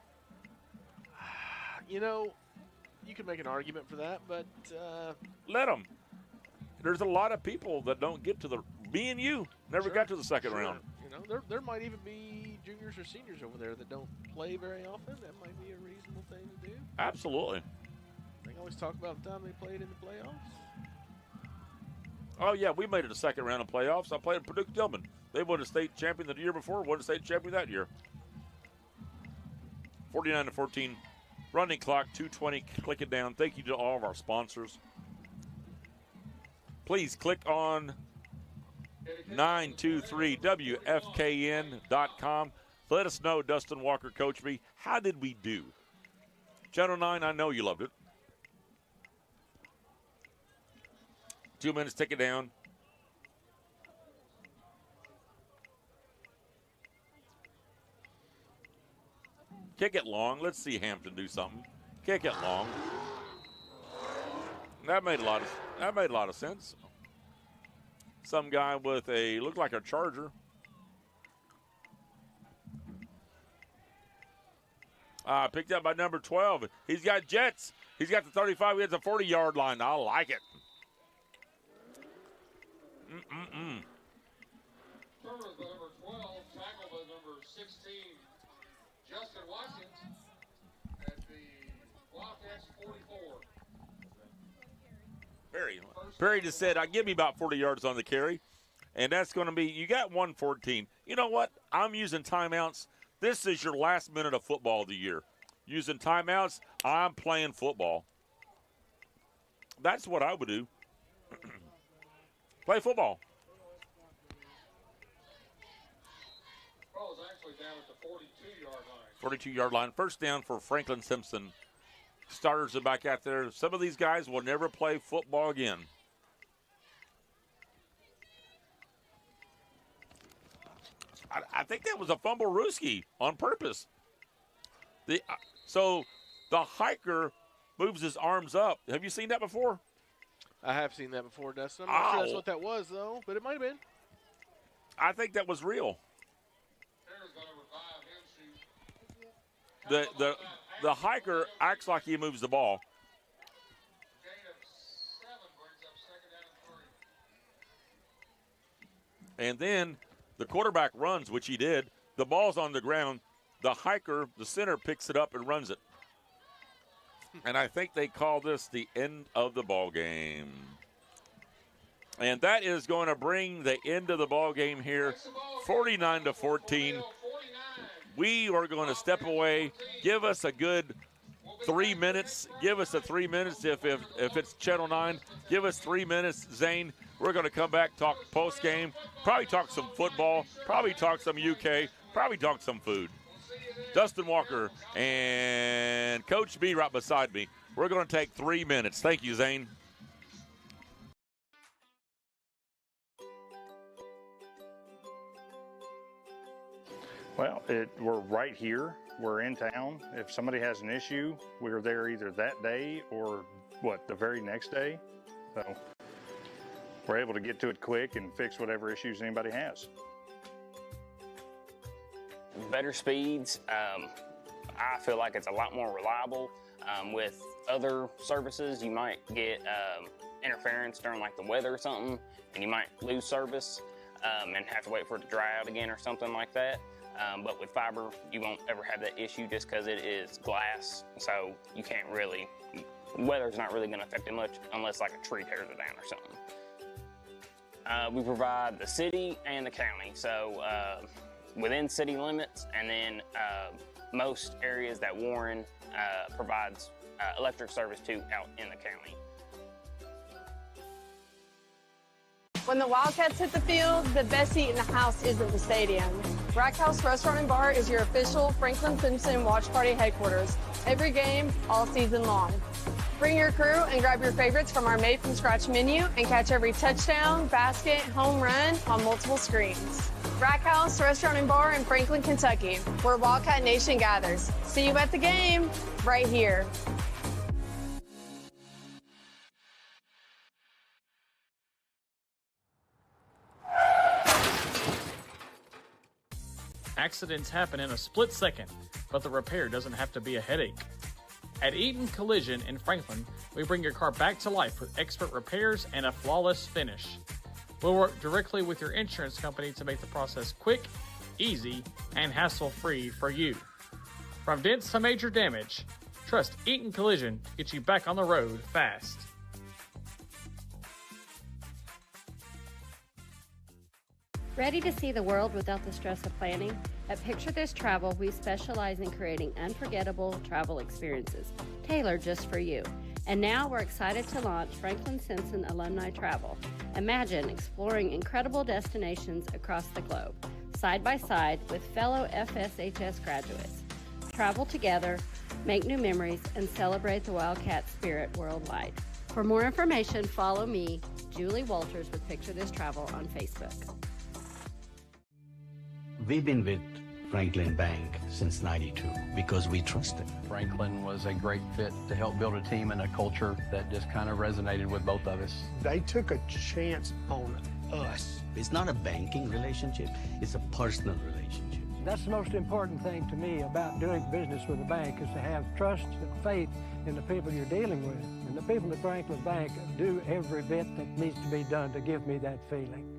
You know, you could make an argument for that, but let them. There's a lot of people that don't get to the – me and you never got to the second round. You know, there might even be juniors or seniors over there that don't play very often. That might be a reasonable thing to do. Absolutely. They always talk about the time they played in the playoffs. Oh, yeah, we made it a second round of playoffs. I played at Paducah Tilghman. They won a state champion the year before, won a state champion that year. 49-14. Running clock, 2:20. Click it down. Thank you to all of our sponsors. Please click on 923WFKN.com. Let us know, Dustin Walker, Coach B, how did we do? Channel 9, I know you loved it. 2 minutes, take it down. Kick it long. Let's see Hampton do something. Kick it long. That made a lot of sense. Some guy with looked like a Charger. Picked up by number 12. He's got Jets. He's got the 35. He has a 40-yard line. I like it. Turner, the number 12, tackled the number 16, Justin Washington, at the Wildcats 44. Perry just said, give me about 40 yards on the carry. And that's going to be, you got 114. You know what? I'm using timeouts. This is your last minute of football of the year. Using timeouts, I'm playing football. That's what I would do. Play football. Ball is actually down at the 42-yard line. 42-yard line. First down for Franklin-Simpson. Starters are back out there. Some of these guys will never play football again. I think that was a fumble Ruski on purpose. So the hiker moves his arms up. Have you seen that before? I have seen that before, Dustin. I'm not sure that's what that was, though, but it might have been. I think that was real. The hiker acts like he moves the ball. And then the quarterback runs, which he did. The ball's on the ground. The hiker, the center, picks it up and runs it. And I think they call this the end of the ball game. And that is going to bring the end of the ball game here, 49-14. We are going to step away. Give us a good 3 minutes. Give us a 3 minutes if it's Channel 9. Give us 3 minutes, Zane. We're going to come back, talk post-game, probably talk some football, probably talk some UK, probably talk some food. Dustin Walker and Coach B right beside me. We're going to take 3 minutes. Thank you, Zane. Well, we're right here. We're in town. If somebody has an issue, we're there either that day or, the very next day. So we're able to get to it quick and fix whatever issues anybody has. Better speeds. I feel like it's a lot more reliable. With other services, you might get interference during like the weather or something, and you might lose service and have to wait for it to dry out again or something like that. But with fiber, you won't ever have that issue just because it is glass, so you can't really, weather's not really going to affect it much unless like a tree tears it down or something. We provide the city and the county, so within city limits, and then most areas that Warren provides electric service to out in the county. When the Wildcats hit the field, the best seat in the house isn't the stadium. Rack House Restaurant and Bar is your official Franklin-Simpson watch party headquarters. Every game, all season long. Bring your crew and grab your favorites from our made-from-scratch menu and catch every touchdown, basket, home run on multiple screens. Rack House Restaurant and Bar in Franklin, Kentucky, where Wildcat Nation gathers. See you at the game, right here. Accidents happen in a split second, but the repair doesn't have to be a headache. At Eaton Collision in Franklin, we bring your car back to life with expert repairs and a flawless finish. We'll work directly with your insurance company to make the process quick easy and hassle-free for you. From dents to major damage, trust Eaton Collision to get you back on the road fast. Ready to see the world without the stress of planning? At Picture This Travel, we specialize in creating unforgettable travel experiences, tailored just for you. And now we're excited to launch Franklin-Simpson Alumni Travel. Imagine exploring incredible destinations across the globe, side by side with fellow FSHS graduates. Travel together, make new memories, and celebrate the Wildcat spirit worldwide. For more information, follow me, Julie Walters with Picture This Travel on Facebook. We've been with Franklin Bank since '92 because we trust it. Franklin was a great fit to help build a team and a culture that just kind of resonated with both of us. They took a chance on us. It's not a banking relationship, it's a personal relationship. That's the most important thing to me about doing business with a bank is to have trust and faith in the people you're dealing with. And the people at Franklin Bank do every bit that needs to be done to give me that feeling.